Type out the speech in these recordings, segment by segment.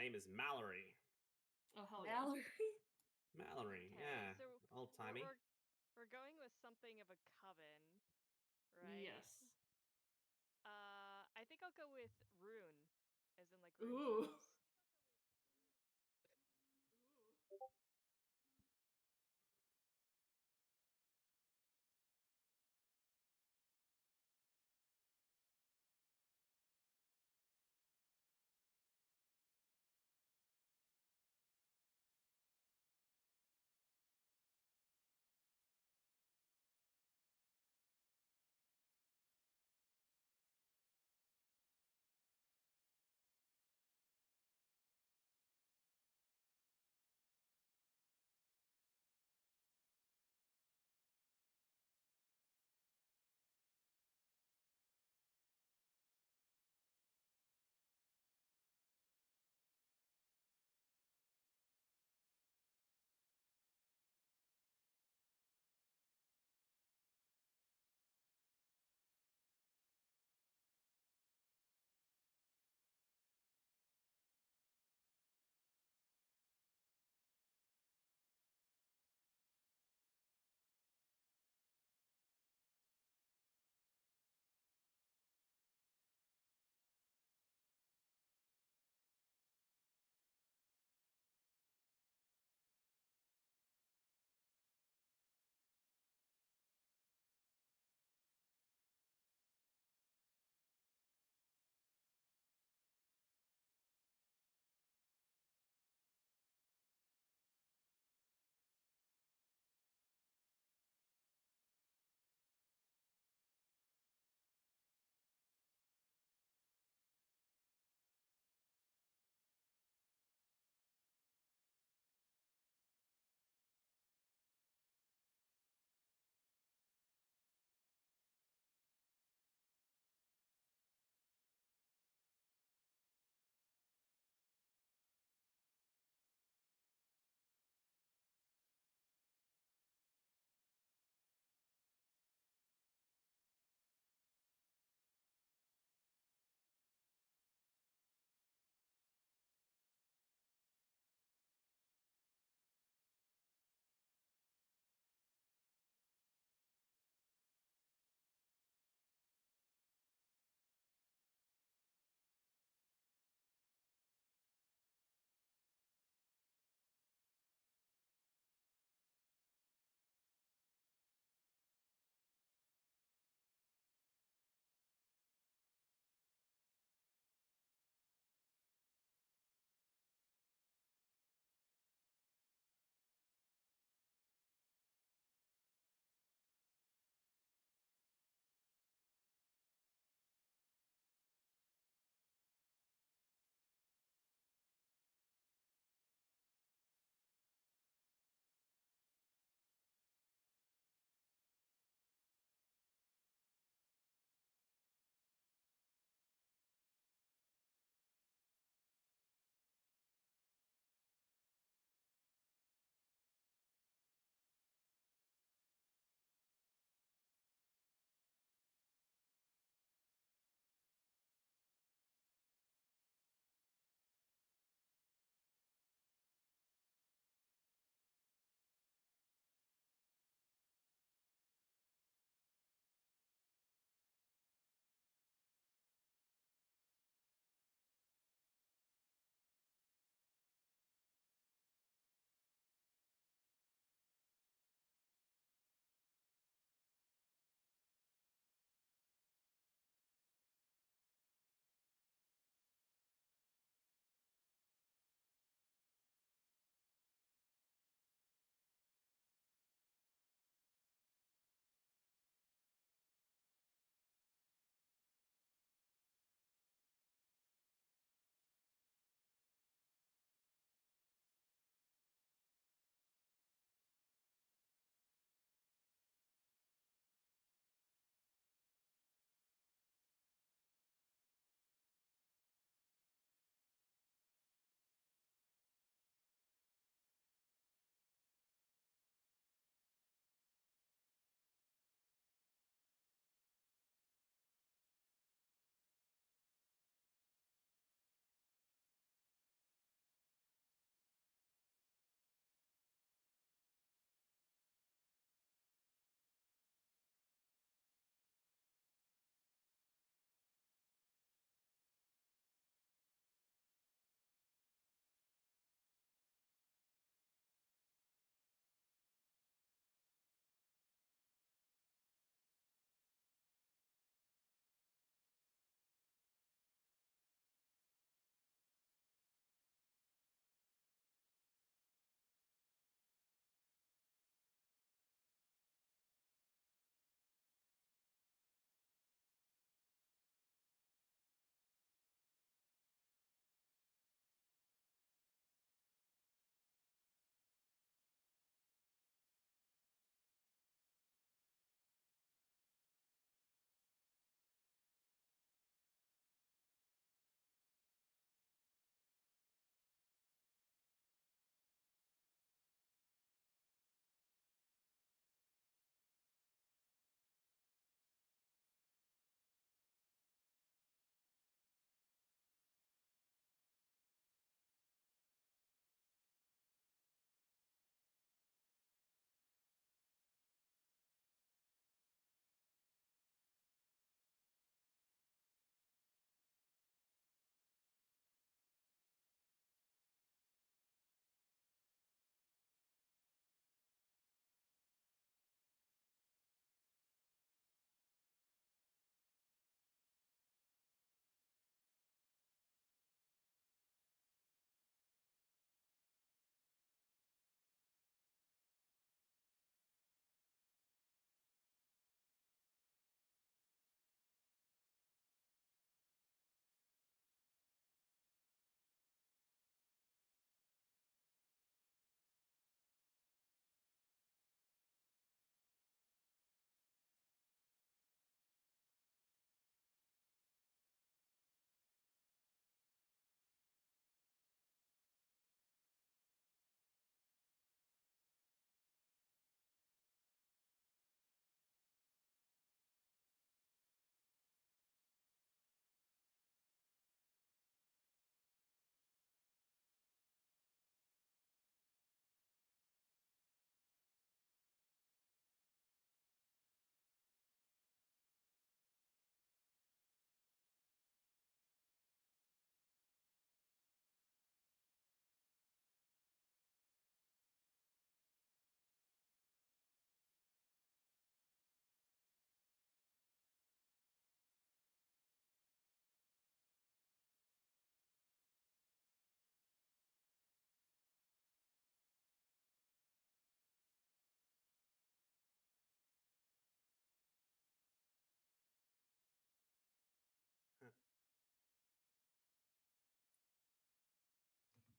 name is Mallory. Oh, hell yeah. Mallory. Mallory, Okay, yeah. so Old we're, timey. we're we're going with something of a coven, right? Yes. I think I'll go with rune, as in like rune Ooh. spells.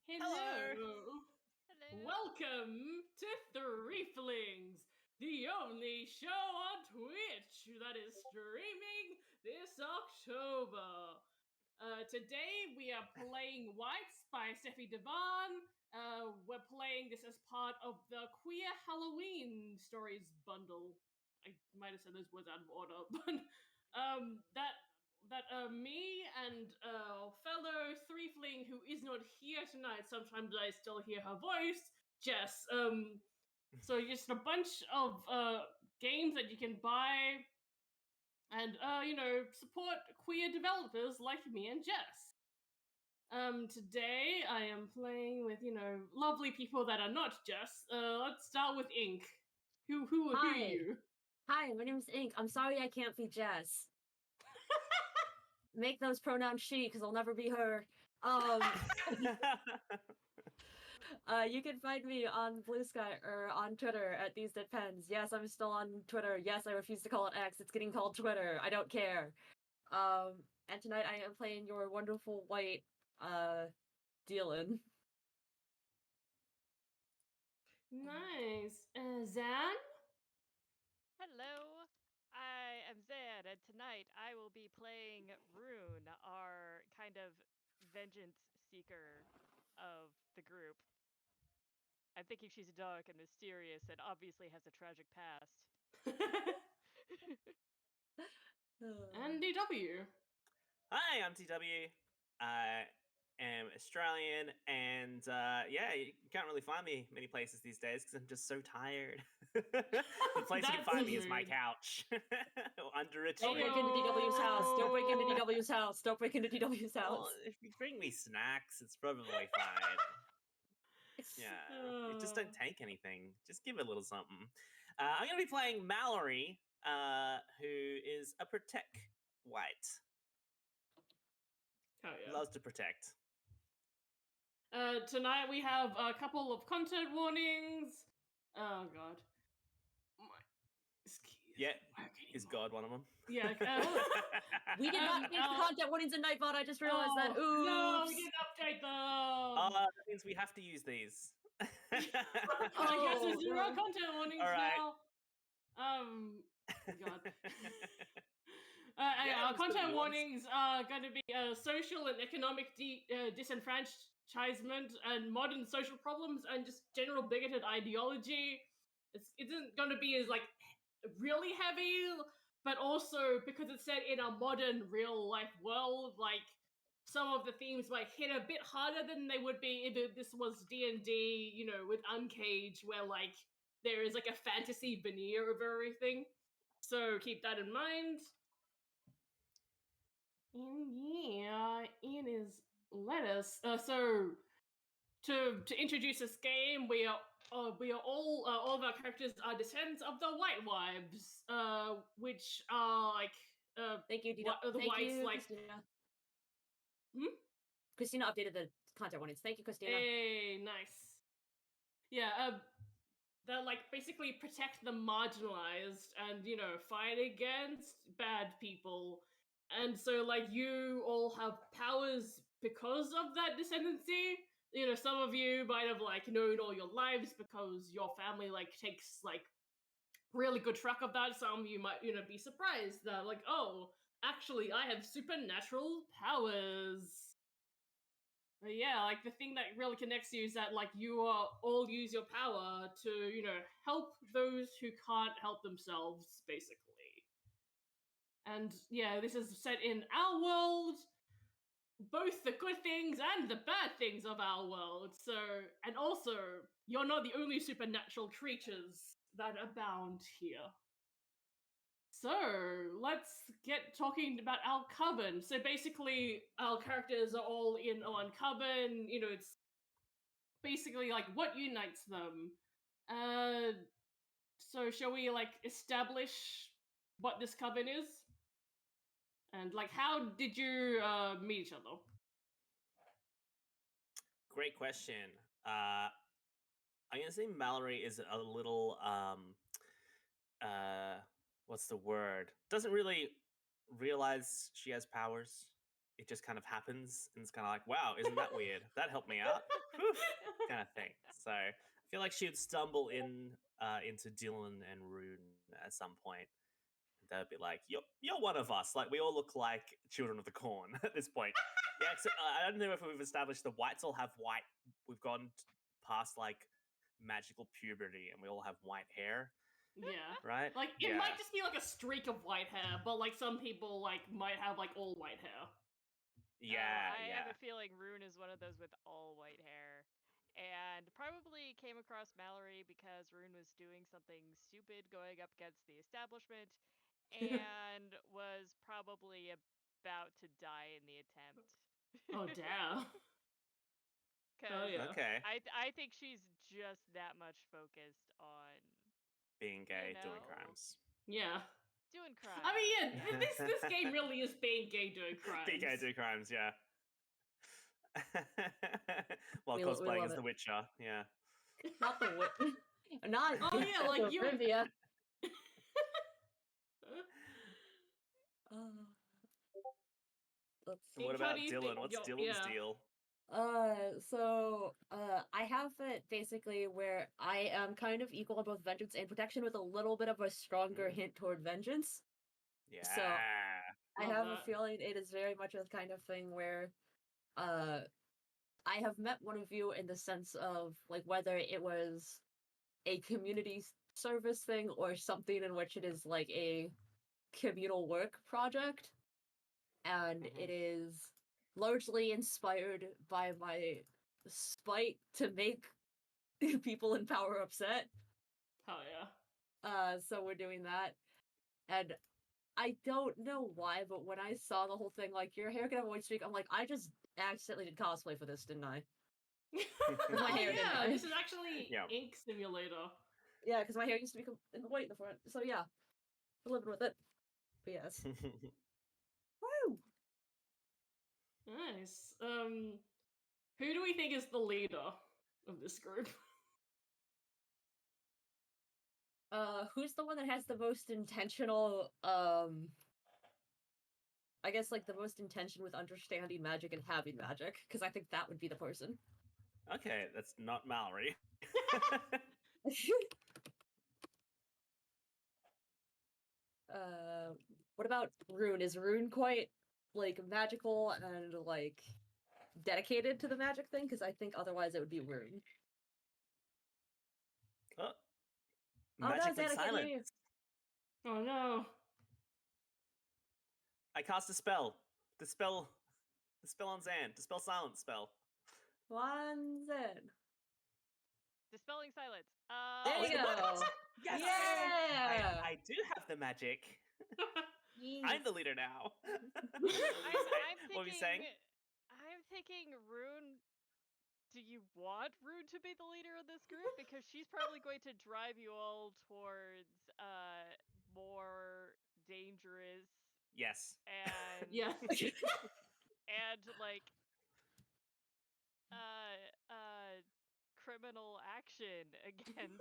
Hello! Hello. Welcome to Threeflings, the only show on Twitch that is streaming this October. Today we are playing Wights by Steffi Devon. We're playing this as part of the Queer Halloween Stories bundle. I might have said those words out of order, but me and fellow threefling who is not here tonight, sometimes I still hear her voice, Jess. So just a bunch of games that you can buy and support queer developers like me and Jess. Today I am playing with lovely people that are not Jess. Let's start with Ink. Who are Hi. you? Hi, my name's Ink. I'm sorry I can't be Jess. Make those pronouns she, because I'll never be her. You can find me on Blue Sky or on Twitter at These Dead Pens. Yes, I'm still on Twitter. Yes, I refuse to call it X. It's getting called Twitter. I don't care. And tonight I am playing your wonderful white, Dylan. Nice. Zan? Hello. I am Zan, and tonight I will be playing Rune, our kind of vengeance seeker of the group. I'm thinking she's dark and mysterious and obviously has a tragic past. And DW. Hi, I'm TW. I am Australian, and you can't really find me many places these days because I'm just so tired. The place you can That's find me is my rude. couch or under a Don't tree. break into DW's house. Don't break into DW's house. Don't break into DW's Well, house. if you bring me snacks, it's probably fine. Yeah, you just don't take anything. Just give it a little something. I'm going to be playing Mallory, who is a protect white. Oh, yeah. Loves to protect. Tonight we have a couple of content warnings. Oh god. My keys Yeah, don't work is anymore. God one of them? Yeah. We did not change the content warnings in Nightbot. I just realized that. Oops. No, we didn't update them. That means we have to use these. I guess there's zero content warnings All right. now. God. Yeah, Our let's put content new ones. warnings are going to be social and economic disenfranchisement and modern social problems and just general bigoted ideology. It isn't going to be as like really heavy, but also because it's set in a modern real life world, like some of the themes might hit a bit harder than they would be if this was D&D, with Uncaged, where like there is like a fantasy veneer of everything. So keep that in mind. And yeah, Ian is lettuce. So to introduce this game, we are all of our characters are descendants of the White Wives, which are like Thank you, the Thank Whites you, like. Christina. Hmm? Christina updated the content warnings. Thank you, Christina. Hey, nice. Yeah, that like basically protect the marginalized and fight against bad people. And so like you all have powers because of that descendancy. Some of you might have like known all your lives because your family like takes like really good track of that. Some of you might be surprised that like, oh, actually I have supernatural powers. But yeah, like the thing that really connects you is that like you all use your power to help those who can't help themselves, basically. And yeah, this is set in our world, both the good things and the bad things of our world. So, and also, you're not the only supernatural creatures that abound here. So, let's get talking about our coven. So basically, our characters are all in one coven. It's basically like what unites them. So shall we like establish what this coven is? And like how did you meet each other? Great question. I'm gonna say Mallory is a little what's the word? Doesn't really realize she has powers. It just kind of happens, and it's kind of like, wow, isn't that weird? That helped me out. kind of thing. So I feel like she would stumble into Dylan and Rune at some point. They'd be like, "You're one of us." Like we all look like children of the corn at this point. Yeah, I don't know if we've established the Wights all have white. We've gone past like magical puberty, and we all have white hair, Yeah. right? Like it might just be like a streak of white hair, but like some people like might have like all white hair. Yeah, I yeah. have a feeling Rune is one of those with all white hair. And probably came across Mallory because Rune was doing something stupid going up against the establishment and was probably about to die in the attempt. Oh damn. Oh Because yeah. Okay, I think she's just that much focused on, being gay, doing know, crimes. Yeah. doing crimes. I mean, yeah, this game really is being gay doing crimes. Being gay, doing crimes. Yeah. While We cosplaying love as the it. Witcher. Yeah. Not the wit. Not Oh yeah, like the you. Rivia. Uh, let's And what Ink, how do about you Dylan? think? What's Dylan's deal? I have it basically where I am kind of equal on both vengeance and protection with a little bit of a stronger hint toward vengeance. So Yeah. I Love have a that. feeling it is very much a kind of thing where I have met one of you in the sense of like whether it was a community service thing or something in which it is like a communal work project, and it is largely inspired by my spite to make people in power upset. Hell yeah. So we're doing that, and I don't know why, but when I saw the whole thing, like your hair can have a white streak, I'm like, I just accidentally did cosplay for this, didn't I? My Oh hair, didn't yeah, I? this is actually Yeah. Ink Simulator. Yeah, because my hair used to be in the white in the front. So yeah, we're living with it. But yes. Woo! Nice. Who do we think is the leader of this group? Who's the one that has the most intentional, I guess like the most intention with understanding magic and having magic? Because I think that would be the person. Okay, that's not Mallory. What about Rune? Is Rune quite like magical and like dedicated to the magic thing? Because I think otherwise it would be Rune. Oh, Oh no, magically Zan, I can't hear you. silent. Oh no. I cast a spell. The spell on Zan. Dispel silence spell. One Zan. Dispelling silence. There you go. Yes! Yeah. I do have the magic. Yes. I'm the leader now. I'm What were you saying? I'm thinking Rune. Do you want Rune to be the leader of this group? Because she's probably going to drive you all towards more dangerous Yes. and Yeah. and like criminal action against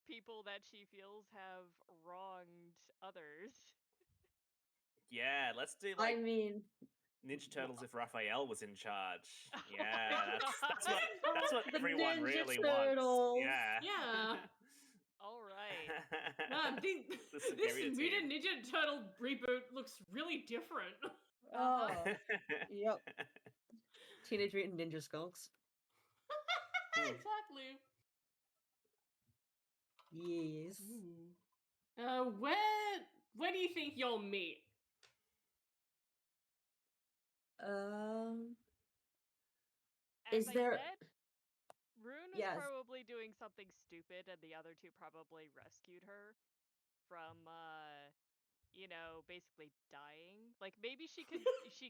people that she feels have wronged others. Yeah, let's do I like mean, Ninja Turtles if Raphael was in charge. Oh my Yeah, that's God. what The everyone Ninja really Turtles. wants. Yeah. Yeah. All right. This The superior Mutant team. Ninja Turtle reboot looks really different. Oh, yep. Teenage Mutant Ninja Skunks. Exactly. Yes. Ooh. Where do you think you'll meet? Um, As is I there? said, Rune was Yes. probably doing something stupid, and the other two probably rescued her from, basically dying. Like maybe she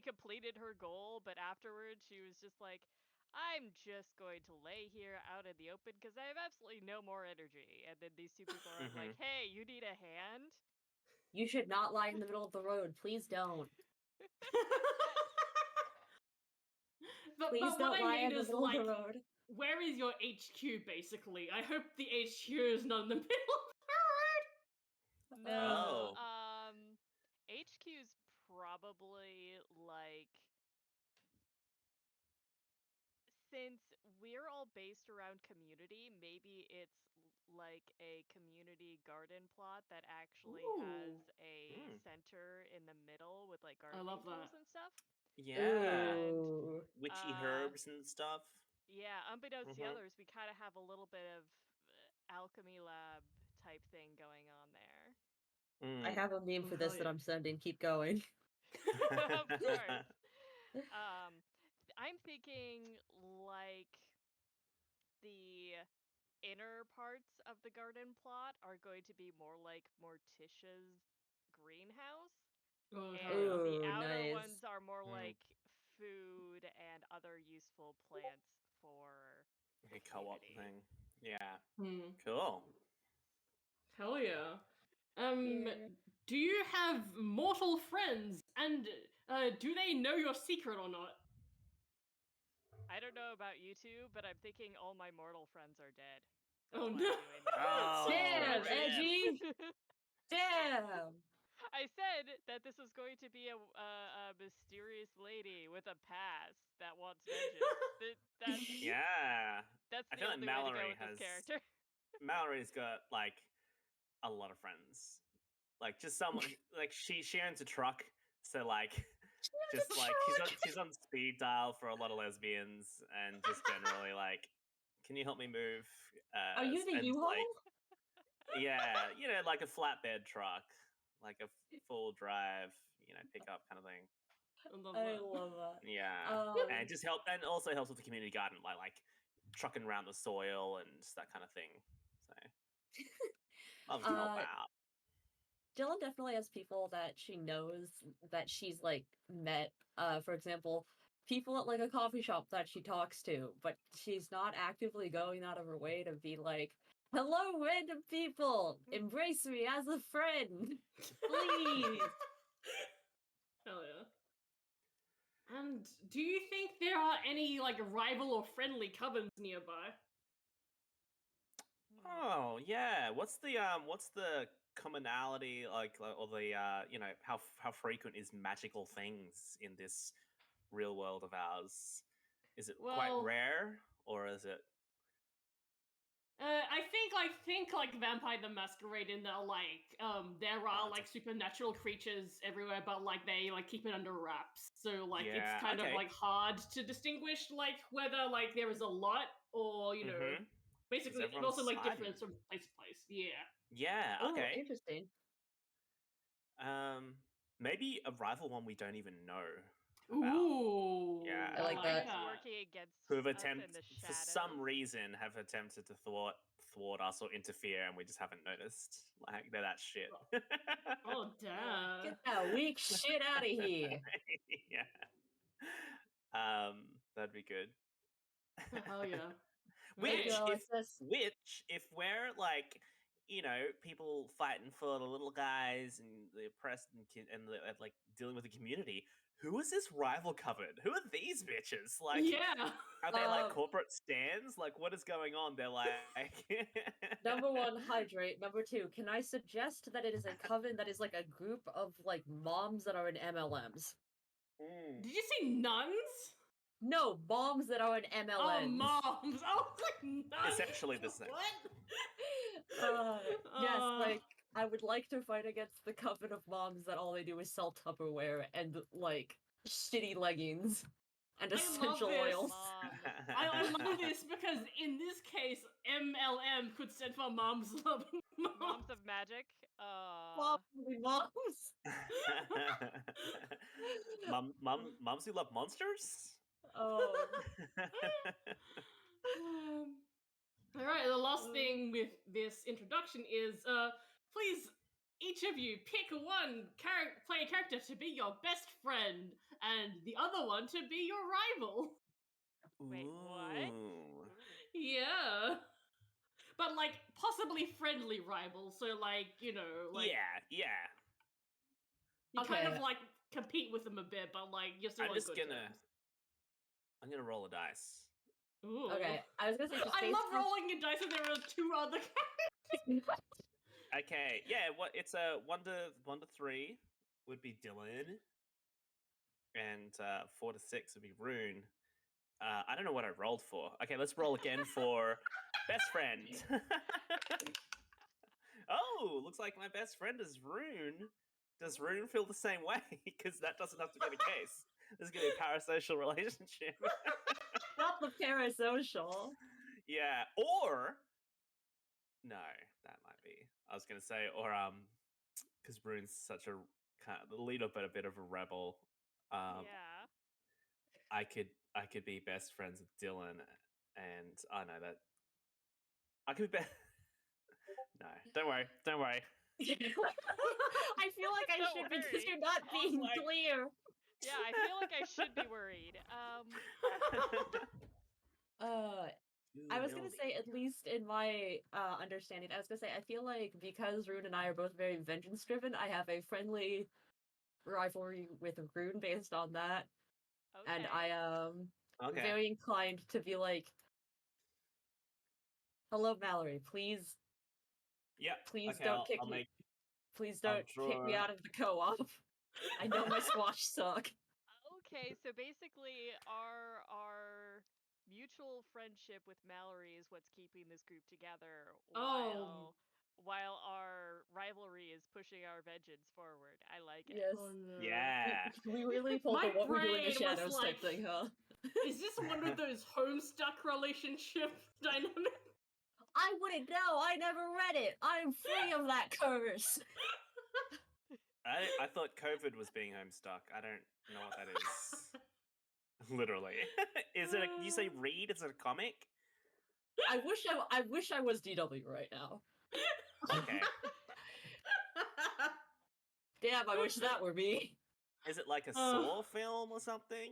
completed her goal, but afterwards she was just like, I'm just going to lay here out in the open because I have absolutely no more energy. And then these two people are like, hey, you need a hand? You should not lie in the middle of the road. Please don't. Please but don't what I lie mean in the is middle of like, the road. where is your HQ basically? I hope the HQ is not in the middle of the road. No. Oh. HQ's probably like since we're all based around community, maybe it's like a community garden plot that actually has Ooh. a center in the middle with like I gardening love tools that. and stuff. Yeah. Ooh. Witchy herbs and stuff. Yeah, unbeknownst to the Mhm. others, we kind of have a little bit of alchemy lab type thing going on there. I have a meme Oh, for hell this that yeah. I'm sending. Keep going. Of course. I'm thinking like the inner parts of the garden plot are going to be more like Morticia's greenhouse. Oh, hell And yeah. the Ooh, outer nice. ones are more Mm. like food and other useful plants for the A co-op community. thing. Yeah. Hmm. Cool. Hell yeah. Yeah. Do you have mortal friends, and do they know your secret or not? I don't know about you two, but I'm thinking all my mortal friends are dead. That's Oh why no! I'm doing this. Oh, Damn, rip. edgy. Damn. I said that this was going to be a mysterious lady with a past that wants vengeance. Yeah. That's I the feel like only way to go Mallory with this has. character. Mallory's got like a lot of friends. Like just someone like she owns a truck, so like just like she's on speed dial for a lot of lesbians and just generally like, can you help me move? Are you the And U-Haul? like yeah, like a flatbed truck, like a full drive, pickup kind of thing. I love I that. love that. Yeah, and just also helps with the community garden, like trucking around the soil and that kind of thing. So loves to help out. Dylan definitely has people that she knows that she's like met. For example, people at like a coffee shop that she talks to, but she's not actively going out of her way to be like, "Hello, random people, embrace me as a friend, please." Hell yeah. And do you think there are any like rival or friendly covens nearby? Oh yeah, what's the commonality or the how frequent is magical things in this real world of ours? Is it quite Well, rare or is it? I think like Vampire the Masquerade in that like there are like supernatural creatures everywhere, but like they like keep it under wraps. So like it's Yeah, kind of okay. like hard to distinguish like whether like there is a lot or basically it everyone's also like hiding. differs from place to place. Yeah. Yeah, Oh, okay. interesting. Maybe a rival one we don't even know about. Ooh, Yeah, I like One that. is working against who've us in the for shadows. some reason have attempted to thwart us or interfere and we just haven't noticed. Like they're that shit. Oh damn. Get that weak shit out of here. Yeah. That'd be good. Oh, hell yeah. Which Go, if it says, if we're like, people fighting for the little guys and the oppressed and like dealing with the community, who is this rival covered? Who are these bitches? Like, Yeah. are they like corporate stands? Like, what is going on? They're like number one, hydrate. Number two, can I suggest that it is a coven that is like a group of like moms that are in MLMs? Did you say nuns? No, moms that are in MLMs. Oh, moms. I was like, nuns. Essentially the same. What? Yes, like I would like to fight against the coven of moms that all they do is sell Tupperware and like shitty leggings and I love essential this. oils. I love this because in this case, MLM could stand for Moms Love Moms of Magic. Moms. Moms who love monsters. Oh. All right, the last thing with this introduction is please each of you pick one player character to be your best friend and the other one to be your rival. Wait, what? Ooh. Yeah. But like possibly friendly rivals, so like, like Yeah. you kind of Okay. like compete with them a bit, but like you're still I'm on just good gonna terms. I'm gonna roll a dice. Ooh. Okay, I was gonna say just I based love on- rolling a dice and there are two other Okay, yeah, it's a 1 to 3 would be Dylan. And 4 to 6 would be Rune. I don't know what I rolled for. Okay, let's roll again for best friend. Oh, looks like my best friend is Rune. Does Rune feel the same way? Because that doesn't have to be the case. This is going to be a parasocial relationship. Not the parasocial. Yeah, or no, that might be. I was going to say, or because Rune's such a kind of the leader, but a bit of a rebel. Yeah. I could be best friends with Dylan, and I know that I could be. No, don't worry. I feel like I Don't should because worry. you're not I was being like- clear. Yeah, I feel like I should be worried. I was gonna say, at least in my understanding, I was gonna say I feel like because Rune and I are both very vengeance driven, I have a friendly rivalry with Rune based on that. Okay. And I am Okay. very inclined to be like, hello Mallory, please Yeah. please Okay, don't kick I'll me. make. Please I'll don't kick me draw- out of the co-op. I know my squash suck. Okay, so basically our mutual friendship with Mallory is what's keeping this group together Oh. while our rivalry is pushing our vengeance forward. I like it. Yes. Oh no. Yeah. We really pulled My the what we do in the brain was shadows like- type thing, huh? Is this one of those Homestuck relationship dynamics? I wouldn't know. I never read it. I'm free of that curse. I thought COVID was being homestuck. I don't know what that is. Literally. Is it? You say read? Is it a comic? I wish I was DW right now. Okay. Damn, I wish that were me. Is it like a Saw film or something?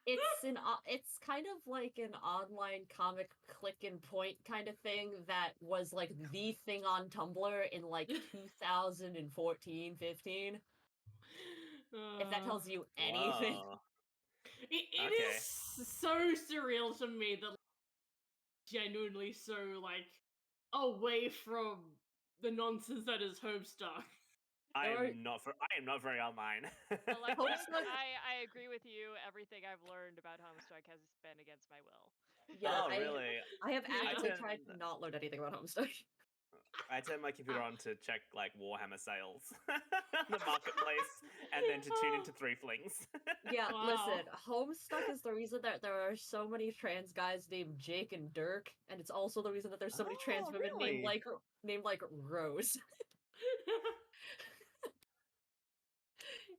It's kind of like an online comic click and point kind of thing that was like the thing on Tumblr in like 2014, 15. If that tells you anything. Whoa. It Okay. is so surreal to me that genuinely so like away from the nonsense that is Homestuck. I There are- am not very online. Well, like, Homestuck- I agree with you. Everything I've learned about Homestuck has been against my will. Yeah, Oh, really? I have Yeah. actively I tried to not learn anything about Homestuck. I turn my computer on to check like Warhammer sales, the marketplace, and then to tune into Threeflings. Yeah, Wow. listen, Homestuck is the reason that there are so many trans guys named Jake and Dirk, and it's also the reason that there's so many trans Oh, women really? named like Rose.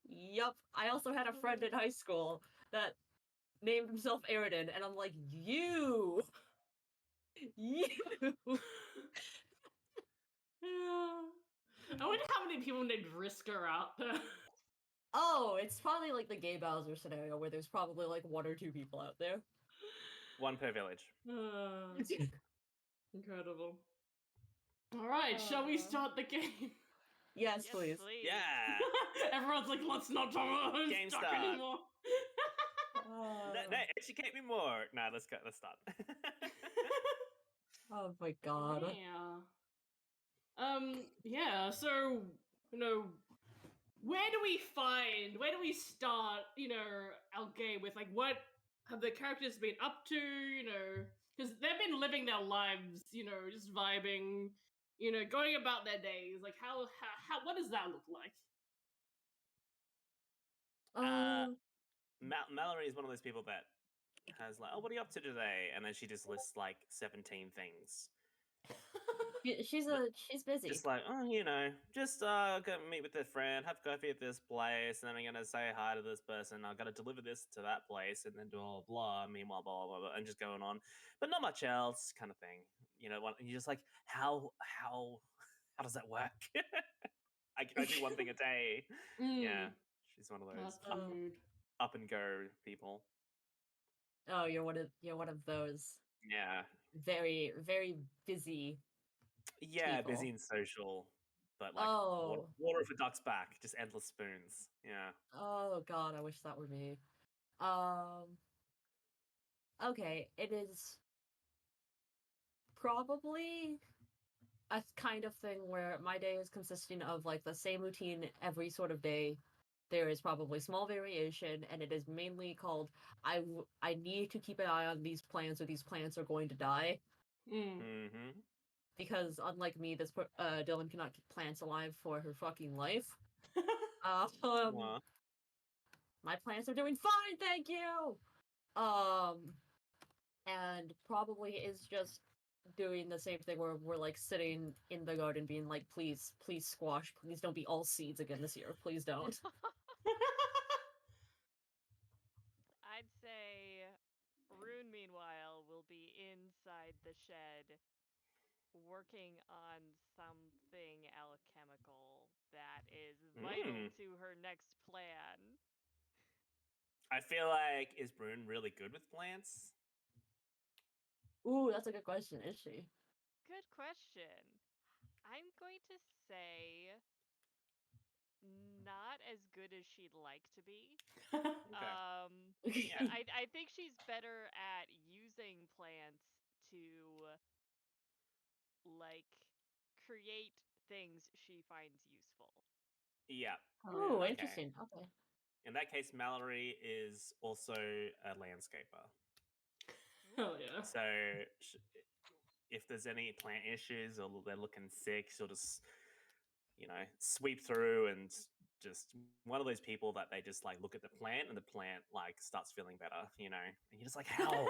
Yup. I also had a friend in high school that named himself Aridin, and I'm like, you. Yeah. I wonder how many people named Risk are out there. Oh, it's probably like the gay Bowser scenario where there's probably like one or two people out there. One per village. Incredible. All right, shall we start the game? Yes, Yes, please. Yeah. Everyone's like, let's not talk about Game Homestuck start. anymore. No, educate me more. No, let's go. Let's start. Oh my god. Yeah, so, where do we start, our game with, like, what have the characters been up to, because they've been living their lives, just vibing, going about their days. Like, how what does that look like? Mallory is one of those people that has like, oh, what are you up to today? And then she just lists like 17 things. She's busy. Just like, oh, just go meet with a friend, have coffee at this place, and then I'm gonna say hi to this person. I gotta deliver this to that place, and then do all blah. Meanwhile, blah blah blah, and just going on, but not much else, kind of thing. And you're just like, how does that work? I do one thing a day. Yeah, she's one of those That's Oh. rude. up and go people. Oh, you're one of those Yeah, very, very busy. yeah, People. busy and social, but like Oh. water for ducks back, just endless spoons. Yeah. Oh god, I wish that were me. Okay, it is probably a kind of thing where my day is consisting of like the same routine every sort of day, there is probably small variation, and it is mainly called I need to keep an eye on these plants, or these plants are going to die. Mm-hmm. Because unlike me, Dylan cannot keep plants alive for her fucking life. Aw. My plants are doing fine, thank you. And probably is just doing the same thing where we're like sitting in the garden being like, please squash, please don't be all seeds again this year, please don't. I'd say Rune, meanwhile, will be inside the shed working on something alchemical that is vital to her next plan. I feel like, is Brune really good with plants? Ooh, that's a good question, is she? Good question. I'm going to say not as good as she'd like to be. Okay. Yeah. I think she's better at using plants to like create things she finds useful. Yeah. Ooh, Okay. interesting. Okay. In that case, Mallory is also a landscaper. Hell yeah. So if there's any plant issues or they're looking sick, she'll just, sweep through and just one of those people that they just like look at the plant and the plant like starts feeling better, and you're just like, how?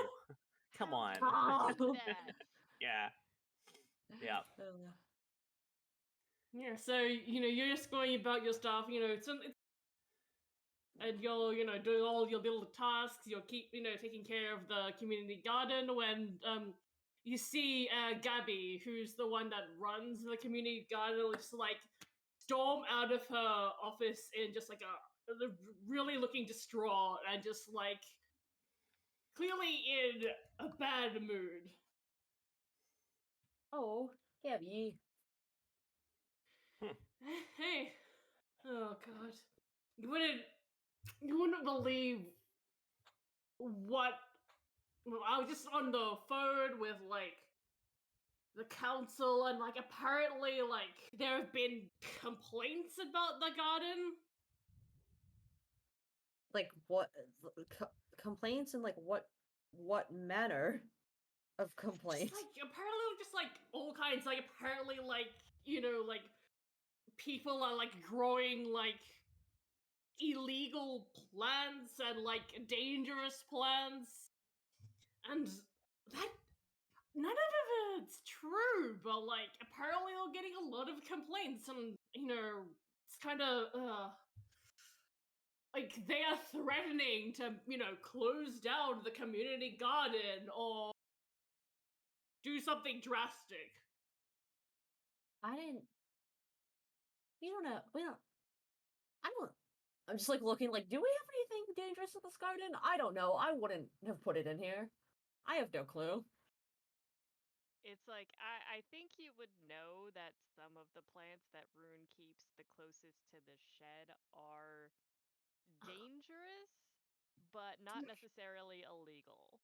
Come How on. do you do that? Yeah. Yeah. Yeah, so you're just going about your stuff, and you're doing all your little tasks. You'll keep taking care of the community garden when you see Gabby, who's the one that runs the community garden, just like storm out of her office in just like a really looking distraught and just like clearly in a bad mood. Oh, Gabby. Hey, oh god, you wouldn't believe what I was just on the phone with like the council, and like apparently like there have been complaints about the garden. Like what complaints, and like what manner of complaint? Just like apparently just like all kinds, like apparently like like people are like growing like illegal plants and like dangerous plants, and that none of it's true, but like apparently they're getting a lot of complaints, and it's kind of like they are threatening to close down the community garden or do something drastic. I didn't. We don't know. We don't. I don't. I'm just like looking. Like, do we have anything dangerous in this garden? I don't know. I wouldn't have put it in here. I have no clue. It's like I think you would know that some of the plants that Rune keeps the closest to the shed are dangerous, but not necessarily illegal.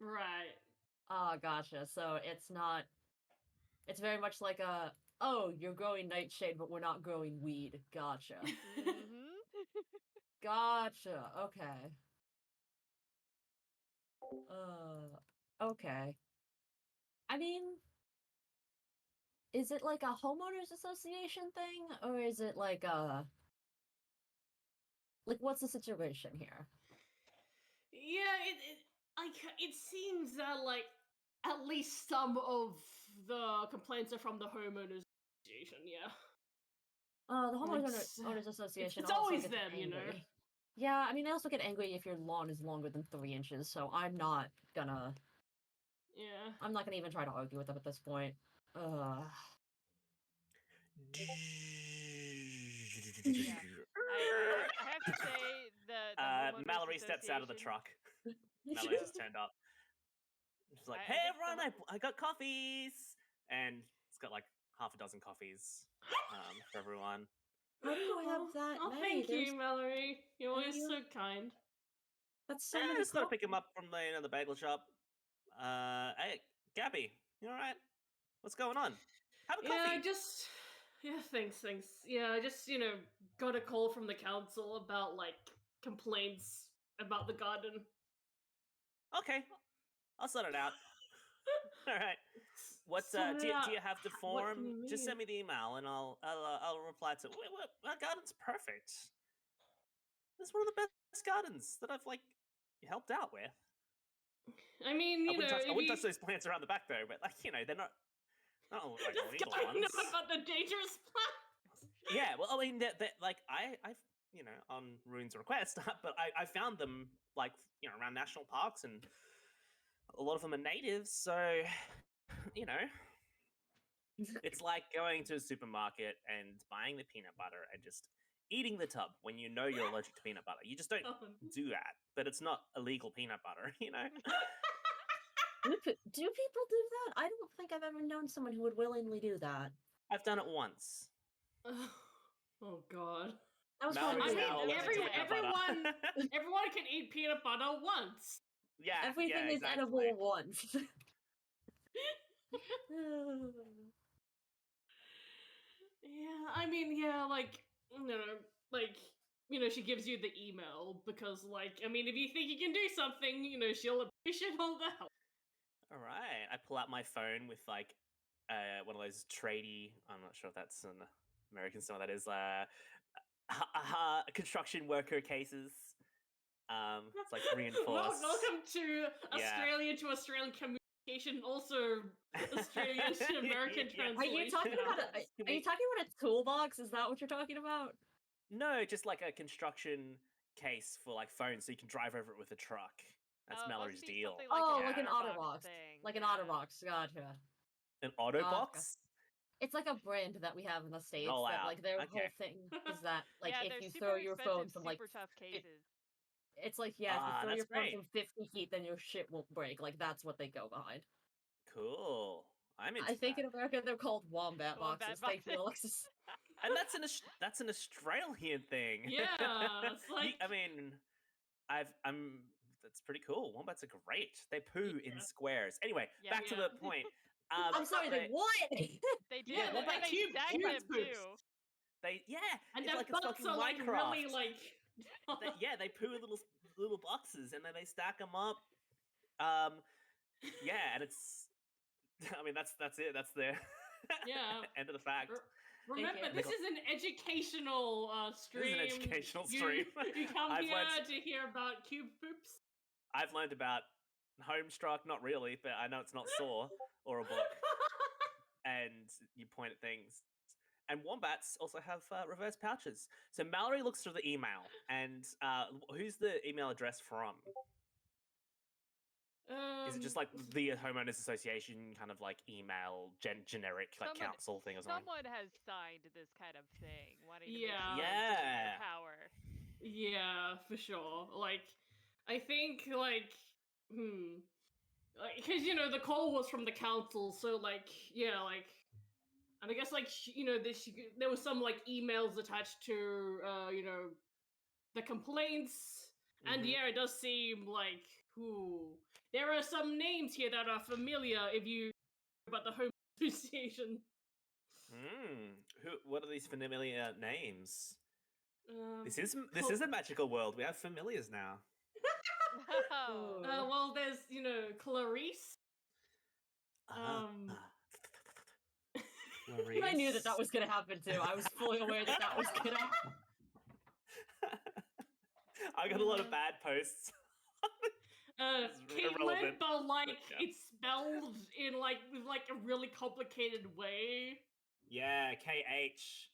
Right. Ah, gotcha. So it's not. It's very much like a. Oh, you're growing nightshade, but we're not growing weed. Gotcha. Mm-hmm. Gotcha. Okay. Okay. I mean, is it like a homeowners association thing, or is it like a what's the situation here? Yeah, it seems that like at least some of the complaints are from the homeowners association. Yeah. The It's, homeowners association it's also always gets them, angry. Yeah, I mean they also get angry if your lawn is longer than 3 inches. So I'm not gonna Yeah. even try to argue with them at this point. Yeah. I have to say the homeowners Mallory steps out of the association- truck. Mallory just turned up. She's like, I "Hey think the everyone, I got coffees," and it's got like half a dozen coffees for everyone. How do you have that Oh, many? thank you, Mallory. You're always you- so kind. That's so Yeah, many. just gotta pick them up from the bagel shop. Hey, Gabby, you all right? What's going on? Have a Yeah, coffee. Yeah, thanks. Yeah, I just, got a call from the council about, like, complaints about the garden. Okay, I'll sort it out. All right. What Sort do it you out. have the What form? do you Just send mean? me the email and I'll reply to. Our garden's perfect. It's one of the best gardens that I've like helped out with. I mean, I you wouldn't know, touch. I if wouldn't you touch those plants around the back though. But like they're not like this illegal guy know ones. about the dangerous plants. Yeah, well, I mean, that like I've on Rune's request, but I found them like around national parks, and a lot of them are natives. So you know, it's like going to a supermarket and buying the peanut butter and just eating the tub when you know you're allergic to peanut butter. You just don't do that, but it's not illegal peanut butter, Do people do that? I don't think I've ever known someone who would willingly do that. I've done it once. Oh God. That was Mallory's probably now allergic to peanut butter. everyone can eat peanut butter once. Yeah, everything is exactly. edible once. Yeah, I mean, like, she gives you the email because, like, I mean, if you think you can do something, she'll appreciate all the help. All right. I pull out my phone with like one of those tradie. I'm not sure if that's an American song. That is construction worker cases. It's like reinforced. Welcome to Australia to Australian communication, also Australian to American translation. Are you talking about a toolbox? Is that what you're talking about? No, just like a construction case for like phones, so you can drive over it with a truck. That's Mallory's deal. Like an OtterBox thing. Like an OtterBox. Gotcha. An Autobox? It's like a brand that we have in the States Roll that out. like their whole thing is that like if you throw your phone from like super tough cases. It's like if you throw your phone from 50 feet, then your shit won't break. Like that's what they go behind. Cool. I'm into I think that. in America they're called wombat boxes. Thank you, Alexis. And that's an Australian thing. Yeah, it's like I mean, that's pretty cool. Wombats are great. They poo in squares. Anyway, back to the point. I'm sorry, they what? They do. Yeah, they stack them too. And it's their like butts fucking are like Minecraft. really like. They poo in little boxes and then they stack them up. And it's. I mean, that's it. That's the end of the fact. Remember, this is an educational stream. This is an educational stream. You come here to hear about cube poops. I've learned about Homestruck, not really, but I know it's not Saw or a book. And you point at things. And wombats also have reverse pouches. So Mallory looks through the email, and who's the email address from? Is it just like the homeowners association kind of like email generic like council thing or something? Someone has signed this kind of thing. Wanting to Yeah. Power. Yeah, for sure. Like, I think because the call was from the council, so and I guess there was some like emails attached to the complaints, and it does seem like there are some names here that are familiar if you about the home association. What are these familiar names? This is a magical world. We have familiars now. Well, there's Clarice. Clarice. I knew that was gonna happen too. I was fully aware that was gonna happen. I got a lot of bad posts. Caitlin, but it's spelled in with a really complicated way. Yeah, KH.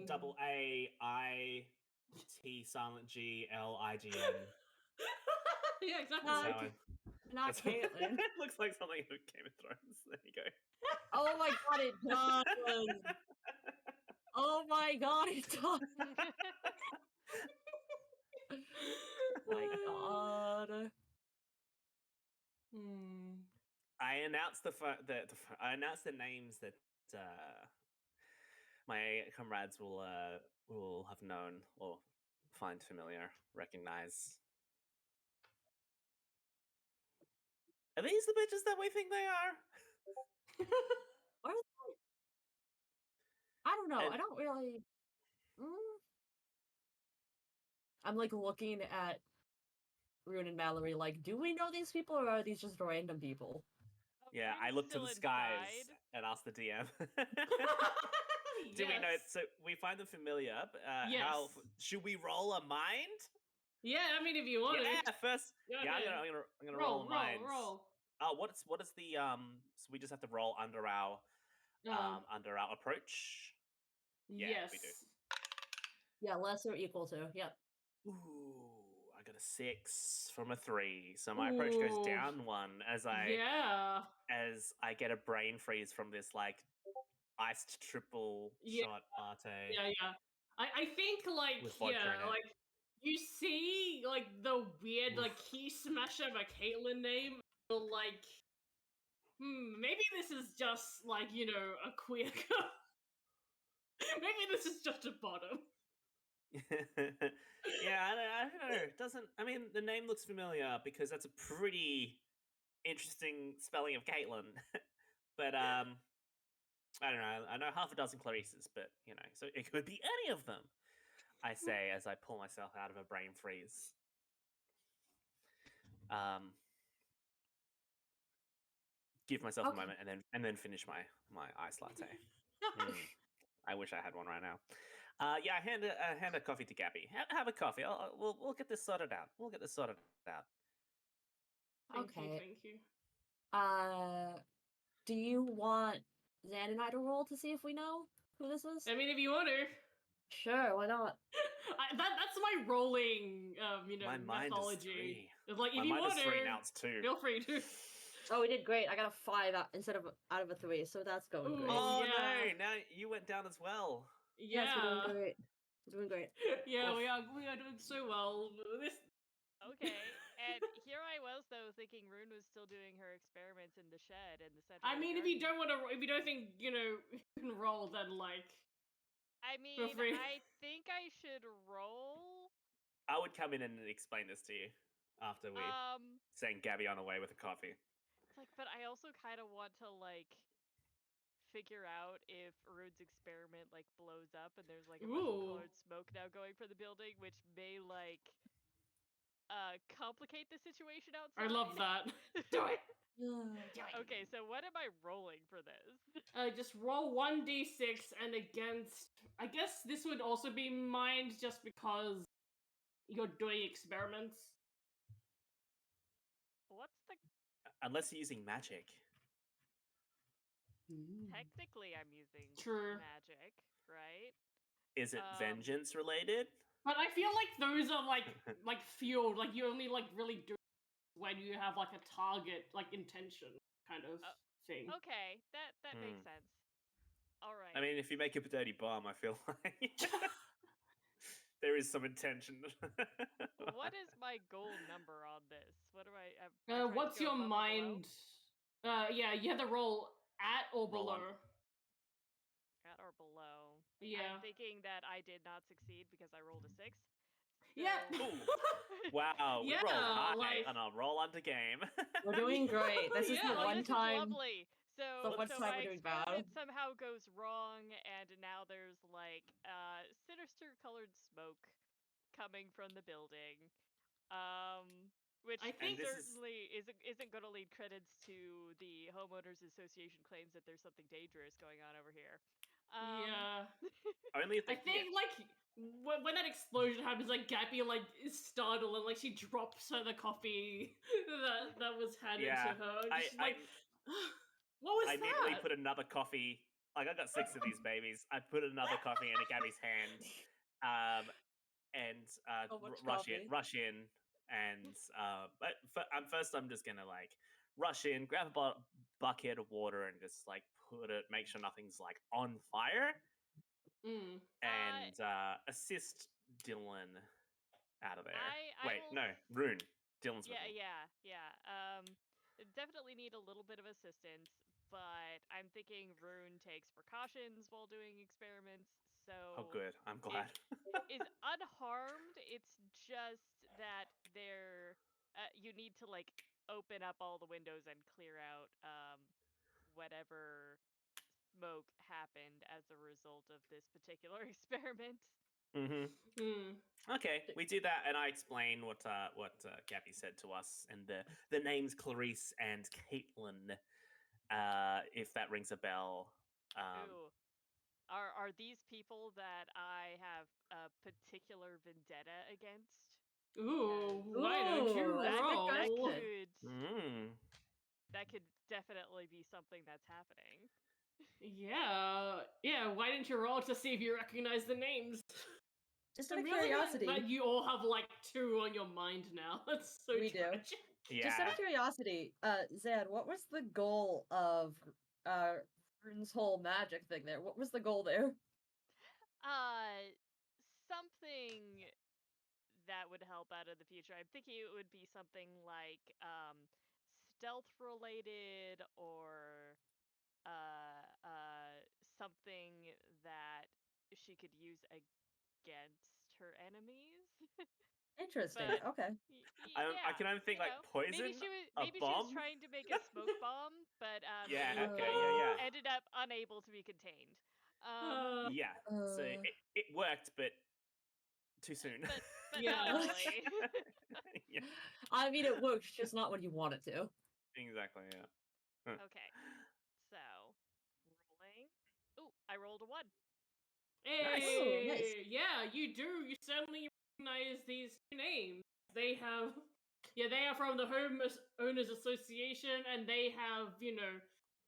Double AIT silent GLIGN. Yeah, exactly. Not Caitlin. It looks like something out of Game of Thrones. There you go. Oh my god, it does. Oh my god, it does. My god. I announced I announced the names that my comrades will have known or find familiar, recognize. Are these the bitches that we think they are? Are they? I don't know. I And- don't really. I'm like looking at Rune and Mallory. Like, do we know these people, or are these just random people? Yeah, I Rune's look to still the skies inside. and ask the DM. Yes. Do we know? So we find them familiar. But, Yes. How should we roll a mind? Yeah, I mean, if you want Yeah, to. first. Go Yeah, ahead. I'm gonna roll a mind. Roll. Oh, what is the So we just have to roll under our approach. Yeah, Yes. we do. Yeah, less or equal to. Yep. Ooh, I got a 6 from a 3, so my approach goes Ooh. down 1 as Yeah. I get a brain freeze from this like iced triple Yeah. shot latte Yeah. I think like with vodka in it. like you see like the weird like Oof. key smasher of a Caitlyn name, you're like, maybe this is just like a queer girl. Maybe this is just a bottom. Yeah, I don't know. It doesn't. I mean, the name looks familiar because that's a pretty interesting spelling of Caitlyn. But I don't know. I know half a dozen Clarices, but so it could be any of them. I say as I pull myself out of a brain freeze. Give myself a Okay. moment and then finish my iced latte. I wish I had one right now. Yeah, I hand a coffee to Gabby. Have a coffee. We'll get this sorted out. We'll get this sorted out. Thank Okay. you. Do you want Zan and I to roll to see if we know who this is? I mean, if you want to. Sure, why not? That's my rolling, My mind methodology. is 3. It's like, My if you mind want is 3 now. It's 2. feel free to. Oh, we did great. I got a 5 instead of out of a 3, so that's going Ooh. great. Oh yeah. no! Now you went down as well. Yes, we're doing great. We're doing great. Yeah, Oof. we are doing so well. This. Okay, and here I was though thinking Rune was still doing her experiments in the shed in the center. I of the mean, if you garden. don't want to, if you don't think you can roll, then like. I Feel mean, free. I think I should roll. I would come in and explain this to you after we sent Gabby on away with a coffee. It's like, but I also kind of want to like figure out if Rune's experiment like blows up and there's like a bunch of colored smoke now going for the building, which may like complicate the situation outside. I love that. Do it. Okay, so what am I rolling for this? Just roll 1d6 and against. I guess this would also be mind just because you're doing experiments. What's the? Unless you're using magic. Technically, I'm using True. magic, right? Is it vengeance related? But I feel like those are like fueled. Like you only like really do when you have like a target like intention kind of thing. Okay, that makes sense. All right. I mean, if you make a dirty bomb, I feel like there is some intention. What is my goal number on this? What do I what's your mind? Yeah, you have to roll at or below. At or below. Yeah. I'm thinking that I did not succeed because I rolled a 6. So... Yeah. Wow, we rolled high like... on our roll under game. We're doing great. This is the one this time. Is lovely. So the one time my we're doing bad. experiment somehow goes wrong, and now there's like sinister colored smoke coming from the building. Which I think certainly isn't going to lead credits to the homeowners association claims that there's something dangerous going on over here. Yeah. Only I think like when that explosion happens, like Gabby like is startled and like she drops her the coffee that was handed to her. She's like, what was that? I immediately put another coffee. Like I got 6 of these babies. I put another coffee in Gabby's hand, and rush in, and but first I'm just gonna like rush in, grab a bucket of water, and just like make sure nothing's like on fire, and assist Dylan out of there. Rune. Dylan's with me. Yeah. Definitely need a little bit of assistance, but I'm thinking Rune takes precautions while doing experiments, so... Oh, good. I'm glad. is unharmed. It's just that you need to like open up all the windows and clear out whatever smoke happened as a result of this particular experiment. Okay, we do that, and I explain what Gabby said to us, and the names Clarice and Caitlin. If that rings a bell. Ooh. Are these people that I have a particular vendetta against? Ooh, Because why don't you Ooh, that's a good roll? question. that could definitely be something that's happening. Yeah. Why didn't you roll to see if you recognize the names? Just out of Amusing curiosity. that you all have like 2 on your mind now. That's so We do. tragic. Just out Yeah. of curiosity, Zed, what was the goal of Rune's whole magic thing there? What was the goal there? Something that would help out in the future. I'm thinking it would be something like stealth related or something that she could use against her enemies. Interesting. But Okay. I can only think like poison, maybe she was bomb. trying to make a smoke bomb, but Yeah. it Okay. Yeah. ended up unable to be contained. Yeah. So it worked, but too soon. But Yeah. not really. Yeah. I mean, it works, just not when you want it to. Exactly. Yeah. Huh. Okay. So, rolling. Ooh, I rolled a 1. Hey, Ooh, nice. yeah, you do. You certainly recognize these 2 names. They have, they are from the Owners Association, and they have,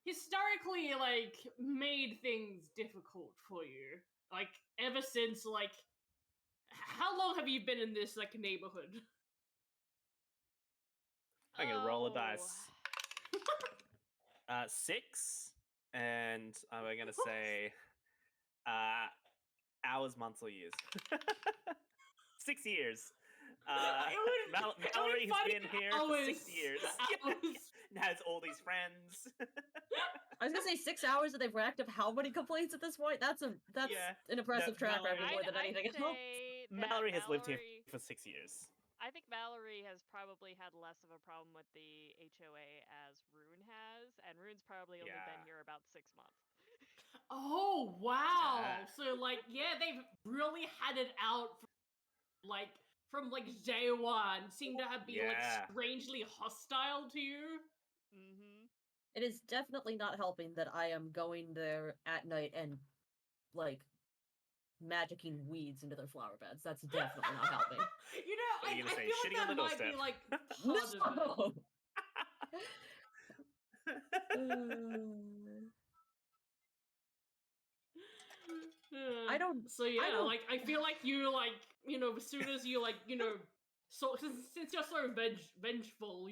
historically, like, made things difficult for you. Like, ever since, like, how long have you been in this, like, neighborhood? I'm gonna roll a Oh. dice. 6, and I'm gonna say hours, months, or years. 6 years. Mallory has been here for 6 years. And has all these friends. I was gonna say 6 hours that they've racked up how many complaints at this point? That's an impressive track record more than anything else. Say that Mallory has lived here for 6 years. I think Mallory has probably had less of a problem with the HOA as Rune has, and Rune's probably only been here about 6 months. Oh wow! So like, they've really had it out from day one. Seem to have been like strangely hostile to you. It is definitely not helping that I am going there at night and like magicking weeds into their flower beds. That's definitely not helping. I feel like that might be like part of it. I don't. So I feel like you as soon as you so since you're so vengeful,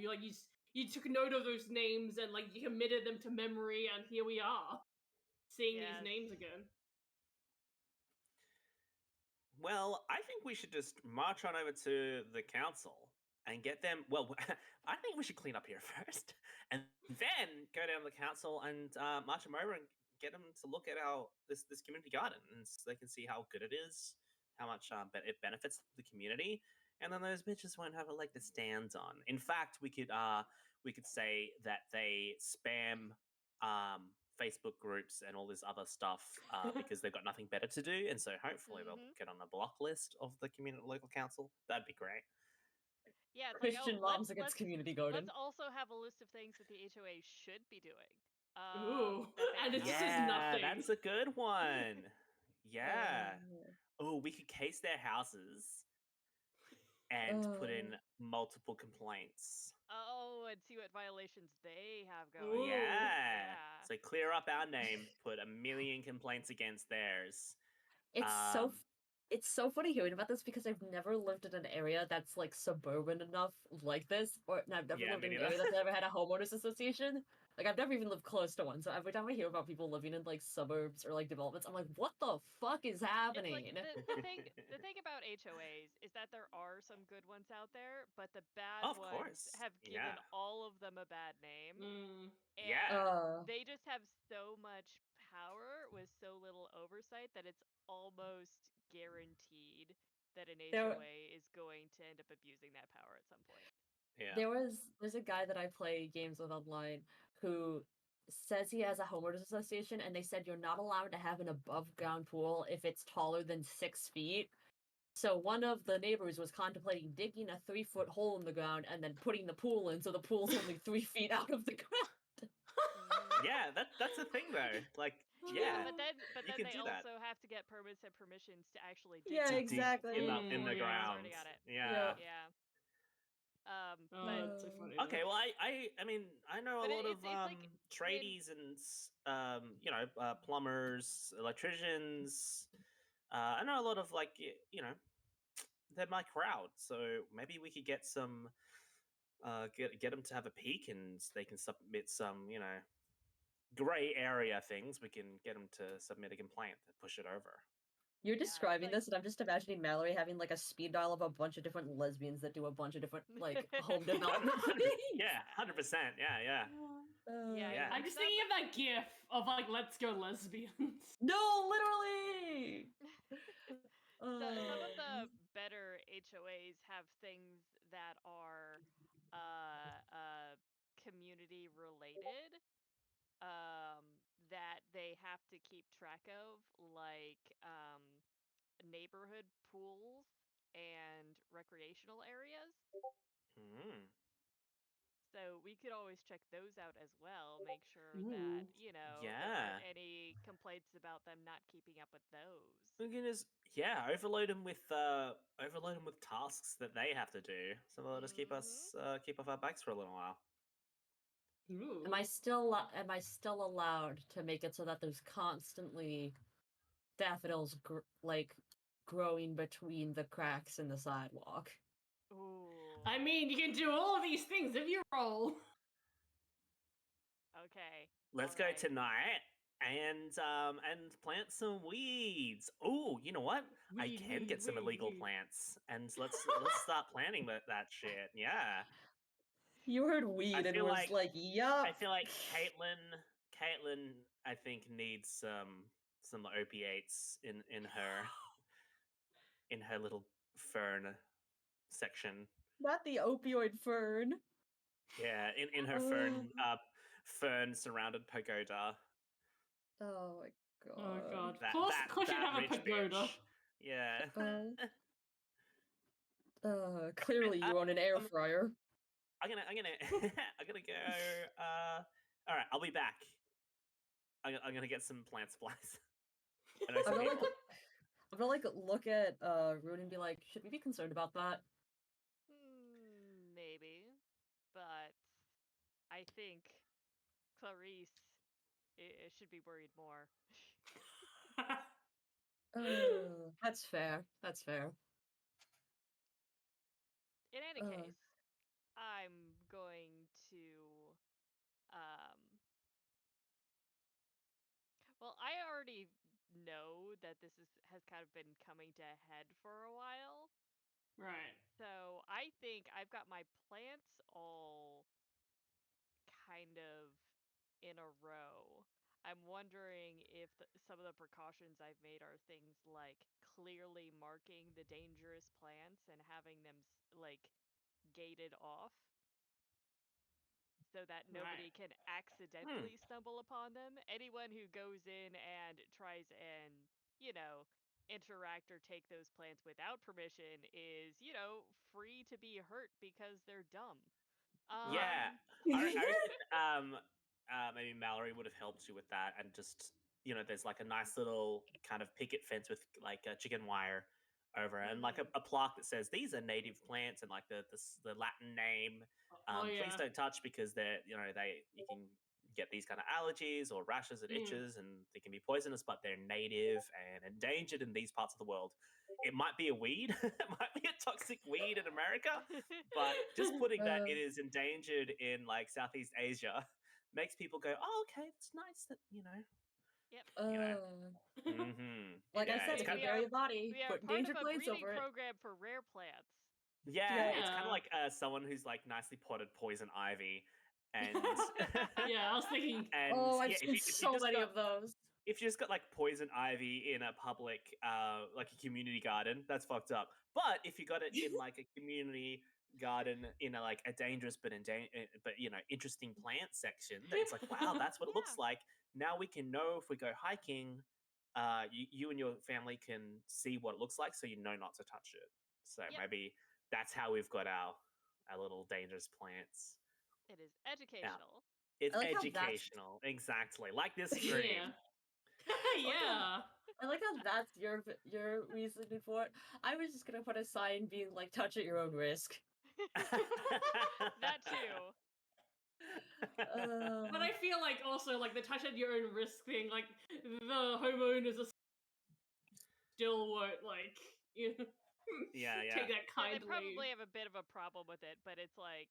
you took note of those names and you committed them to memory, and here we are, seeing these names again. Well, I think we should just march on over to the council and get them. Well, I think we should clean up here first, and then go down to the council and march them over and get them to look at this community garden, and so they can see how good it is, how much it benefits the community, and then those bitches won't have the stands on. In fact, we could say that they spam Facebook groups and all this other stuff because they've got nothing better to do, and so hopefully they'll get on the block list of the local council. That'd be great. Yeah, it's Christian moms against community garden. Let's also have a list of things that the HOA should be doing. Ooh, and it's just nothing. That's a good one. Yeah. Oh, we could case their houses and put in multiple complaints. Oh, and see what violations they have going. Yeah. So clear up our name, put 1 million complaints against theirs. It's so funny hearing about this because I've never lived in an area that's like suburban enough like this, or I've never lived in an area that's ever had a homeowners association. Like I've never even lived close to one. So every time I hear about people living in like suburbs or like developments, I'm like, what the fuck is happening? It's like, the thing about HOAs is that there are some good ones out there, but the bad ones have given all of them a bad name. And they just have so much power with so little oversight that it's almost guaranteed that an HOA is going to end up abusing that power at some point. Yeah. There's a guy that I play games with online who says he has a homeowners association, and they said you're not allowed to have an above ground pool if it's taller than 6 feet. So one of the neighbors was contemplating digging a 3-foot hole in the ground and then putting the pool in, so the pool's only 3 feet out of the ground. Mhm. Yeah, that's the thing though. Like, Yeah, yeah, but you then can they do that. also have to get permits and permissions to actually dig Yeah, the To dig hole. So exactly. in the Yeah. ground. already got it. Yeah. Yeah. Oh, But that's so funny. Okay, well, I mean, I know a But lot of it's like when tradies and plumbers, electricians. I know a lot of like they're my crowd. So maybe we could get some get them to have a peek, and they can submit some gray area things. We can get them to submit a complaint and push it over. You're Yeah, it's describing like this, and I'm just imagining Mallory having like a speed dial of a bunch of different lesbians that do a bunch of different like home development things. Yeah, 100%. Yeah. yeah, Yeah. I'm just thinking of that gif of like "Let's go lesbians." No, literally. some of Uh, the better HOAs have things that are community related that they have to keep track of, like neighborhood pools and recreational areas. Mm. So we could always check those out as well, make sure that, Ooh. there aren't Yeah. any complaints about them not keeping up with those. We can just overload them with tasks that they have to do. So they'll just Mhm. keep off our backs for a little while. Ooh. am I still allowed to make it so that there's constantly daffodils like growing between the cracks in the sidewalk? Ooh. I mean, you can do all of these things if you roll. Okay. Let's All go right. tonight and plant some weeds. Oh, you know what? I can get some illegal Weed. plants, and let's start planting that shit. Yeah. You heard I weed and feel was like like, I yup. feel like Caitlin, I think needs some opiates in her little fern section. Not the opioid fern. Yeah, in her Oh, fern surrounded pagoda. oh my Oh god. god. Of course you That have a rich pagoda. bitch. Yeah. Oh. Clearly you own an air fryer. I'm gonna I'm gonna go. All right, I'll be back. I'm gonna get some plant supplies. I know I'm some gonna people. look at Rune and be like, should we be concerned about that? Maybe, but I think Clarice should be worried more. That's fair. That's fair. In any Uh, case, I'm going to um well, I already know that this has kind of been coming to a head for a while. Right. So I think I've got my plants all kind of in a row. I'm wondering if some of the precautions I've made are things like clearly marking the dangerous plants and having them like gated off so that nobody Right. can Hmm. accidentally stumble upon them. Anyone who goes in and tries and, interact or take those plants without permission is, free to be hurt because they're dumb. Yeah, Um, I reckon maybe Mallory would have helped you with that, and just there's like a nice little kind of picket fence with like a chicken wire over it, and like mhm. a plaque that says these are native plants and like the Latin name. Oh Please yeah. don't touch because they're you can get these kind of allergies or rashes and Mm. itches, and they can be poisonous, but they're native and endangered in these parts of the world. It might be a weed, it might be a toxic weed in America, but just putting that it is endangered in like Southeast Asia makes people go, "Oh, okay, it's nice that Yep. you know." uh, like I Yeah, said, it's if kind you of bury a body, we are put part of endangered a plants breeding over it. program for rare plants. yeah, Yeah. it's kind of Yeah. like someone who's like nicely potted poison ivy, and Yeah, I was thinking. and Oh, I've yeah, seen if you so just many got of those. if you just got like poison ivy in a public like a community garden, that's fucked up. But if you got it in like a community garden in a dangerous but interesting plant section. That it's like, wow, that's what it looks like. Now we can know if we go hiking, you and your family can see what it looks like, so you know not to touch it. So maybe that's how we've got our little dangerous plants. It is educational. It's I like how educational, exactly, like this stream. Yeah. I like how that's your reasoning for it. I was just gonna put a sign being like, "Touch at your own risk." That too. But I feel like also like the touch at your own risk thing, like the homeowners are still won't like take that kindly. They probably have a bit of a problem with it, but it's like,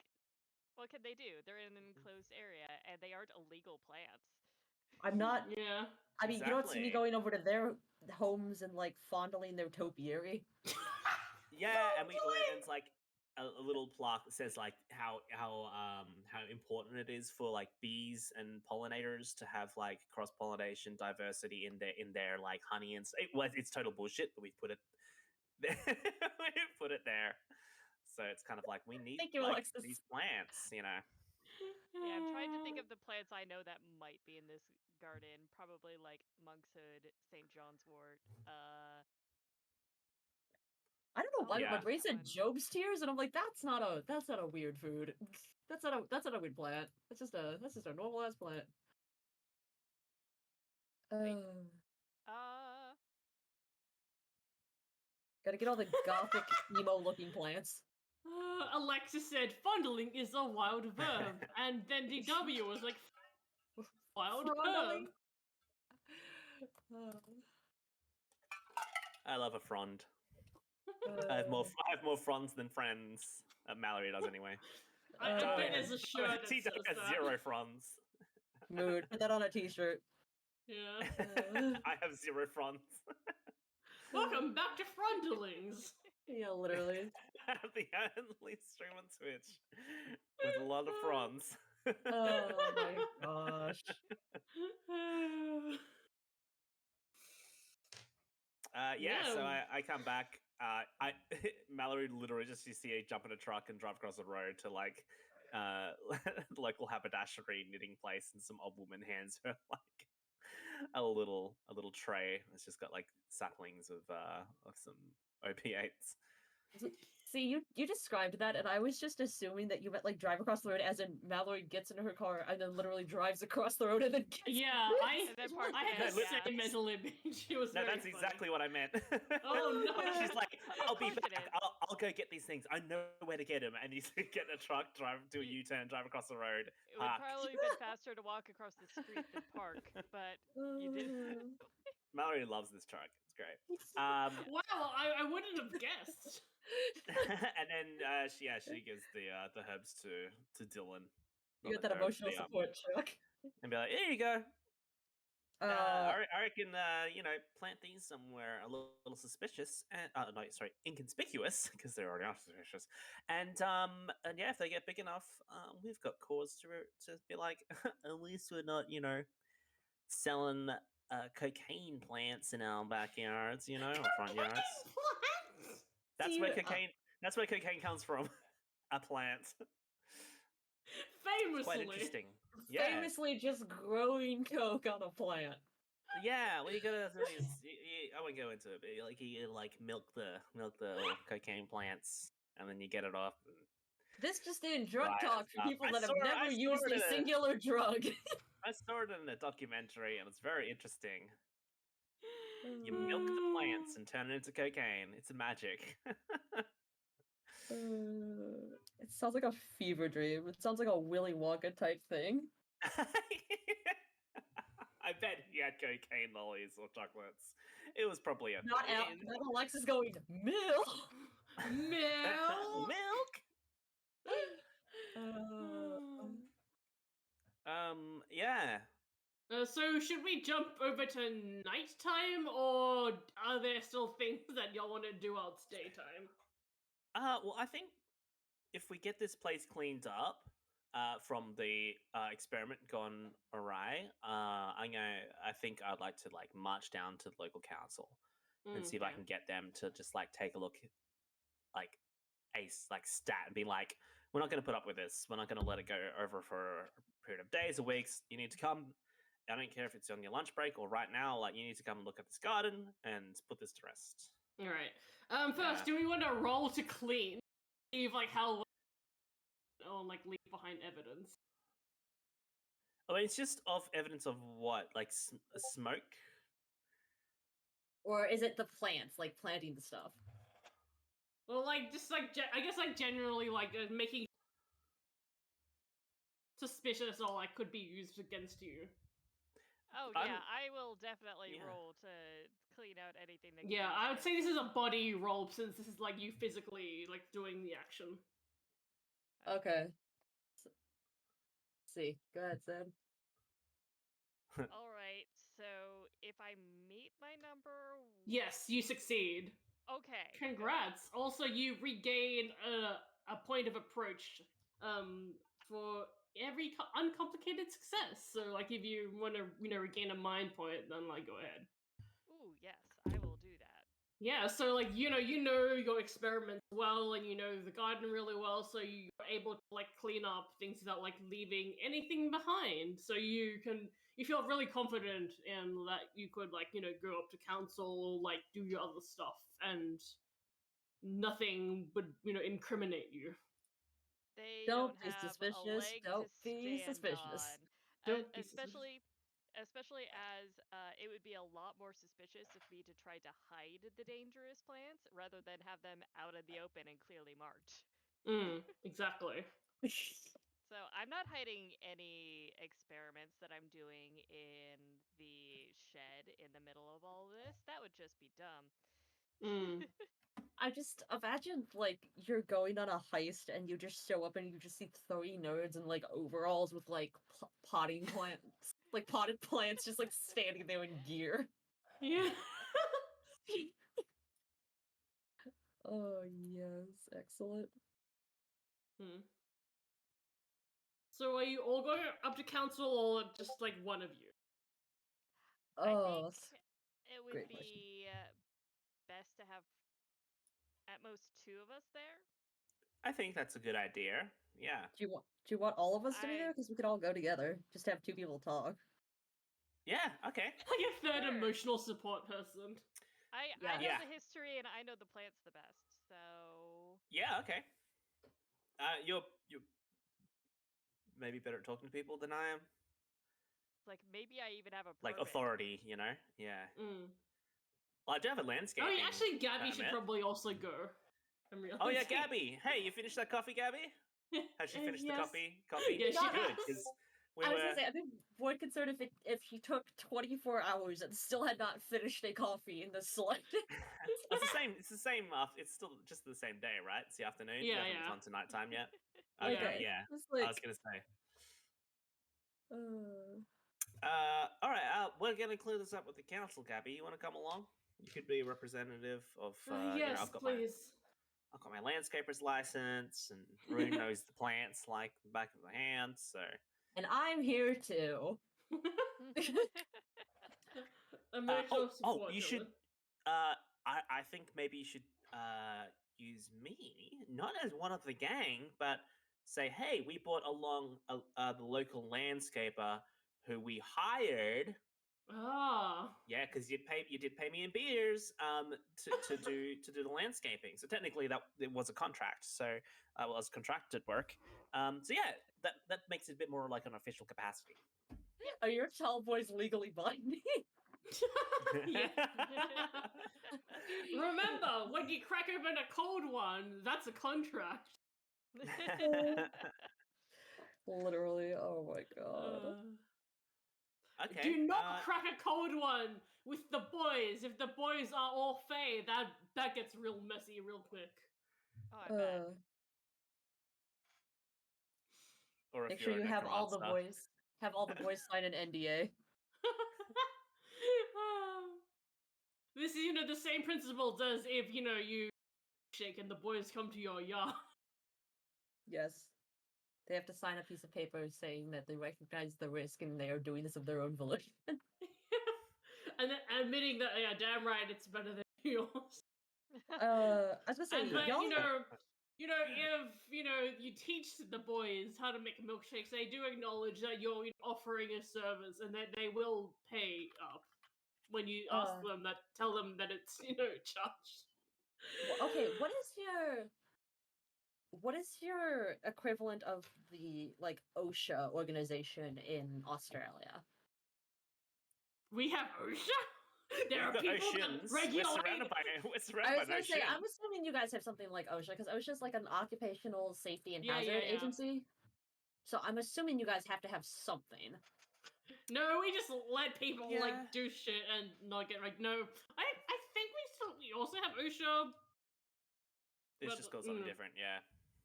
what can they do? They're in an enclosed area and they aren't illegal plants. I'm not. Yeah. I mean, you don't see me going over to their homes and like fondling their topiary. Yeah, and it's like a little plaque that says like how important it is for like bees and pollinators to have like cross pollination diversity in their like honey and it's total bullshit, but we've put it there. We've put it there, so it's kind of like we need these plants, Yeah, I'm trying to think of the plants I know that might be in this garden. Probably like monkshood, St. John's wort. I don't know why my brain said Job's tears, and I'm like, that's not a weird food. That's not a weird plant. That's just a normal ass plant. Gotta get all the gothic emo looking plants. Alexa said fondling is a wild verb, and then DW was like, wild verb. I love a frond. I have more fronds than friends. Mallory does anyway. I bet there's a shirt that says has that. 0 fronds. Mood. Put that on a t-shirt. Yeah. I have 0 fronds. Welcome back to Frondlings. Yeah, literally. The only stream on Twitch with a lot of fronds. Oh my gosh. So I come back. Mallory literally just, you see her jump in a truck and drive across the road to like local haberdashery knitting place, and some old woman hands her like a little tray. It's just got like saplings of some opiates. See, you described that, and I was just assuming that you meant like drive across the road, as in Mallory gets into her car and then literally drives across the road and then gets I had the same mental image. It was that's exactly what I meant. Oh no! She's like, I'll be back. I'll go get these things. I know where to get them. And you get in a truck, do a U-turn, drive across the road. It would probably have been faster to walk across the street than park, but you did. Mallory loves this truck. It's great. Wow, I wouldn't have guessed. And then she gives the herbs to Dylan. You got that emotional support, Chuck. And be like, here you go. I reckon plant these somewhere a little suspicious, and inconspicuous, because they're already are suspicious. And if they get big enough, we've got cause to be like, at least we're not selling cocaine plants in our backyards, or front yards. That's where cocaine comes from. A plant. Famously. Quite interesting. Yeah. Famously just growing coke on a plant. Yeah, what you gotta do is I won't go into it, but you milk the cocaine plants, and then you get it off. This just in drug talk for people that have never used a singular drug. I saw it in a documentary, and it's very interesting. You milk the plants and turn it into cocaine. It's magic. It sounds like a fever dream. It sounds like a Willy Wonka type thing. I bet he had cocaine lollies or chocolates. It was probably a not Alexis going milk. Milk. Yeah. So should we jump over to nighttime, or are there still things that y'all want to do out daytime? Well, I think if we get this place cleaned up from the experiment gone awry, I think I'd like to march down to the local council and see if I can get them to just take a look like stat and be like, we're not going to put up with this. We're not going to let it go over for a period of days or weeks. You need to come. I don't care if it's on your lunch break or right now. Like, you need to come and look at this garden and put this to rest. All right. First, do we want to roll to clean? See if, like, how or like leave behind evidence. I mean, it's just of evidence of what, like smoke. Or is it the plants, like planting the stuff? Well, like, just like I guess, like, generally, like, making suspicious or like could be used against you. Oh yeah, I will definitely roll to clean out anything that. Yeah, I would say this is a body roll since this is like you physically like doing the action. Okay. See, go ahead, Sam. All right, so if I meet my number, yes, you succeed. Okay. Congrats. Good. Also, you regain a point of approach for every uncomplicated success. So, like, if you want to, regain a mind point, then like go ahead. Ooh, yes, I will do that. Yeah, so like you know your experiments well, and you know the garden really well, so you're able to like clean up things without like leaving anything behind. So you feel really confident in that you could like go up to council, like do your other stuff, and nothing would incriminate you. They Don't don't be have suspicious. a leg Don't to be stand suspicious. on. Don't be suspicious. Especially as it would be a lot more suspicious of me to try to hide the dangerous plants rather than have them out in the open and clearly marked. Exactly. So I'm not hiding any experiments that I'm doing in the shed in the middle of all this. That would just be dumb. I just imagine like you're going on a heist and you just show up and you just see 3 nerds in like overalls with like potting plants, like potted plants, just like standing there in gear. Yeah. Oh yes, excellent. So are you all going up to council or just like one of you? Oh, I think it would great be best to have at most 2 of us there. I think that's a good idea. Yeah. Do you want all of us to be there? Because we could all go together. Just have 2 people talk. Yeah. Okay. Like a third emotional support person. I know the history and I know the plants the best. So yeah. Okay. You're maybe better at talking to people than I am. Like maybe I even have a like permit. authority, Yeah. Well, I do have a landscaping. I mean, actually, Gabby permit. should probably also go. Oh yeah, Gabby. Hey, you finished that coffee, Gabby? Has she finished the coffee? Yeah, she good. Because I was gonna say, I'd be more concerned if he took 24 hours and still had not finished a coffee in the slightest. It's the same. It's the same. It's still just the same day, right? It's the afternoon. Yeah, we haven't gone to nighttime yet. Okay, okay, yeah. Like, I was gonna say. All right. We're gonna clear this up with the council, Gabby. You want to come along? You could be a representative of. Yes, I've got please. I've got my landscaper's license, and Rune knows the plants like the back of the hand. So. And I'm here too. You should. I think maybe you should use me, not as one of the gang, but say, hey, we brought along the local landscaper who we hired. Yeah, because you did pay me in beers to do the landscaping. So technically that it was a contract. So it was contracted work. So yeah, that makes it a bit more like an official capacity. Are your tall boys legally binding? Remember, when you crack open a cold one, that's a contract. Literally, oh my god. Okay. Do not crack a cold one with the boys. If the boys are all Fae, that gets real messy real quick. Oh, I bet. Or if make sure you have all the boys sign an NDA. This is the same principles as if you shake and the boys come to your yard. Yes. They have to sign a piece of paper saying that they recognize the risk and they are doing this of their own volition. And then admitting that, yeah, damn right, it's better than yours. I was gonna say, but, if you teach the boys how to make milkshakes, they do acknowledge that you're offering a service and that they will pay up when you ask them that, tell them that it's charged. Okay, what is your equivalent of the OSHA organization in Australia? We have OSHA. There We've are got people oceans. that regulate. We're I surrounded was by gonna say, I'm oceans. assuming you guys have something like OSHA, because OSHA is like an occupational safety and Yeah, hazard yeah, yeah. agency. So I'm assuming you guys have to have something. No, we just let people Yeah. do shit and not get no. I think we also have OSHA. It's but, just called something different, yeah.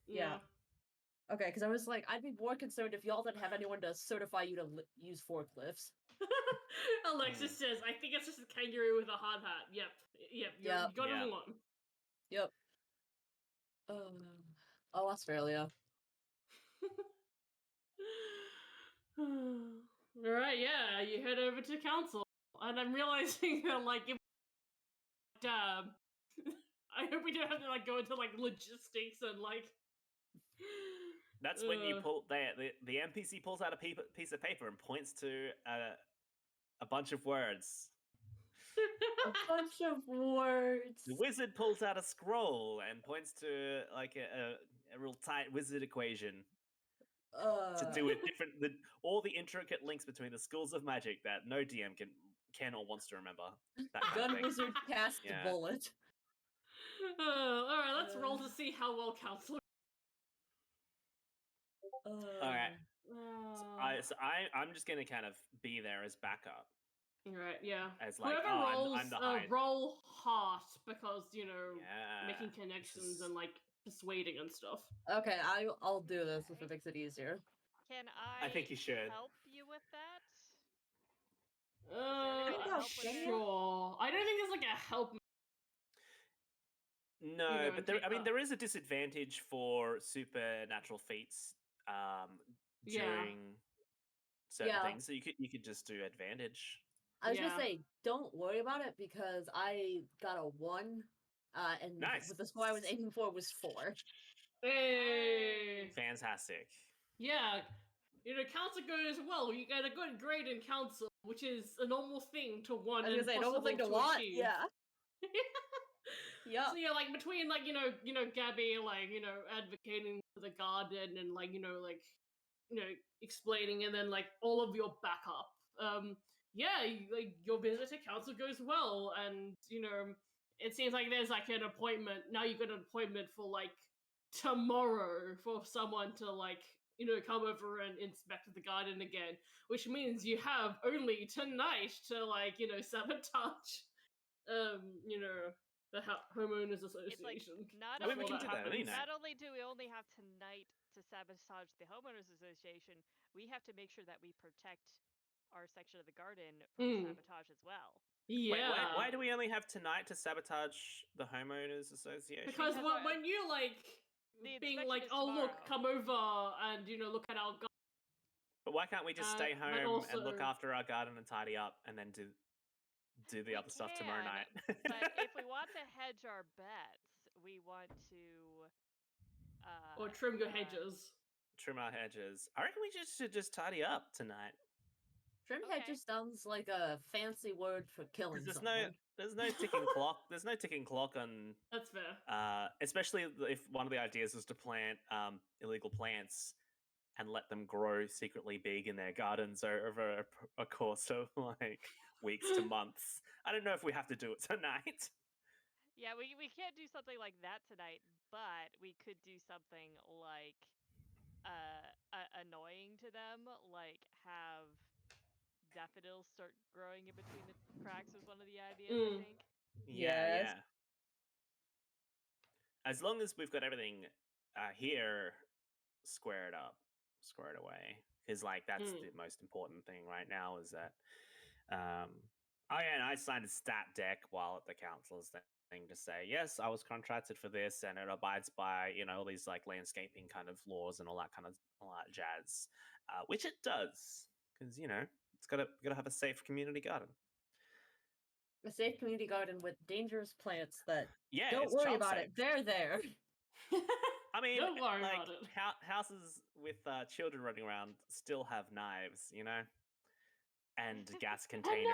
Yeah. Okay, because I was like, I'd be more concerned if y'all didn't have anyone to certify you to use forklifts. Alexis says, I think it's just a kangaroo with a hard hat. Yep. You got Yeah. it wrong. Yep. Australia. Alright, yeah, you head over to council. And I'm realizing that, if I hope we don't have to, go into, logistics and, That's when you pull... The NPC pulls out a piece of paper and points to a bunch of words. A bunch of words. The wizard pulls out a scroll and points to, a real tight wizard equation. To do with all the intricate links between the schools of magic that no DM can or wants to remember. That kind of Gun thing. wizard cast Yeah. bullet. Alright, let's roll to see how well council. Alright. So I'm just gonna kind of be there as backup. Right, yeah. As Whoever rolls, I'm the hide. roll heart because Yeah, making connections and persuading and stuff. Okay, I'll do this if it makes it easier. Can I think you should. help you with that? Is there any way to help with it? Sure. I don't think there's a help. No, but there is a disadvantage for supernatural feats during certain things. So you could just do advantage. I was gonna say, don't worry about it because I got a 1, and Nice. the score I was aiming for was 4. Hey! Fantastic. Yeah, council goes well. You get a good grade in council, which is a normal thing to want. I was gonna say, normal thing to want. Achieve. Yeah. Yeah. So yeah, between Gabby advocating for the garden and explaining, and then all of your backup. Your visit to council goes well, and it seems like there's an appointment now. You got an appointment for tomorrow for someone to come over and inspect the garden again, which means you have only tonight to sabotage the homeowners association. It's not we can do that any night. Not only do we only have tonight to sabotage the homeowners association, we have to make sure that we protect our section of the garden from sabotage as well. Yeah. Wait, why do we only have tonight to sabotage the homeowners association? Because when you being look, come over and look at our garden. But why can't we just stay home and look after our garden and tidy up and then do the other stuff tomorrow night? But if we want to hedge our bets, we want to or trim your hedges. Trim our hedges. I reckon we should just tidy up tonight. Trim hedges sounds like a fancy word for killing someone. There's no ticking clock. There's no ticking clock on. That's fair. Especially if one of the ideas is to plant illegal plants and let them grow secretly big in their gardens over a course of weeks to months. I don't know if we have to do it tonight. Yeah, we can't do something like that tonight, but we could do something annoying to them, have daffodils start growing in between the cracks was one of the ideas, I think. Yeah. As long as we've got everything here squared away, because that's the most important thing right now is that. And I signed a stat deck while at the council's thing to say yes, I was contracted for this, and it abides by all these landscaping kind of laws and all that jazz, which it does, because it's gotta have a safe community garden. A safe community garden with dangerous plants that Yeah, don't worry about it. They're there. I mean, Don't worry like about it. houses with children running around still have knives, you know, and gas containers,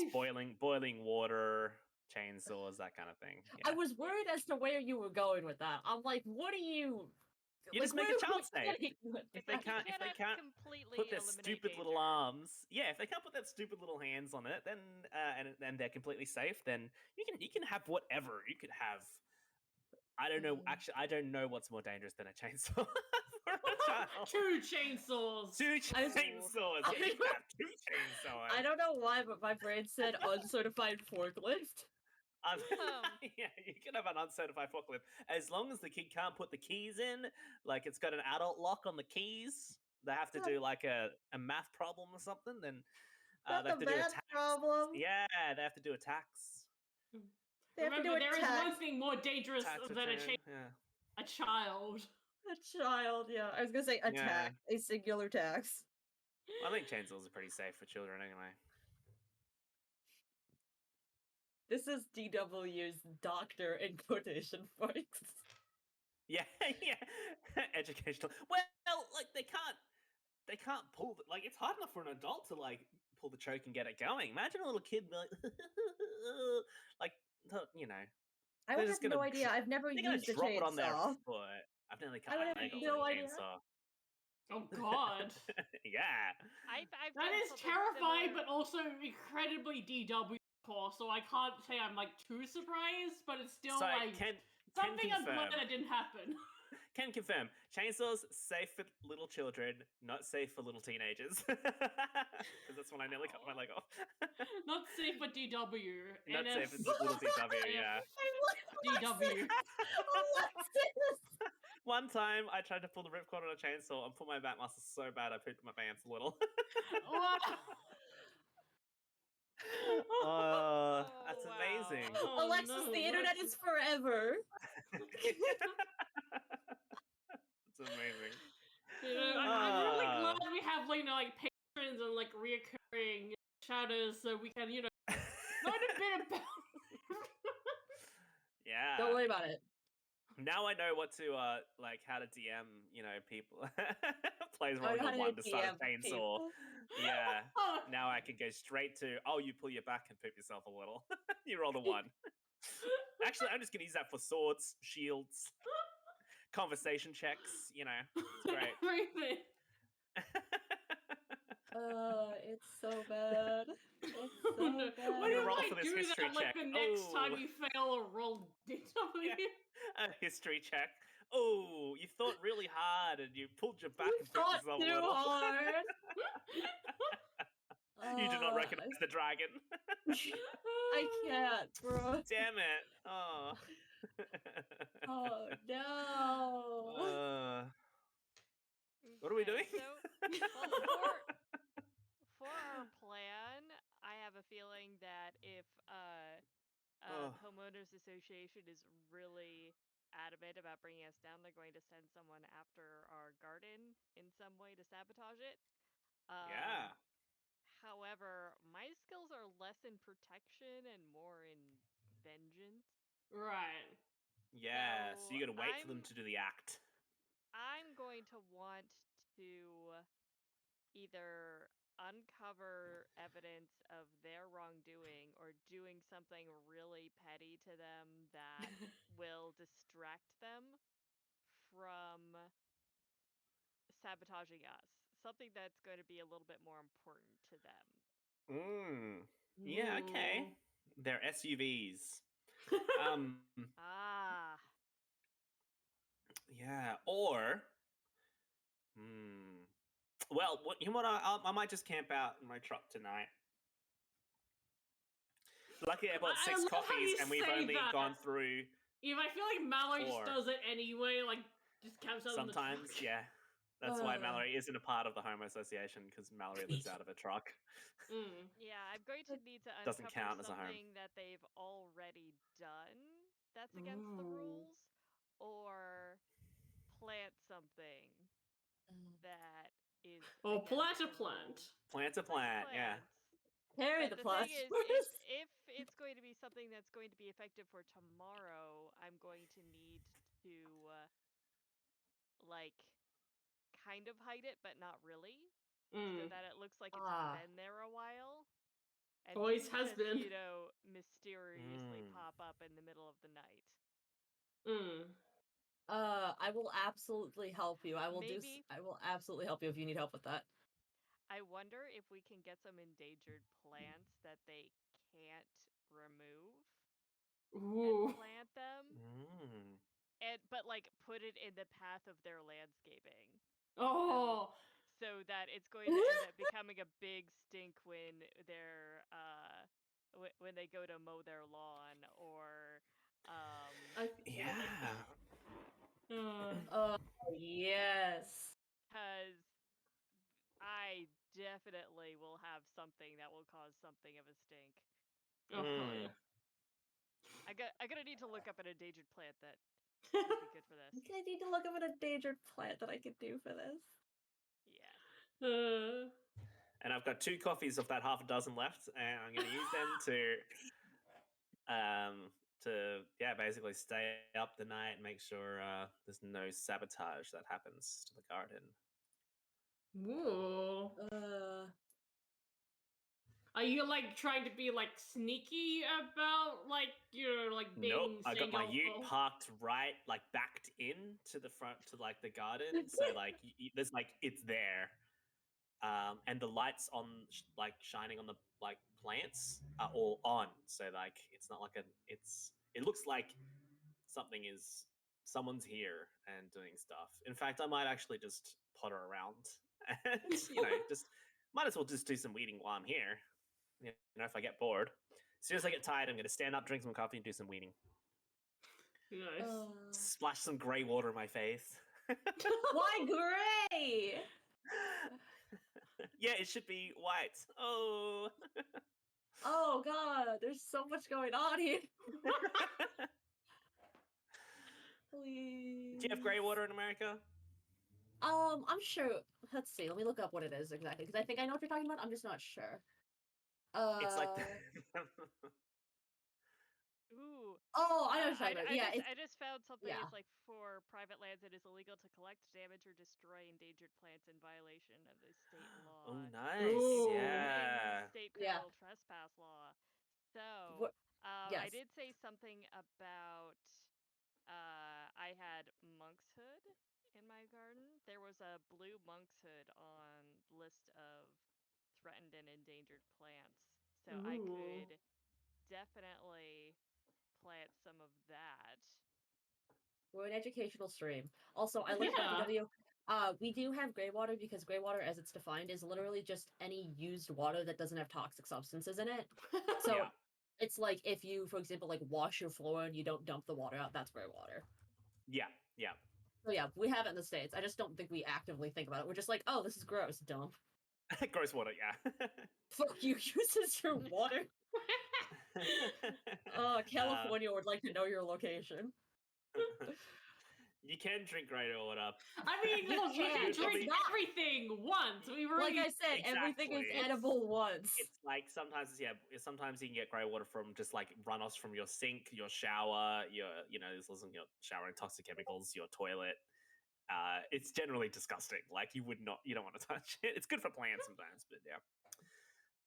knife! boiling water, chainsaws, that kind of thing. I Yeah. was worried as to where you were going with that. I'm like, what are you? You like, just make where a are child we safe. getting with If that? they can't completely put their eliminate stupid little danger. arms, yeah, if they can't put their stupid little hands on it, then and they're completely safe, then you can have whatever. You could have, I don't know. Actually, I don't know what's more dangerous than a chainsaw for a child. 2 chainsaws. Two I was- chainsaws. Yeah, you can have 2 chainsaws. I don't know why, but my brain said uncertified forklift. Yeah, you can have an uncertified forklift as long as the kid can't put the keys in. Like it's got an adult lock on the keys. They have to do like a math problem or something. Then Not they have the to do a math tax. problem. Yeah, they have to do a tax. They have to do Remember, a there is tax. one thing more dangerous Tax than return. Yeah. a child. A child, yeah. I was gonna say attack, a singular tax. Well, I think chainsaws are pretty safe for children anyway. This is DW's doctor in quotation marks. Yeah, yeah. Educational. Well, like they can't pull like it's hard enough for an adult to like pull the choke and get it going. Imagine a little kid be like like you know. I They're would just have no gonna idea. I've never They're gonna used a drop it on their chainsaw. foot. I've nearly cut I would my have leg off no with a idea. chainsaw. Oh God. Yeah. I've That done is something terrifying, similar. but also incredibly DW core, so I can't say I'm like too surprised, but it's still So like can something I'm confirm. glad that didn't happen. Can confirm. Chainsaws safe for little children, not safe for little teenagers. Because that's when I nearly cut my leg off. Not safe for DW. Not NS, safe for little DW, yeah. DW. One time I tried to pull the ripcord on a chainsaw and pull my back muscles so bad I pooped my pants a little. Oh, that's wow. amazing. Oh, Alexis, no, the internet Alexis. is forever. It's amazing. You know, I'm really glad we have like patrons and like reoccurring shadows so we can, learn a bit about Yeah. Don't worry about it. Now I know what to like how to DM, people. Plays I know rolling how a to one to start a DM chainsaw. people. Yeah. Now I can go straight to you pull your back and poop yourself a little. You roll the 1. Actually, I'm just gonna use that for swords, shields, conversation checks. It's great. everything. It's so bad. It's so Oh, no. bad. What if roll I for this do history that like check. the next time Oh. you fail a roll DW? Yeah. A history check. Oh, you thought really hard and you pulled your back You and pooped thought yourself a too little. hard. You did not recognize the dragon. I can't, bro. Damn it. Oh. Oh no. What are we doing? Well, for our plan, I have a feeling that if the homeowners association is really adamant about bringing us down, they're going to send someone after our garden in some way to sabotage it. Yeah. However, my skills are less in protection and more in vengeance. Right. Yeah, so you gotta wait for them I'm- to do the act. I'm going to want to either uncover evidence of their wrongdoing or doing something really petty to them that will distract them from sabotaging us. Something that's going to be a little bit more important to them. Yeah, okay. They're SUVs. Ah. Yeah, or well, you know what? I might just camp out in my truck tonight. Luckily, I bought I 6 love how coffees, you and we've say only that. gone through. If I feel like Mallory just 4. does it anyway, like just camps out Sometimes, in the truck. yeah. That's why Mallory isn't a part of the home association, because Mallory lives out of a truck. Yeah, I'm going to need to Doesn't uncover count as a home. something that they've already done that's against the rules, or plant something that is Plant against a the plant. rules. Plant's a plant, yeah. Carry But the the plants thing is, first. if it's going to be something that's going to be effective for tomorrow, I'm going to need to like kind of hide it, but not really, so Mm. that it looks like it's Ah. been there a while. And Always didn't has just, been. mysteriously Mm. pop up in the middle of the night. Mm. I will absolutely help you. I will Maybe. I will absolutely help you if you need help with that. I wonder if we can get some endangered plants that they can't remove Ooh. and plant them, but like put it in the path of their landscaping. Oh. So that it's going to end up becoming a big stink when they're when they go to mow their lawn, or Yeah. Oh, yes. because I definitely will have something that will cause something of a stink. Oh, hell Mm. yeah. I'm gonna need to look up an endangered plant that would be good for I this. think I need to look up an endangered plant that I could do for this. Yes. And I've got 2 coffees of that half a dozen left, and I'm going to use them to basically stay up the night and make sure there's no sabotage that happens to the garden. Ooh. Are you like trying to be like sneaky about like you're like being Nope, I got my ute helpful? parked right, like backed in to the front to like the garden, so like there's like it's there, and the lights on like shining on the like plants are all on, so like it's not like it looks like someone's here and doing stuff. In fact, I might actually just potter around and just might as well just do some weeding while I'm here. If I get bored. As soon as I get tired, I'm going to stand up, drink some coffee, and do some weeding. Nice. Splash some grey water in my face. Why gray? Yeah, it should be white. Oh. Oh god, there's so much going on here. Please. Do you have grey water in America? I'm sure. Let's see. Let me look up what it is exactly because I think I know what you're talking about. I'm just not sure. It's like. Ooh. Oh, I know what you're talking about. Yeah, I just found something. yeah. It's like for private lands, it is illegal to collect, damage, or destroy endangered plants in violation of the state law. Oh, nice. Ooh. Yeah. State Yeah. criminal trespass law. So, What? I Yes. did say something about I had monkshood in my garden. There was a blue monkshood on list of threatened and endangered plants. So I Ooh. could definitely plant some of that. We're an educational stream. Also, I looked Yeah. at DPW. We do have gray water because gray water, as it's defined, is literally just any used water that doesn't have toxic substances in it. So Yeah. it's like if you, for example, like wash your floor and you don't dump the water out, that's gray water. Yeah. Yeah. So yeah, we have it in the States. I just don't think we actively think about it. We're just like, oh, this is gross, dump. Gross water, yeah. Fuck you, uses your water. California would like to know your location. You can drink grey water. I mean, You look, you can, can drink it's not- everything once. We Like really I said, everything is Exactly. edible once. It's like sometimes you can get grey water from just like runoffs from your sink, your shower, this isn't your showering toxic chemicals, your toilet. It's generally disgusting. Like you don't want to touch it. It's good for plants sometimes, but yeah.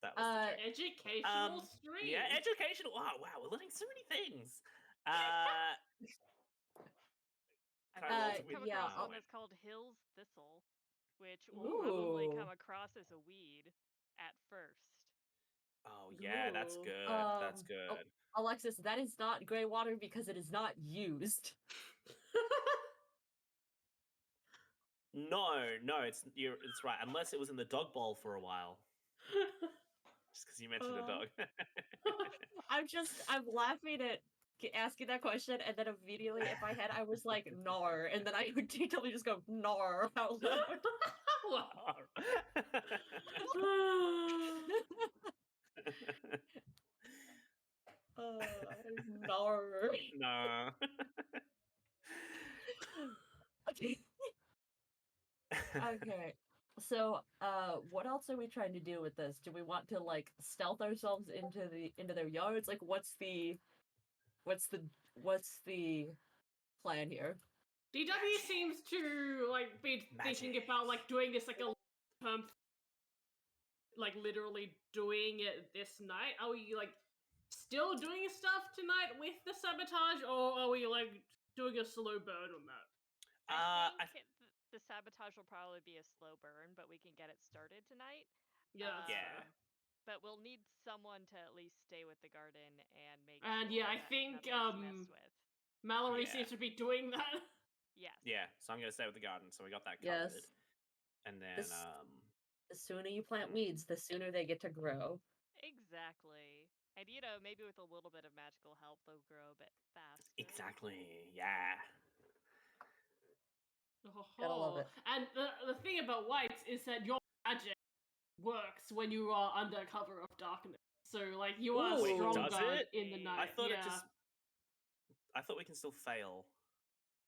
That was the joke. educational stream. Yeah, educational. Wow, we're learning so many things. I've With come yeah, across I'll- one that's called Hill's Thistle, which will probably come across as a weed at first. Oh yeah, that's Ooh. good. That's good. Alexis, that is not gray water because it is not used. No, it's right. Unless it was in the dog bowl for a while. Just because you mentioned a dog. I'm laughing at asking that question, and then immediately in my head I was like, "Nar," and then I would totally just go "Nar" out loud. Nar. No. Okay. So, what else are we trying to do with this? Do we want to like stealth ourselves into their yards? Like, what's the plan here? DW seems to like be thinking about like doing this like a term, like literally doing it this night. Are we like still doing stuff tonight with the sabotage, or are we like doing a slow burn on that? I think the sabotage will probably be a slow burn, but we can get it started tonight. Yeah, that's Yeah. fair. But we'll need someone to at least stay with the garden and make And sure yeah, I that think nothing's messed with. Mallory Yeah. seems to be doing that. Yes. Yeah, so I'm gonna stay with the garden. So we got that covered. Yes. And then This- The sooner you plant weeds, the sooner they get to grow. Exactly. And maybe with a little bit of magical help, they'll grow a bit faster. exactly. Yeah. Gotta love it. And the thing about Wights is that your magic works when you are under cover of darkness. So like you are Ooh. Wait, stronger does it? in the night. I thought yeah. I thought we can still fail.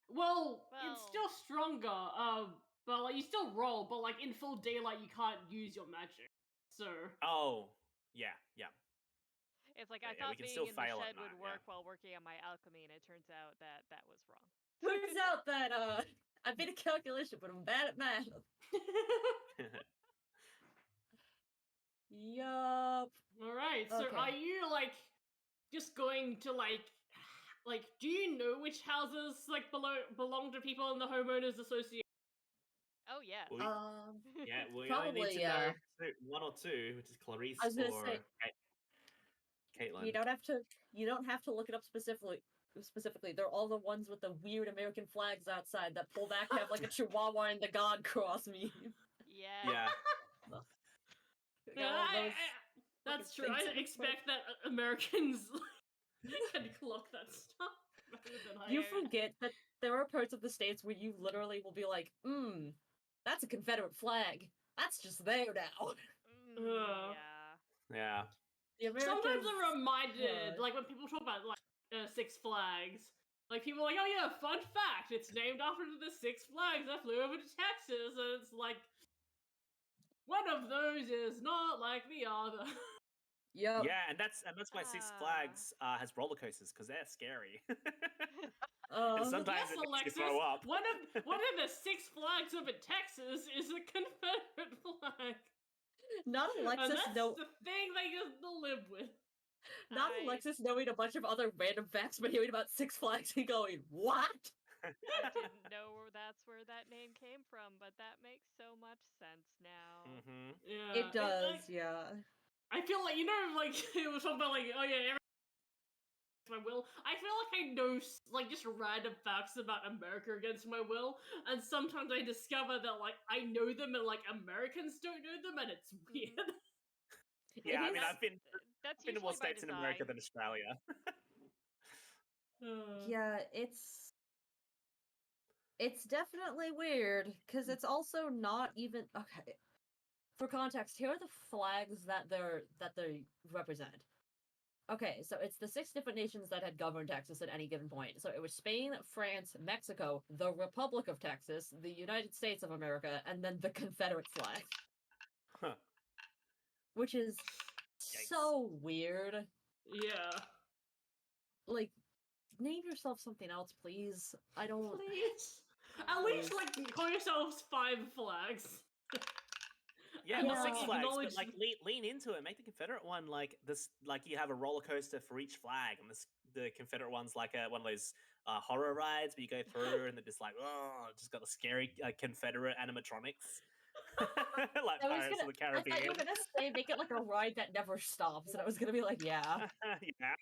Well, it's Well- still stronger. But like you still roll, but like in full daylight you can't use your magic. So Oh, yeah. It's like Yeah, I we thought can being still in the fail at shed would night, work yeah. while working on my alchemy, and it turns out that that was wrong. Turns out that I made a calculation, but I'm bad at math. Yup. all right. So Okay. are you like just going to like do you know which houses like belong to people in the homeowners association? Oh yes. We- yeah, we only Probably, need to know one or two, which is Clarice I was gonna or say- Caitlin. You don't have to look it up specifically. They're all the ones with the weird American flags outside that pull back to have like a chihuahua and the God cross meme. Yeah. Yeah. Got all those That's fucking true. I things in expect that Americans can clock that stuff better than I You am. forget that there are parts of the states where you literally will be like, that's a Confederate flag. That's just there now. Yeah. Yeah. The Sometimes Americans, I'm reminded, God. like when people talk about like Six Flags, like people are like, oh yeah, fun fact, it's named after the Six Flags that flew over to Texas, and it's like one of those is not like the other. Yep. Yeah, and that's why Six Flags has roller coasters because they're scary. And sometimes yes, it makes you Alexis, throw up. one of the Six Flags up in Texas is a Confederate flag. Not And Alexis that's know the thing they just live with. not Alexis knowing a bunch of other random facts, but hearing about Six Flags and going, what? I didn't know that's where that name came from, but that makes so much sense now. Mm-hmm. Yeah, It does, yeah. I feel like like it was talking about like oh yeah, my will. I feel like I know like just random facts about America against my will, and sometimes I discover that like I know them and like Americans don't know them, and it's weird. Yeah, I It mean, is- I've been That's to more usually by states in America design. than Australia. Yeah, it's definitely weird because it's also not even okay. For context, here are the flags that they represent. Okay, so it's the 6 different nations that had governed Texas at any given point. So it was Spain, France, Mexico, the Republic of Texas, the United States of America, and then the Confederate flag, Huh. which is so weird. Yeah. Like, name yourself something else, please. I don't. Please. At least like call yourselves 5 flags. Yeah, And well, like, Six Flags, but acknowledge- like lean into it. Make the Confederate one like this. Like you have a roller coaster for each flag, and the Confederate one's like one of those horror rides where you go through, and they're just like, oh, just got the scary Confederate animatronics, like Pirates of the I thought you Caribbean. were gonna say make it like a ride that never stops, and I was gonna be like, yeah. Yeah.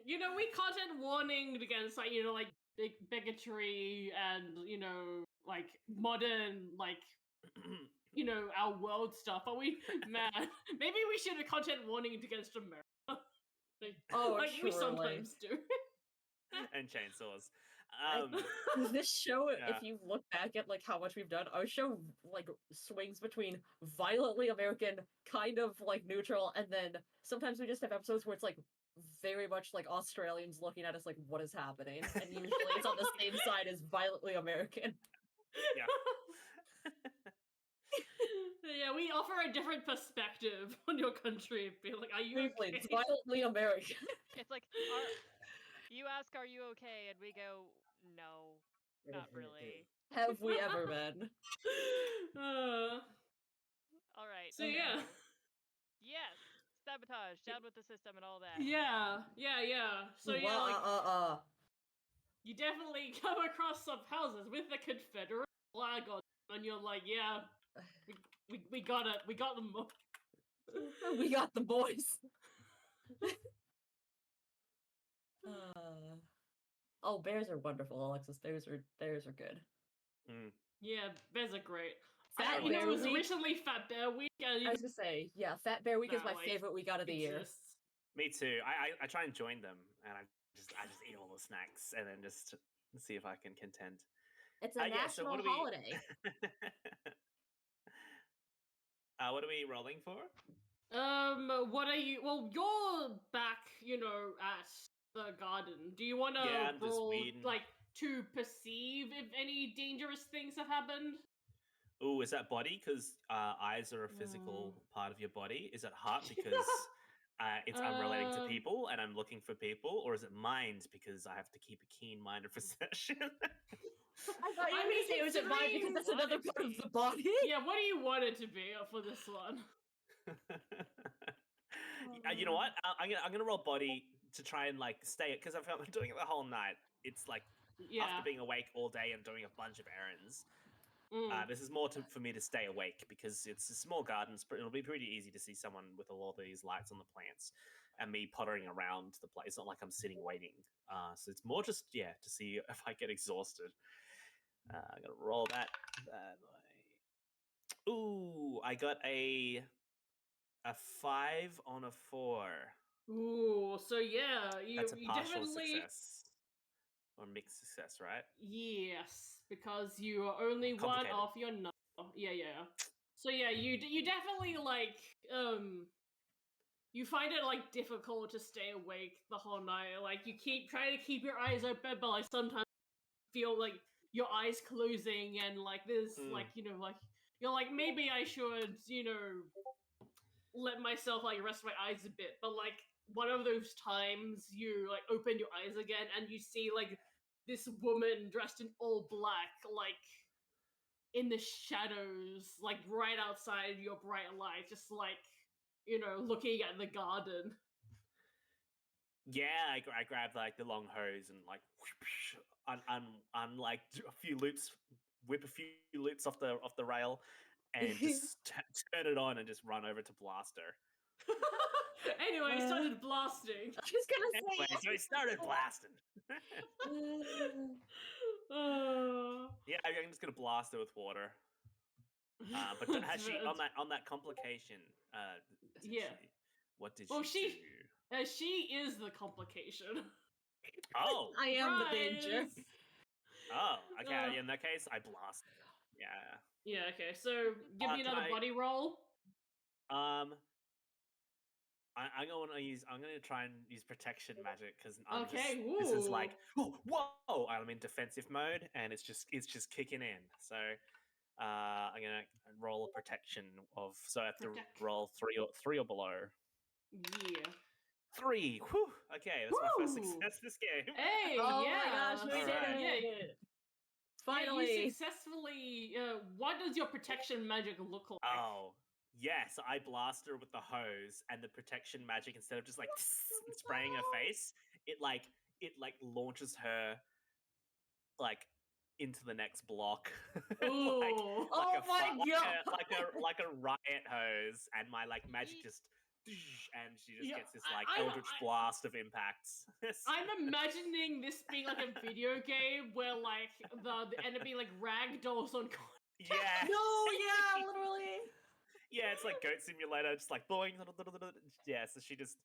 You know, we content warning against like like bigotry and like modern like our world stuff. But man, maybe we should have content warning against America. like, we surely. sometimes do. And chainsaws. This show, Yeah. if you look back at like how much we've done, our show like swings between violently American, kind of like neutral, and then sometimes we just have episodes where it's like very much like Australians looking at us like, what is happening? And usually it's on the same side as violently American. Yeah. Yeah, we offer a different perspective on your country. Be like, are you okay? It's violently American. It's like You ask, "Are you okay?" and we go, "No, not really." Have we ever been? All right. So yeah. So, yes, sabotage, down with the system and all that. Yeah. So yeah, like you definitely come across some houses with the Confederate flag on them, and you're like, yeah, we got it. We got them. We got the boys. Oh, bears are wonderful, Alexis. Bears are good. Mm. Yeah, bears are great. Fat You know, Bear it was Week. originally Fat Bear Week, and I was gonna say, yeah, Fat Bear Week is Nah, my like, favorite week out of the year. exists. Me too. I try and join them, and I just eat all the snacks, and then just see if I can contend. It's a Yeah. So what national are we? holiday. What are we rolling for? What are you? Well, you're back, you know, at the garden. Do you want to Yeah, I'm just roll, weeding. like, to perceive if any dangerous things have happened? Ooh, is that body? Because eyes are a physical part of your body. Is it heart because I'm relating to people and I'm looking for people, or is it mind because I have to keep a keen mind of possession? I thought you were I gonna mean, say it was at mine because considering that's what another it part of be. the body. Yeah, what do you want it to be for this one? You know what? I'm gonna roll body to try and like stay it because I've been doing it the whole night. It's like Yeah. after being awake all day and doing a bunch of errands. This is more for me to stay awake because it's a small garden. It'll be pretty easy to see someone with all these lights on the plants and me pottering around the place. It's not like I'm sitting waiting. So it's more just, to see if I get exhausted. I'm going to roll that way. Ooh, I got a 5 on a 4. Ooh, so yeah, That's a you partial definitely success. Or mixed success, right? yes, because you are only one Complicated. off your number. Yeah. So yeah, you definitely like you find it like difficult to stay awake the whole night. Like you keep trying to keep your eyes open, but like sometimes you feel like your eyes closing and like this like like you're like maybe I should let myself like rest my eyes a bit, but like one of those times you like open your eyes again and you see like this woman dressed in all black like in the shadows like right outside your bright light, just like looking at the garden. Yeah, I grabbed like the long hose and like like a few loops, whip a few loops off the rail, and just turn it on and just run over to blast her. Anyway, he started blasting. I was gonna say. Anyway, so he started blasting. Yeah, I'm just gonna blast her with water. But has she on that complication? Yeah. What did Well, she do? She is the complication. Oh, I am the danger. Surprise! oh, okay. In that case, I blast. Yeah. Yeah. Okay. So give me another body roll. I'm gonna try and use protection magic because this is like whoa. I'm in defensive mode and it's just kicking in. So I'm gonna roll a protection so I have to roll three or below. Yeah. 3. Whew. Okay, that's my first success this game. Hey, oh yeah. my gosh, we did it! Yeah. Finally, you successfayly. What does your protection magic look like? Oh, yeah. So I blast her with the hose, and the protection magic, instead of just like spraying her face, it launches her like into the next block. Ooh. like a riot hose, and my like magic just and she just gets this like eldritch blast of impacts. I'm imagining this being like a video game where like the enemy like ragdolls on. Yeah. No, yeah, literally. Yeah, it's like Goat Simulator, just like boing. Yeah, so she just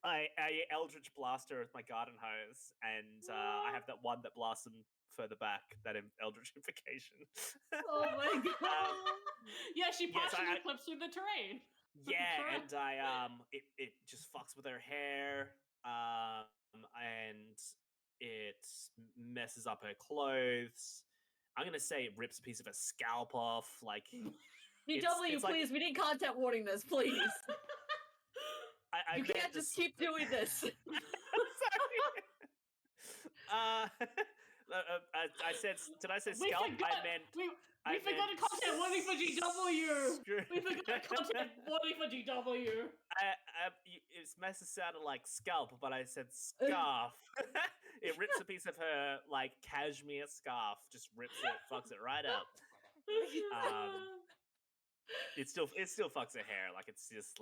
I eldritch blast her with my garden hose, and I have that one that blasts them further back. That eldritchification. Oh my god. Yeah, she partially clips through the terrain. Yeah, and it just fucks with her hair, and it messes up her clothes. I'm gonna say it rips a piece of her scalp off. Like, DW, please, we need content warning this, please. You can't just keep doing this. Sorry. I said, did I say We scalp? forgot. I meant. We forgot meant content warning for GW. screw- We forgot content warning for GW. It must have sounded like scalp, but I said scarf. It rips a piece of her like cashmere scarf, just rips it, fucks it right up. It still fucks her hair. Like it's just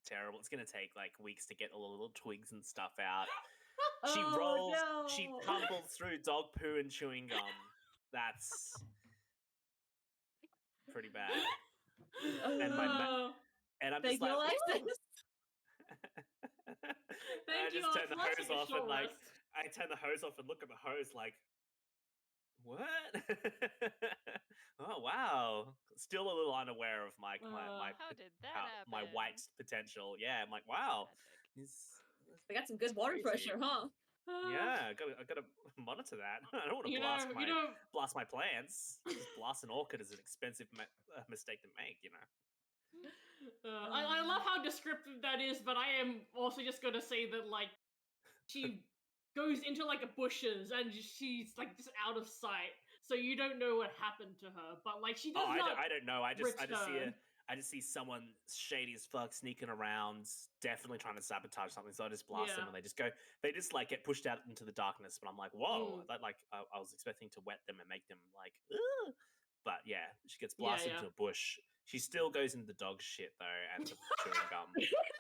terrible. It's gonna take like weeks to get all the little twigs and stuff out. She Oh, rolls. no. She tumbles through dog poo and chewing gum. That's pretty bad. And and I'm just Thank you, like, Alexis. I Thank you, just turn the Alex. Let's hose take a off short and like rest. I turn the hose off and look at the hose like, what? Oh wow! Still a little unaware of my How did that happen? my white potential. Yeah, I'm like, wow, Magic. We got some good water crazy. pressure, huh? Yeah, I gotta monitor that. I don't want to blast my plants. Just blast an orchid is an expensive mistake to make, you know. I love how descriptive that is, but I am also just gonna say that like she goes into like bushes and she's like just out of sight, so you don't know what happened to her. But like she does not. I don't know. I just see return. I just see someone shady as fuck sneaking around, definitely trying to sabotage something. So I just blast them, and they just like get pushed out into the darkness. But I'm like, whoa! That like I was expecting to wet them and make them like, ugh. But yeah, she gets blasted into a bush. She still goes into the dog shit though and the chewing gum.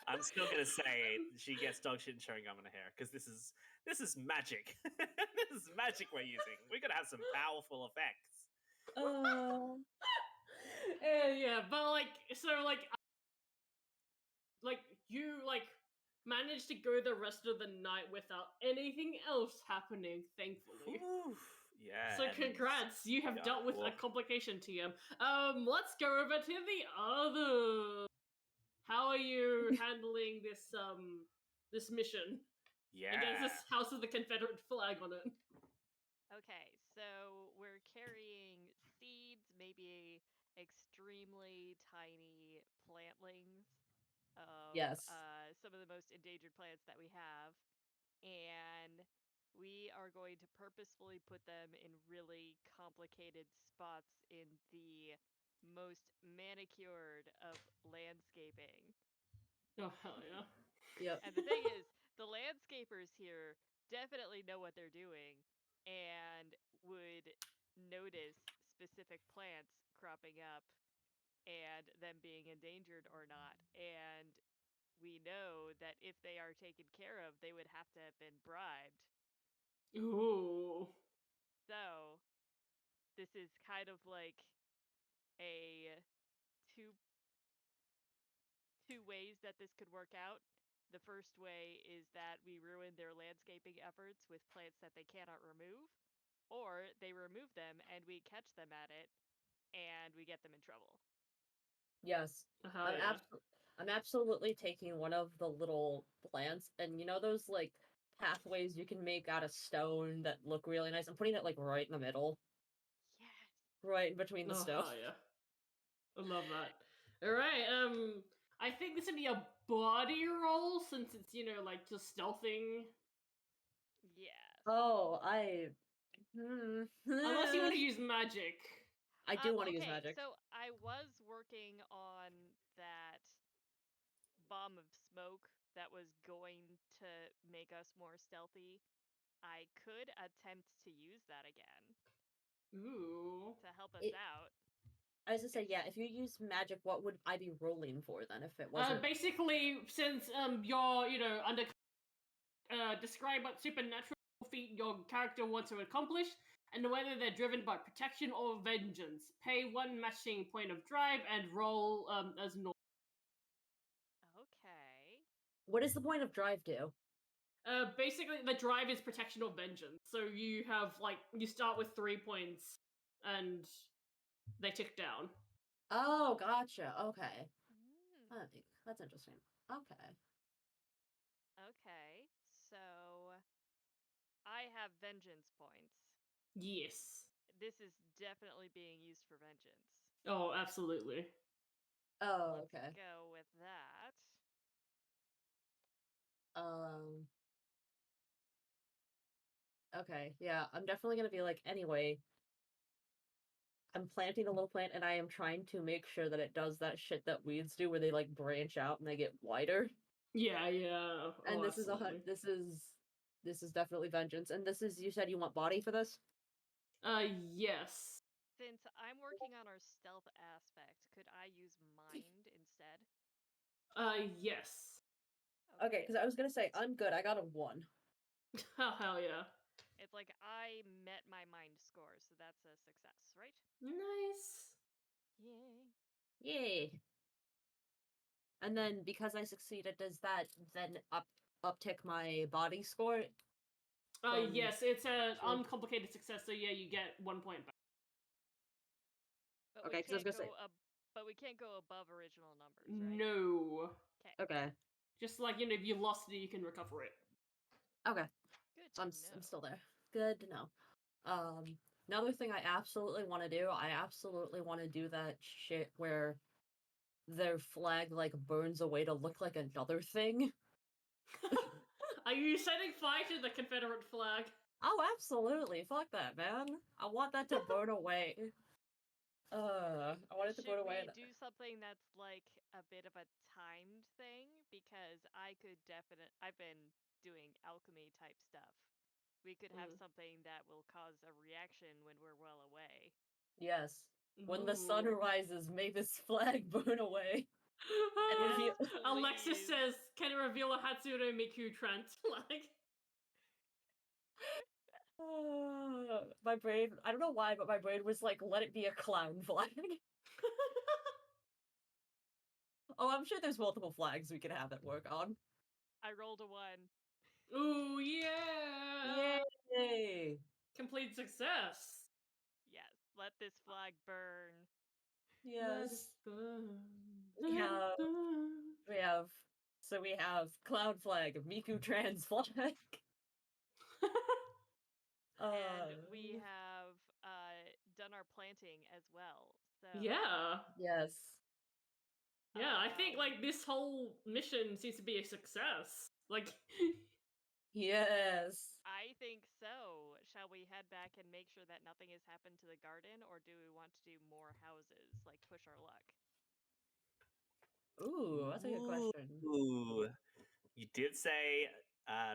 I'm still gonna say she gets dog shit and chewing gum in her hair because this is magic. This is magic we're using. We're gonna have some powerful effects. Yeah, but like you like managed to go the rest of the night without anything else happening, thankfully. Oof. Yeah. So congrats, you have dealt with a complication, TM. Let's go over to the other. How are you handling this mission? Yeah. Against this House of the Confederate flag on it. Okay, so we're carrying seeds, maybe extremely tiny plantlings of some of the most endangered plants that we have, and we are going to purposefully put them in really complicated spots in the most manicured of landscaping. Oh, hell yeah. Yep. And the thing is, the landscapers here definitely know what they're doing and would notice specific plants cropping up and them being endangered or not. And we know that if they are taken care of, they would have to have been bribed. Ooh. So, this is kind of like a two ways that this could work out. The first way is that we ruin their landscaping efforts with plants that they cannot remove, or they remove them and we catch them at it and we get them in trouble. Yes. I'm absolutely taking one of the little plants, and you know those like pathways you can make out of stone that look really nice? I'm putting it like right in the middle. Yes. Right in between the stone. Oh yeah. I love that. Alright, I think this would be a body roll since it's, like just stealthing. Yes. Oh, Unless you want to use magic. I do want to use magic. So I was working on that bomb of smoke that was going to make us more stealthy. I could attempt to use that again. Ooh. To help us out. I was gonna say, yeah, if you use magic, what would I be rolling for then if it wasn't? Basically, since you're, under describe what supernatural feat your character wants to accomplish, and whether they're driven by protection or vengeance. Pay one matching point of drive and roll as normal. Okay. What does the point of drive do? Basically, the drive is protection or vengeance. So you have, you start with 3 points, and they tick down. Oh, gotcha. Okay. That's interesting. Okay. Okay, so I have vengeance points. Yes. This is definitely being used for vengeance. Oh, absolutely. Oh, okay. Let's go with that. Okay, yeah, I'm definitely gonna be like, anyway, I'm planting a little plant and I am trying to make sure that it does that shit that weeds do where they like branch out and they get wider. Yeah, yeah. And Oh, this is absolutely. this is definitely vengeance. And this is, you said you want body for this? Yes. Since I'm working on our stealth aspect, could I use mind instead? Yes. Okay, because I was gonna say I'm good. I got a 1. Oh, hell yeah. It's like I met my mind score, so that's a success, right? Nice. Yay. Yay! And then because I succeeded, does that then uptick my body score? Yes, it's an to- uncomplicated success, so yeah, you get 1 point back. But Okay, we 'cause I was can't gonna go say- up. But we can't go above original numbers, right? No. Okay. Okay. Just like, you know, if you lost it, you can recover it. Okay. Good So to I'm know. still there. Good to know. Another thing I absolutely want to do, I absolutely want to do that shit where their flag like burns away to look like another thing. Are you setting fire to the Confederate flag? Oh, absolutely. Fuck that, man. I want that to burn away. I want it to burn Should away. we do something that's like a bit of a timed thing? Because I could definitely. I've been doing alchemy type stuff. We could have something that will cause a reaction when we're well away. Yes. When the sun Ooh. rises, may this flag burn away. And Yes, reveal- Alexis please. says, "Can you reveal a Hatsune Miku Trent?" Like, My brain, I don't know why, but my brain was like, let it be a clown flag. Oh, I'm sure there's multiple flags we could have it work on. I rolled a 1. ooh, yeah. Yay! Complete success. Yes, let this flag burn. Yes. burn. We have, we have cloud flag, Miku trans flag. And we have done our planting as well. So Yeah. Yes. Yeah, I think Um, like this whole mission seems to be a success. Like, Yes. I think so. Shall we head back and make sure that nothing has happened to the garden, or do we want to do more houses, like push our luck? Ooh, that's a good question. Ooh. You did say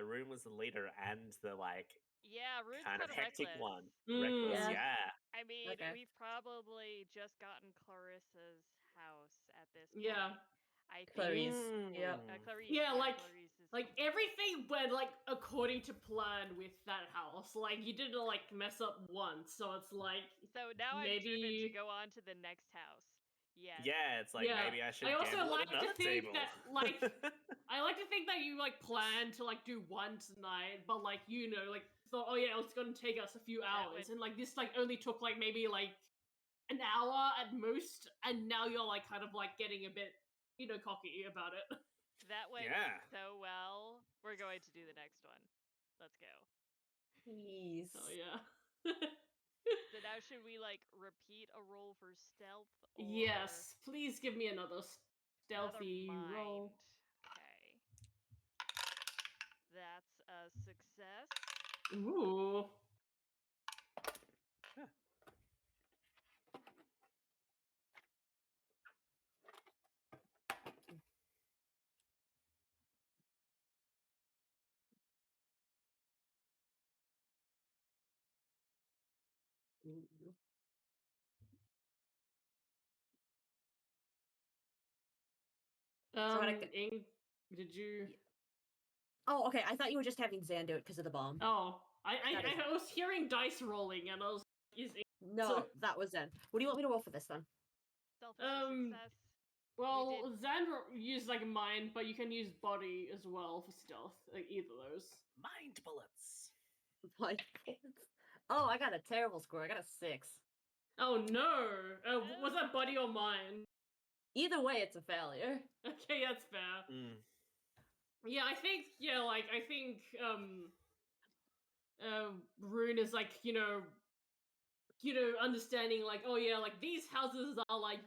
Rune was the leader and the like Yeah, Rude's kind of kind of hectic reckless. one. Mm. Reckless, Yeah. yeah. I mean, Okay. we've probably just gotten Clarissa's house at this point. yeah. I think Clarice. Yep. Clarice. Yeah, like Clarice is like everything went like according to plan with that house. Like you didn't like mess up once, so it's like So now I'm driven to maybe go on to the next house. Yes. Yeah, it's like yeah. maybe I should I also gamble like at another to think table. that like I like to think that you like plan to like do one tonight, but like you know like thought oh yeah it's gonna take us a few That hours, would- and like this like only took like maybe like an hour at most, and now you're like kind of like getting a bit you know cocky about it. That went Yeah. so well. We're going to do the next one. Let's go. Please. Oh yeah. So now should we like repeat a roll for stealth or Yes, please give me another another stealthy mind? roll. Okay. That's a success. Ooh. Ooh. So Did you? Oh, okay. I thought you were just having Zan do it because of the bomb. Oh, That is- I was hearing dice rolling, and I was is No, that was Zen. What do you want me to roll for this then? Stealth is a success. well, Zan used like mind, but you can use body as well for stealth, like either of those. Mind bullets. Like, oh, I got a terrible score. I got a 6. Oh no! Was that body or mind? Either way, it's a failure. Okay, that's fair. Mm. Yeah, I think Rune is like understanding like oh yeah like these houses are like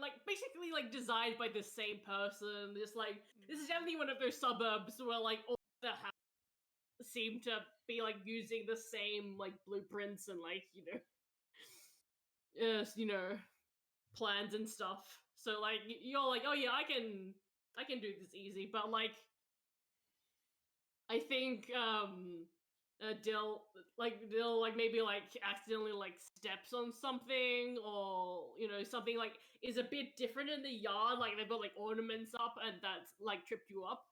like basically like designed by the same person. Just like this is definitely one of those suburbs where like all the houses seem to be like using the same like blueprints and like plans and stuff. So like you're like, oh yeah, I can do this easy, but like I think Dill maybe like accidentally like steps on something, or something like is a bit different in the yard, like they've got like ornaments up and that's like tripped you up.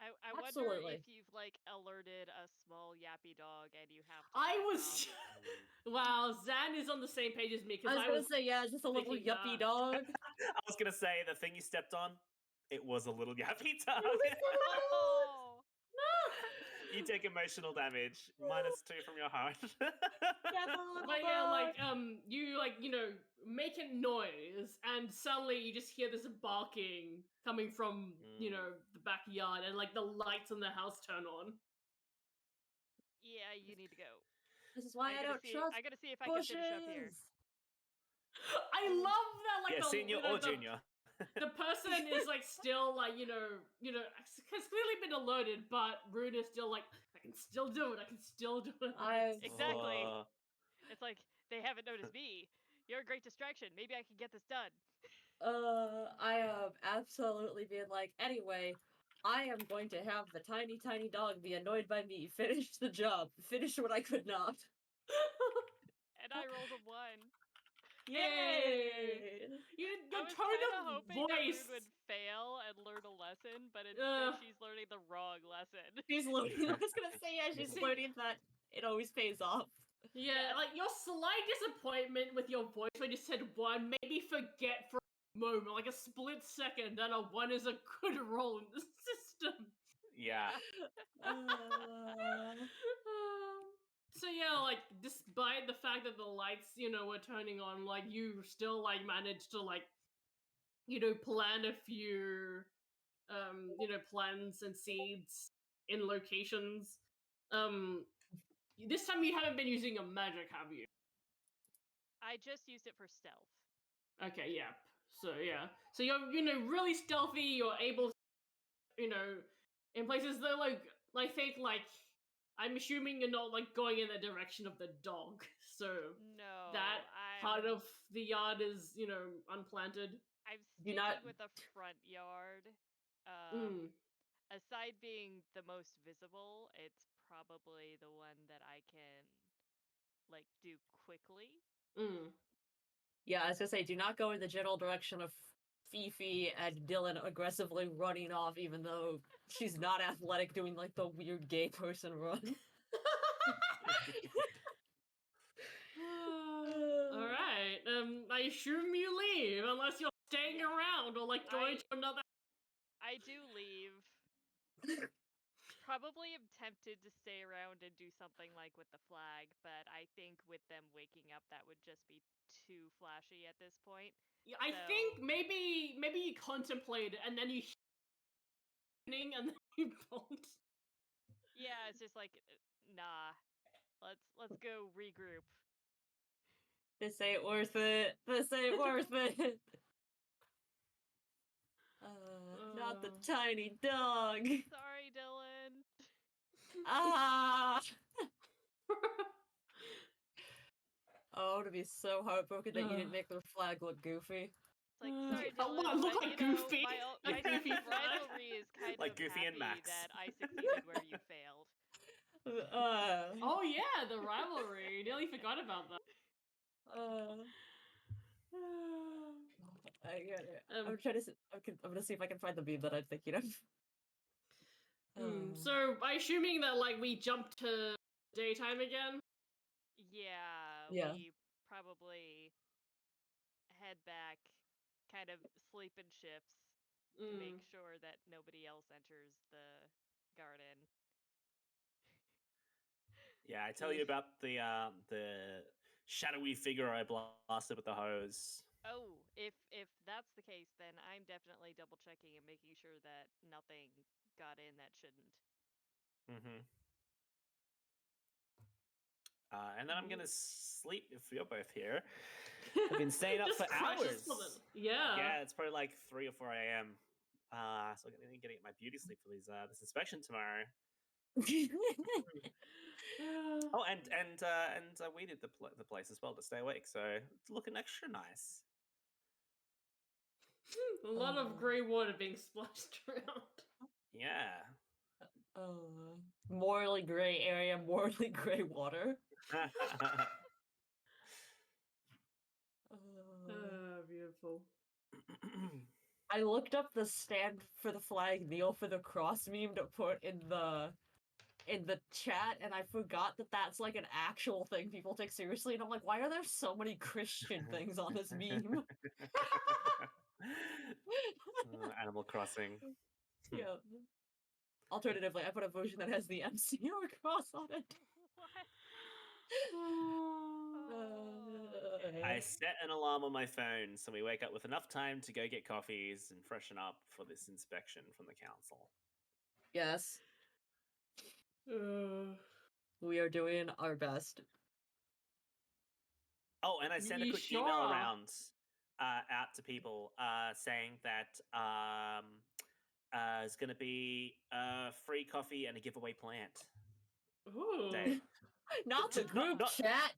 I wonder Absolutely. if you've like alerted a small yappy dog and you have to I back was wow, Zan is on the same page as me I because was gonna say, yeah, just a little thinking yuppie that. dog. I was gonna say the thing you stepped on. It was a little yappy dog. Oh, You take emotional damage, -2 from your heart. Yeah, the little But yeah, like dog. you make a noise, and suddenly you just hear this barking coming from the backyard, and like the lights in the house turn on. yeah, you need to go. This is why I don't trust I gotta see if I can finish up here. bushes. I love that, like Yeah, senior or junior. the person is like still like has clearly been alerted, but Rune is still like, I can still do it. I can still do it. Exactly. Oh. It's like they haven't noticed me. You're a great distraction. Maybe I can get this done. I have absolutely been like, anyway, I am going to have the tiny, tiny dog be annoyed by me, finish the job, finish what I could not. And I rolled a 1. Yay! Your I was tone kind of of hoping that voice. Rude would fail and learn a lesson, but instead she's learning the wrong lesson. She's learning. I was gonna say, yeah, she's learning that it always pays off. Yeah, like your slight disappointment with your voice when you said 1, maybe forget for a moment, like a split second, that a 1 is a good roll in the system. Yeah. So yeah, like despite the fact that the lights, were turning on, like you still like managed to like, plant a few, plants and seeds in locations. This time you haven't been using your magic, have you? I just used it for stealth. Okay, yeah. So yeah, so you're really stealthy. You're able to, in places that like I think like I'm assuming you're not like going in the direction of the dog. So No, that part of the yard is unplanted. I'm Do sticking not- with the front yard. Mm. Aside being the most visible, it's probably the one that I can like do quickly. Mm. Yeah, I was gonna say, do not go in the general direction of Fifi and Dylan aggressively running off, even though she's not athletic, doing like the weird gay person run. All right. I assume you leave unless you're staying around or like going to another. I do leave. Probably am tempted to stay around and do something like with the flag, but I think with them waking up, that would just be too flashy at this point. Yeah, I think maybe you contemplate it and then you and then you don't. Yeah, it's just like, nah. Let's go regroup. This ain't worth it. This ain't worth it. Not the tiny dog. Sorry, Dylan. Ah. Oh, to be so heartbroken that you didn't make their flag look goofy. It's like, sorry, I Dylan, wanna look but, like Goofy. My Goofy flag. rivalry is kind Like of Goofy and happy Max. that I succeeded where you failed. Oh yeah, the rivalry. Nearly forgot about that. I get it. I'm trying to. I'm gonna see if I can find the meme that I'm thinking of. So, by assuming that like we jump to daytime again. Yeah, we probably head back, kind of sleep in shifts to make sure that nobody else enters the garden. Yeah, I tell you about the shadowy figure I blasted with the hose. Oh, if that's the case, then I'm definitely double checking and making sure that nothing got in that shouldn't. Mm-hmm. And then I'm gonna sleep if you're both here. I've been staying up for hours. Yeah, it's probably like 3 or 4 a.m. So I'm gonna get my beauty sleep for this inspection tomorrow. Oh, and we did the place as well to stay awake, so it's looking extra nice. A lot of grey water being splashed around. Yeah. Morally gray area, morally gray water. Beautiful. I looked up the stand for the flag, kneel for the cross meme to put in the chat, and I forgot that that's like an actual thing people take seriously. And I'm like, why are there so many Christian things on this meme? Animal Crossing. Yeah. Alternatively, I put a version that has the MCR cross on it. What? I set an alarm on my phone so we wake up with enough time to go get coffees and freshen up for this inspection from the council. Yes, we are doing our best. Oh, and I sent a You quick sure email are. around out to people saying that it's going to be free coffee and a giveaway plant. Ooh. Day. Not the group chat.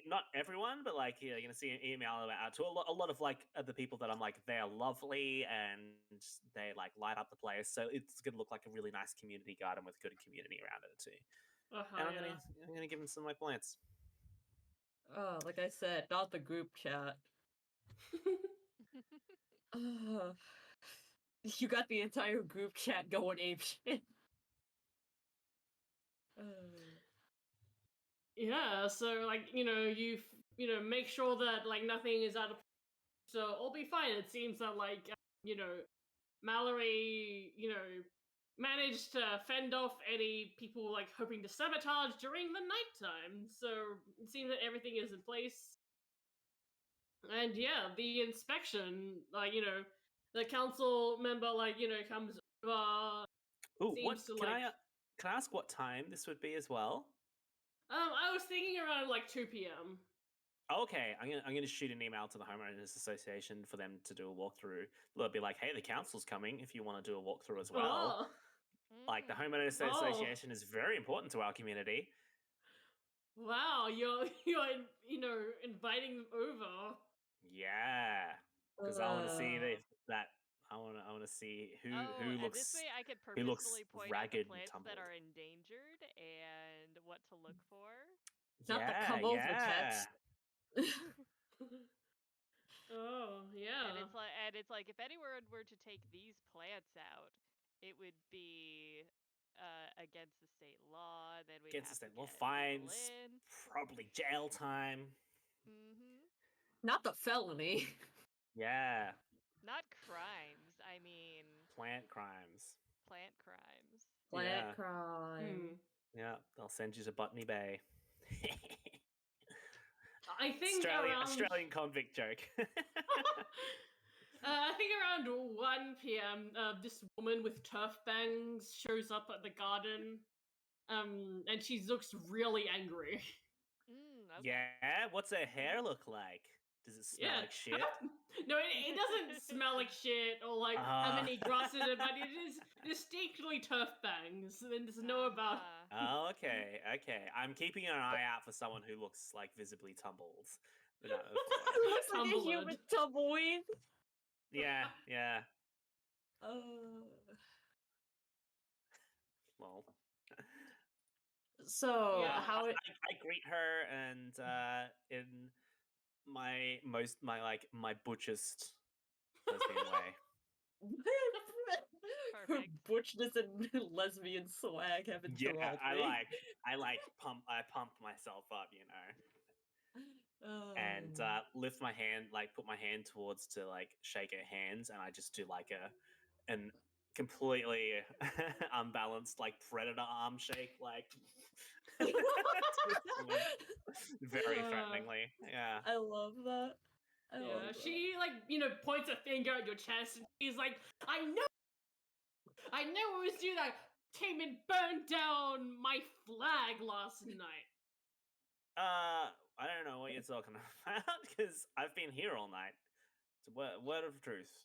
Not everyone, but like you're gonna see an email out to a lot of like the people that I'm like they're lovely and they like light up the place, so it's gonna look like a really nice community garden with good community around it too. And I'm gonna give them some of my plants. Oh, like I said, not the group chat. You got the entire group chat going apeshit. Yeah, so like you make sure that like nothing is out of, so all be fine. It seems that like Mallory managed to fend off any people like hoping to sabotage during the nighttime. So it seems that everything is in place. And yeah, the inspection, like the council member comes over. Ooh, what Seems to can like. can I ask what time this would be as well? I was thinking around like 2 p.m. Okay, I'm gonna shoot an email to the homeowners association for them to do a walkthrough. They'll be like, "Hey, the council's coming. If you want to do a walkthrough as well." Oh. Like the homeowners association is very important to our community. Wow, you're inviting them over. Yeah, because I want to see that. I want to see who And looks this way I could who looks purposefully point out the ragged and plants tumbled. that are endangered and what to look for. Not the come over text. Oh yeah. And it's like if anyone were to take these plants out, it would be against the state law. Then we'd Against have the to state law, get fines, people in. probably jail time. Not the felony. Yeah. Not crimes. I mean plant crimes. Plant crimes. Plant crime. Yeah, they'll send you to Botany Bay. I think Australian convict joke. I think around 1 p.m. This woman with turf bangs shows up at the garden, and she looks really angry. Okay. Yeah, what's her hair look like? Does it smell like shit? No, it doesn't smell like shit or like have any grass in it, but it is distinctly turf bangs. And there's no about. Oh, okay. I'm keeping an eye out for someone who looks like visibly tumbled. Who looks like a human tumbleweed. Yeah. Well. So how I greet her and in my butchest lesbian way. Her butchness and lesbian swag have enthralled me. I pump myself up, and lift my hand, like put my hand towards to like shake her hands, and I just do like an completely unbalanced like predator arm shake, like very threateningly. Yeah, I love that. She points a finger at your chest, and she's like, I know it was you that came and burned down my flag last night. I don't know what you're talking about because I've been here all night. It's a word of truth.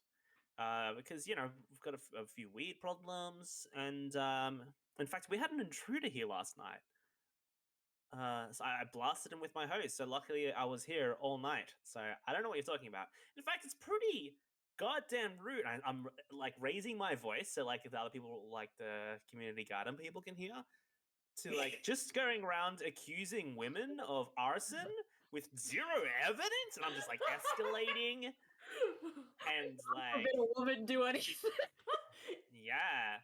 Because we've got a few weed problems, and In fact, we had an intruder here last night. So I blasted him with my hose. So luckily, I was here all night. So I don't know what you're talking about. In fact, it's pretty goddamn rude. I'm like raising my voice so like if the other people, like the community garden people, can hear. To like just going around accusing women of arson with zero evidence, and I'm just like escalating and like Forbid a woman do anything. yeah.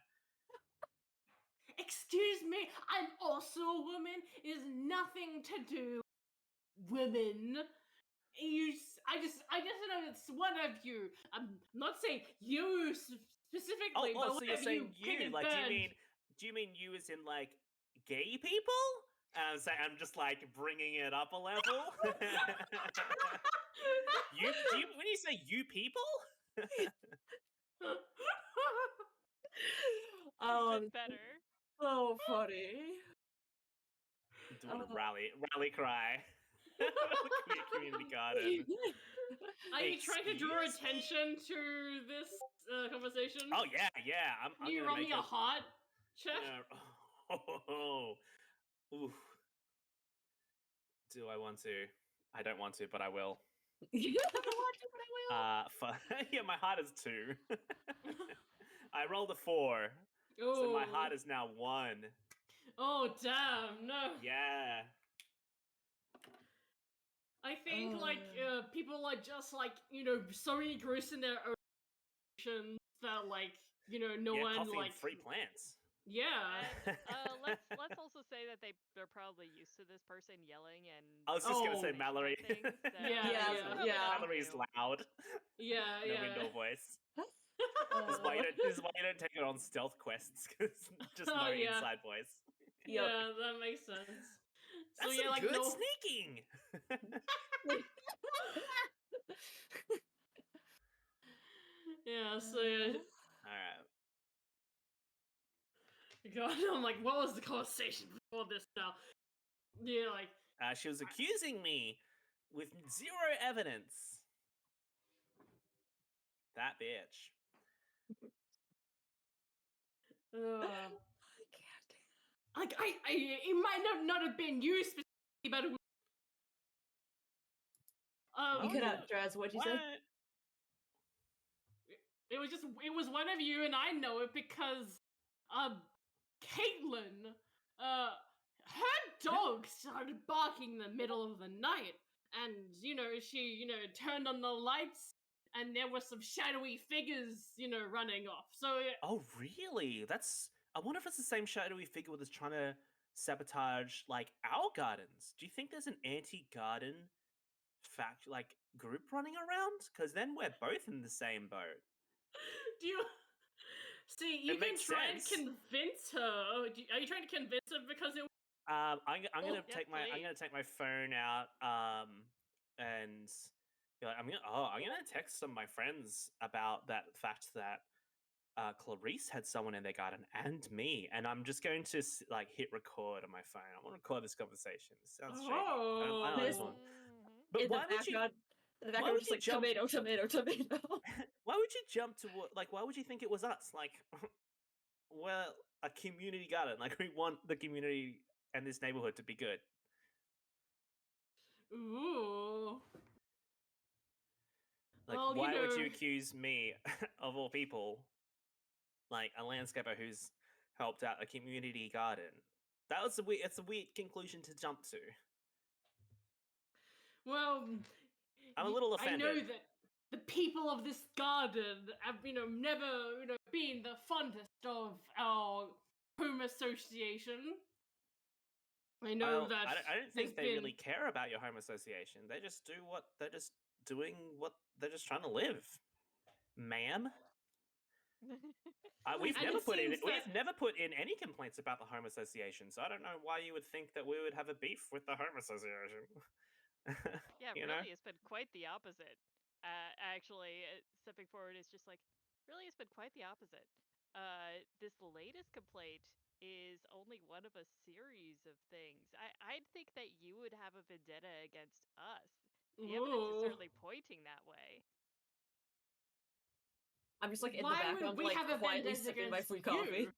Excuse me, I'm also a woman. It has nothing to do with women. I just know it's one of you. I'm not saying you specifically, but So one you're of saying you can like burn. do you mean you as in like gay people? I'm just like bringing it up a level. When you say you people? Bit better. So funny. Doing a rally cry. Community garden. Are you trying to draw Excuse me? attention to this conversation? Oh yeah. I'm Can you gonna roll make me a heart check? Oof. Do I want to? I don't want to, but I will. You don't want to, but I will. Yeah, my heart is 2. I rolled a 4, so my heart is now 1. Oh damn! No. Yeah. I think people are just like so engrossed in their own emotions that no one coughing like free plants. yeah. And let's also say that they're probably used to this person yelling and. I was just gonna say saying Mallory. things, so Yeah. it's probably not Mallory's new. loud. Yeah, No yeah. window voice. This is why you don't take her on stealth quests, because just no Yeah. inside voice. Yeah, that makes sense. That's So yeah, like good no. sneaking. Yeah, so yeah. Alright. God, I'm like, what was the conversation before this now? Yeah, like She was accusing me with zero evidence. That bitch. like it might not have been you specifically, but it was, You cut out, Draz. What'd you say? it was one of you, and I know it because Caitlin, her dog started barking in the middle of the night, and she turned on the lights, and there were some shadowy figures running off. So Oh really? I wonder if it's the same shadowy figure that's trying to sabotage like our gardens. Do you think there's an anti-garden group running around? Because then we're both in the same boat. do you see? You can try and convince her. Are you trying to convince her because it? I'm gonna yes, take my phone out and be like, I'm gonna text some of my friends about that fact that Clarice had someone in their garden and me, and I'm just going to hit record on my phone. I want to record this conversation. This sounds shady. I don't like this one. But why would you? The background was just like jump... tomato. Why would you jump to why would you think it was us? Like, we're a community garden. Like, we want the community and this neighborhood to be good. Ooh. Like, well, why would you accuse me, of all people, like a landscaper who's helped out a community garden? It's a weird conclusion to jump to. Well, I'm a little offended. I know that the people of this garden have, never, been the fondest of our home association. I know that. I don't think they really care about your home association. They just do what they're just doing. What they're just trying to live, ma'am. We've never put in any complaints about the home association, so I don't know why you would think that we would have a beef with the home association. Yeah, really, it's been quite the opposite. Actually, stepping forward is just like, really, it's been quite the opposite. This latest complaint is only one of a series of things. I'd think that you would have a vendetta against us. The evidence is certainly pointing that way. I'm just like in the background, like quietly sipping my free coffee.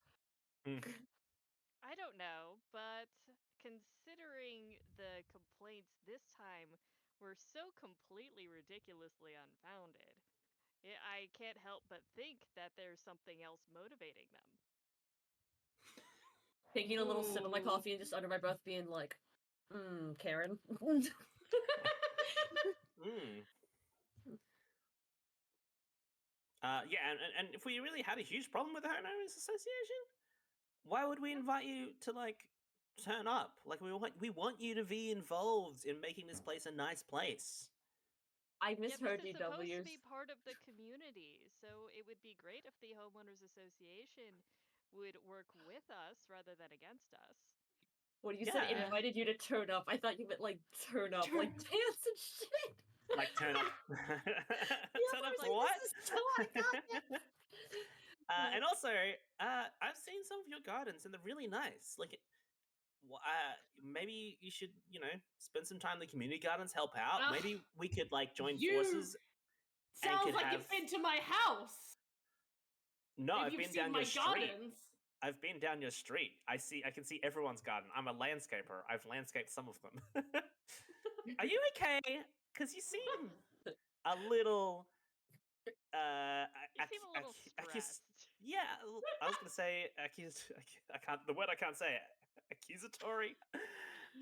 don't know, but considering the complaints this time were so completely ridiculously unfounded, I can't help but think that there's something else motivating them. Taking a little sip of my Ooh. coffee and just under my breath being like, Karen. Mm. Yeah, and if we really had a huge problem with the homeowners association, why would we invite you to like turn up? Like we want you to be involved in making this place a nice place. I Yeah, misheard this is supposed to be DWs. part of the community, so it would be great if the homeowners association would work with us rather than against us. When you said Yeah. invited you to turn up, I thought you meant like turn up, like dance and shit. Like turn up. Yeah, Turn I up was for like, what? this is so iconic. And also, I've seen some of your gardens and they're really nice. Like, maybe you should, spend some time in the community gardens, help out. Ugh, Maybe we could like join you forces and sounds could like have. you've been to my house. No, If I've you've been seen down my your street. gardens. I've been down your street. I can see everyone's garden. I'm a landscaper. I've landscaped some of them. Are you okay? Because you seem a little. You seem a little stressed. Yeah, I was gonna say accused. I can't. The word I can't say. Accusatory.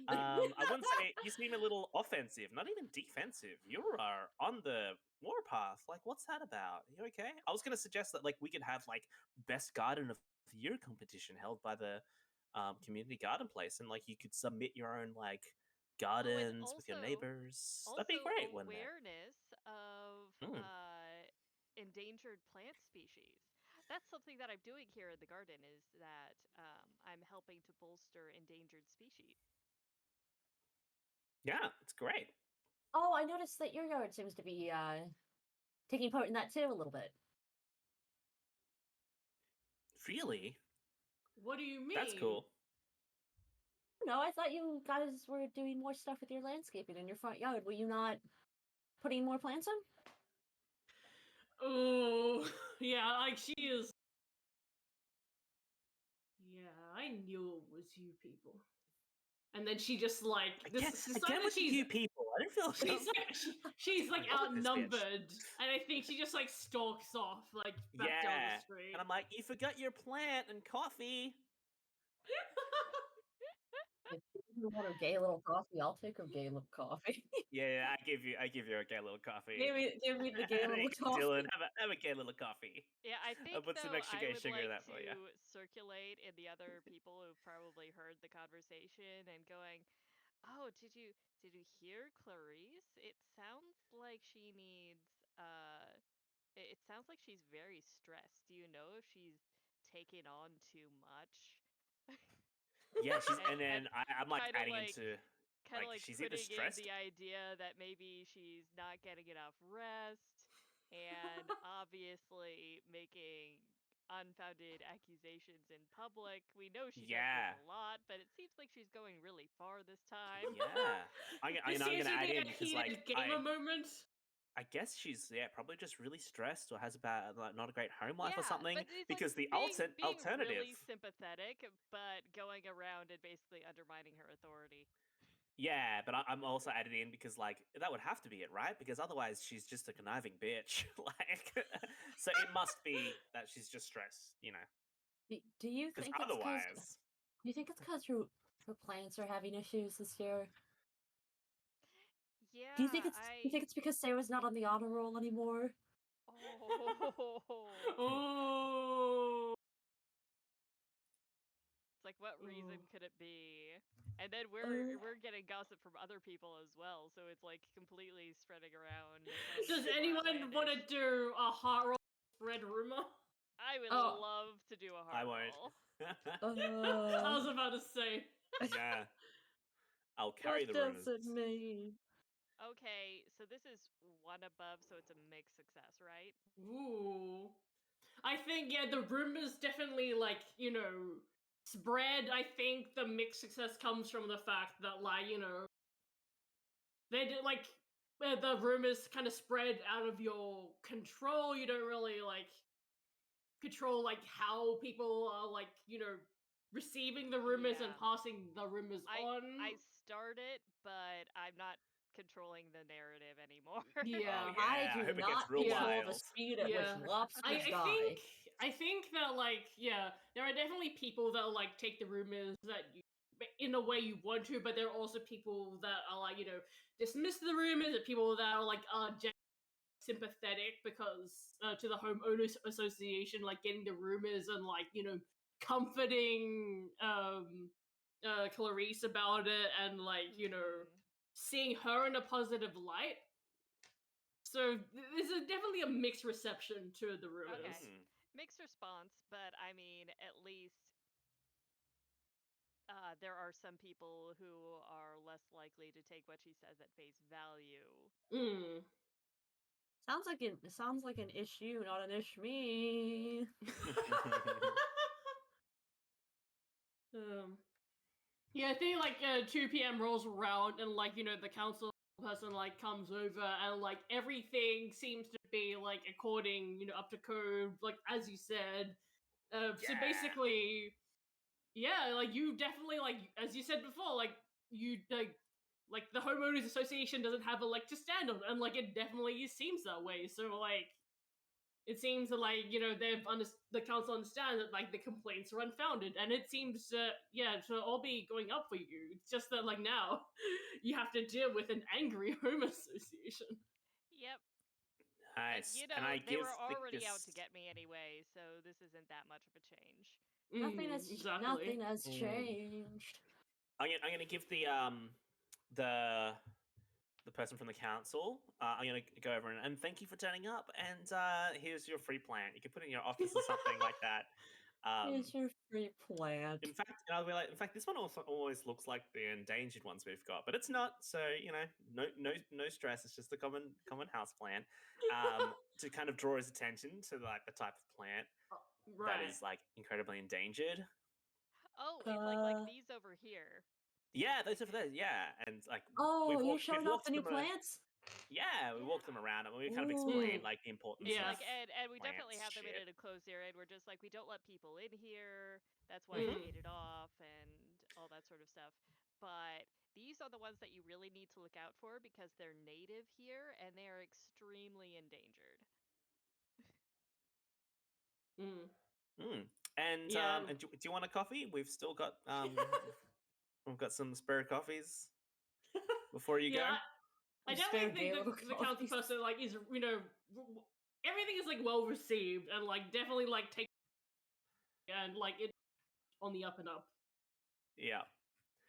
I wouldn't say you seem a little offensive, not even defensive. You are on the warpath. Like, what's that about? Are you okay? I was gonna suggest that like we could have like best garden of the year competition held by the community garden place, and like you could submit your own like gardens with your neighbors. That'd be Also great, wouldn't it? awareness of Mm. endangered plant species. That's something that I'm doing here in the garden is that I'm helping to bolster endangered species. Yeah, it's great. Oh, I noticed that your yard seems to be taking part in that too a little bit. Really? What do you mean? That's cool. No, I thought you guys were doing more stuff with your landscaping in your front yard. Were you not putting more plants in? Oh, yeah, like she is. Yeah, I knew it was you people. And then she just like this. Again with you people. I didn't feel she's like wrong with this bitch. outnumbered, and I think she just like stalks off like back down the street. And I'm like, you forgot your plant and coffee. If you want a gay little coffee, I'll take a gay little coffee. Yeah, I give you a gay little coffee. give me the gay little coffee. Dylan, have a gay little coffee. Yeah, I think put some though extra I gay would sugar in like that for you. to circulate in the other people who've probably heard the conversation and going, "Oh, did you hear Clarice? It sounds like she needs it sounds like she's very stressed. Do you know if she's taking on too much?" Yeah, and then I'm like kinda adding like into kind of like like she's either putting in stressed. the idea that maybe she's not getting enough rest and obviously making unfounded accusations in public. We know she does this a lot, but it seems like she's going really far this time. Yeah. I'm This gonna seems to add be in a because heated like gamer moment. I guess she's probably just really stressed or has about like not a great home life or Yeah, something. but it's Because like the being alternative, really sympathetic, but going around and basically undermining her authority. yeah, but I'm also added in because like that would have to be it, right? Because otherwise she's just a conniving bitch. Like, so it must be that she's just stressed, Do you Because think it's otherwise, because her plants are having issues this year? Yeah, Do you think it's because Sarah's not on the honor roll anymore? Oh. Oh. It's like, what reason Ooh. could it be? And then we're getting gossip from other people as well, so it's like completely spreading around. Does anyone want to do a hot roll spread rumor? I would Oh. love to do a hard I won't. roll. I was about to say. Yeah, I'll carry the What rumors. does it mean? Okay, so this is one above, so it's a mixed success, right? Ooh. I think, yeah, the rumors definitely, like, spread. I think the mixed success comes from the fact that, like, they did, like, the rumors kind of spread out of your control. You don't really, like, control, like, how people are, like, receiving the rumors and Yeah. passing the rumors on. I start it, but I'm not controlling the narrative anymore. Yeah. Oh, I yeah. I do hope it gets not real control the wild. speed at which Yeah. lobsters die. I think that like there are definitely people that like take the rumors that you in a way you want to, but there are also people that are like dismiss the rumors, and people that are like sympathetic because to the homeowners association, like getting the rumors and like comforting Clarice about it, and like seeing her in a positive light. So there's definitely a mixed reception to the rumors. Okay. Mm. Mixed response, but I mean, at least there are some people who are less likely to take what she says at face value. Mm. Sounds like an issue, not an ish me. Yeah, I think like 2 p.m. rolls around, and like the council person like comes over, and like everything seems to be like according up to code, like as you said. So Yeah. basically, yeah, like you definitely, like as you said before, like you like the homeowners association doesn't have a leg to stand on, and like it definitely seems that way. So like it seems that like the council understands that like the complaints are unfounded, and it seems to all be going up for you. It's just that like now you have to deal with an angry home association. Yep. And Nice. And I they give were already out to this. get me anyway, so this isn't that much of a change. Exactly. Nothing has changed. I'm gonna give the person from the council. I'm gonna go over and thank you for turning up. And here's your free plant. You can put it in your office or something like that. Here's your free plant. In fact, and I'll be like, in fact, this one also always looks like the endangered ones we've got, but it's not. So no stress. It's just a common house plant. To kind of draw his attention to like the type of plant that Right. is like incredibly endangered. Oh, like these over here. Yeah, those over there. Yeah, and like you're we've showing off walked the new them. plants? Yeah, we walked them around and we kind of Ooh. explained like the importance Yeah. of Like, and we definitely plants have them in shit. a closed area, and we're just like, we don't let people in here. That's why Mm-hmm. we gated off and all that sort of stuff. But these are the ones that you really need to look out for because they're native here and they are extremely endangered. And Yeah. and do you want a coffee? We've still got we've got some spare coffees before you go. I Spare definitely think Gale that the council coffees. person like is everything is like well received, and like definitely like take and like it on the up and up. Yeah.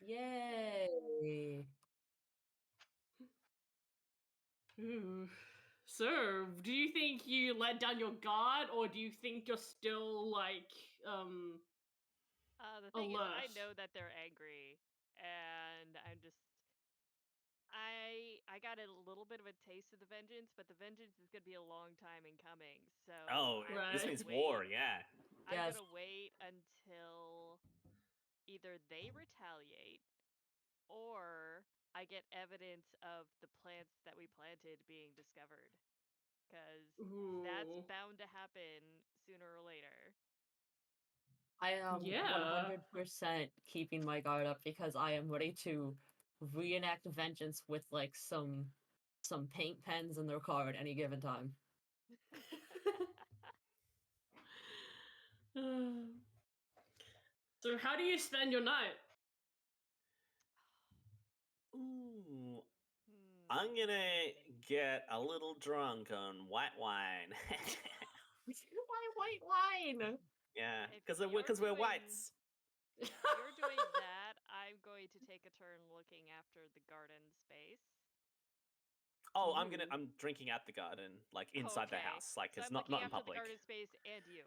Yay. Ooh. So, do you think you let down your guard, or do you think you're still like The thing is, I alert? know that they're angry, and I'm just I got a little bit of a taste of the vengeance, but the vengeance is gonna be a long time in coming. So Oh, I'm this Right. gonna means wait. war. Yeah. I'm Yes. gonna wait until either they retaliate or I get evidence of the plants that we planted being discovered. Because that's Ooh. bound to happen sooner or later. I am Yeah. 100% keeping my guard up because I am ready to reenact vengeance with like some paint pens in their car at any given time. So, how do you spend your night? Ooh, I'm gonna get a little drunk on white wine. Why white wine? Yeah, If because you're we're doing whites. you're doing that, I'm going to take a turn looking after the garden space. Oh, Ooh. I'm drinking at the garden, like inside the Okay. house, like So it's I'm not looking in after the public. garden space and you.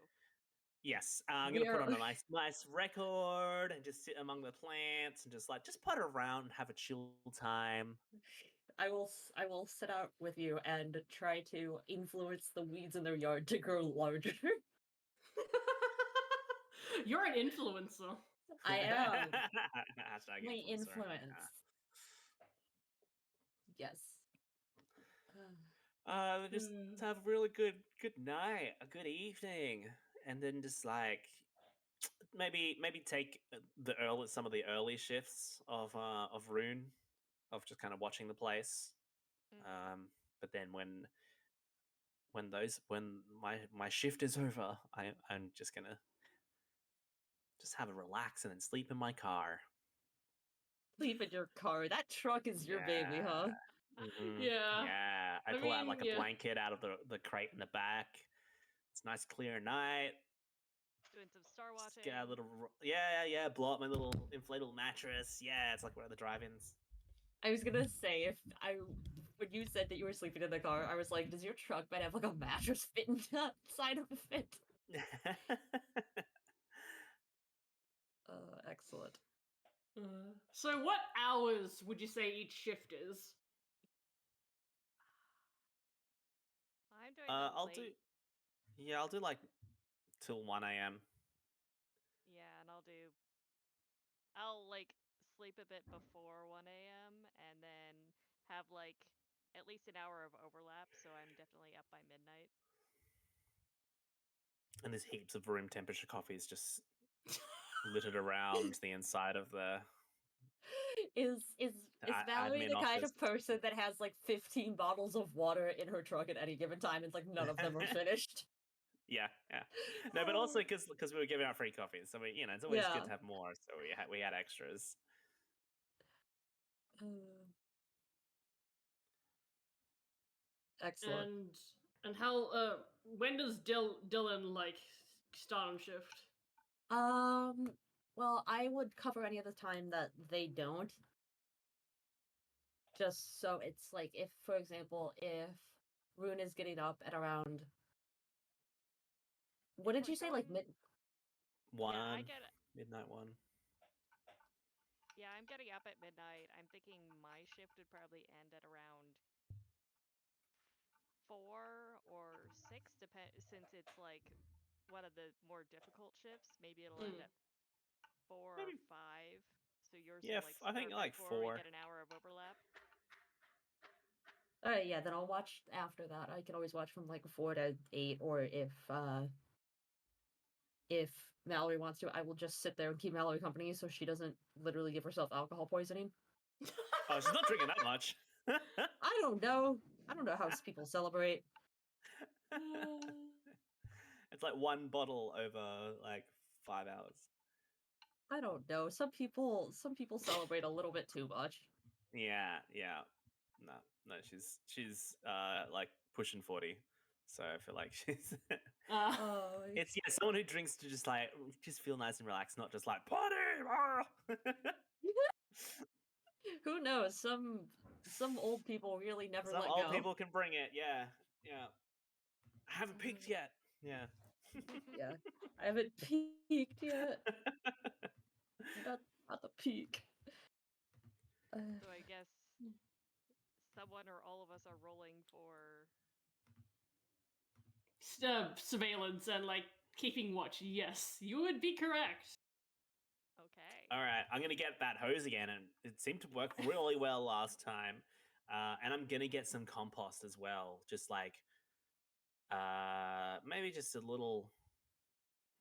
Yes, I'm We gonna put are on a nice record and just sit among the plants and just put around and have a chill time. I will sit out with you and try to influence the weeds in their yard to grow larger. You're an influencer. I am. Hashtag My influencer. influence. Yes. Just have a really good night, a good evening, and then just like maybe take some of the early shifts of Rune, of just kind of watching the place. Mhm. But then when my shift is over, I'm just gonna just have a relax and then sleep in my car. Sleep in your car. That truck is your baby, huh? Yeah. Yeah. I I pull out like mean, a yeah. blanket out of the crate in the back. It's a nice clear night. Doing some star Just watching. get a little yeah. Blow up my little inflatable mattress. Yeah, it's like where the drive-ins. I was gonna say when you said that you were sleeping in the car, I was like, does your truck might have like a mattress fit inside of it? Excellent. So, what hours would you say each shift is? I'm doing them late. I'll do like till 1 a.m. Yeah, and I'll like sleep a bit before 1 a.m. and then have like at least an hour of overlap, so I'm definitely up by midnight. And there's heaps of room temperature coffees just littered around the inside of the Is Valerie admin the kind office. of person that has like 15 bottles of water in her truck at any given time and like none of them are finished? Yeah. No, but also because we were giving out free coffees, so it's always good Yeah. to have more. So we had extras. Excellent. And how when does Dylan like start on shift? Well, I would cover any of the time that they don't. Just so it's like if, for example, if Rune is getting up at around what did We're you say, like going. One Yeah, midnight one. Yeah, I'm getting up at midnight. I'm thinking my shift would probably end at around 4 or 6, since it's like one of the more difficult shifts. Maybe it'll end at 4 or 5. So yours Yeah, will like I think start like before we 4. get an hour of overlap. yeah, then I'll watch after that. I can always watch from like 4 to 8, or if Mallory wants to, I will just sit there and keep Mallory company so she doesn't literally give herself alcohol poisoning. Oh, she's not drinking that much. I don't know. I don't know how people celebrate. It's like one bottle over like 5 hours. I don't know. Some people celebrate a little bit too much. Yeah. No, she's like pushing 40. So I feel like she's it's someone who drinks to just feel nice and relaxed, not just like party. Who knows? Some old people really never Some let old go. people can bring it. Yeah. I haven't peaked yet. Yeah. Yeah, I haven't peaked yet. Not the peak. So I guess someone or all of us are rolling for. Surveillance and like keeping watch. Yes, you would be correct. Okay. All right, I'm gonna get that hose again, and it seemed to work really well last time. And I'm gonna get some compost as well, just like maybe just a little.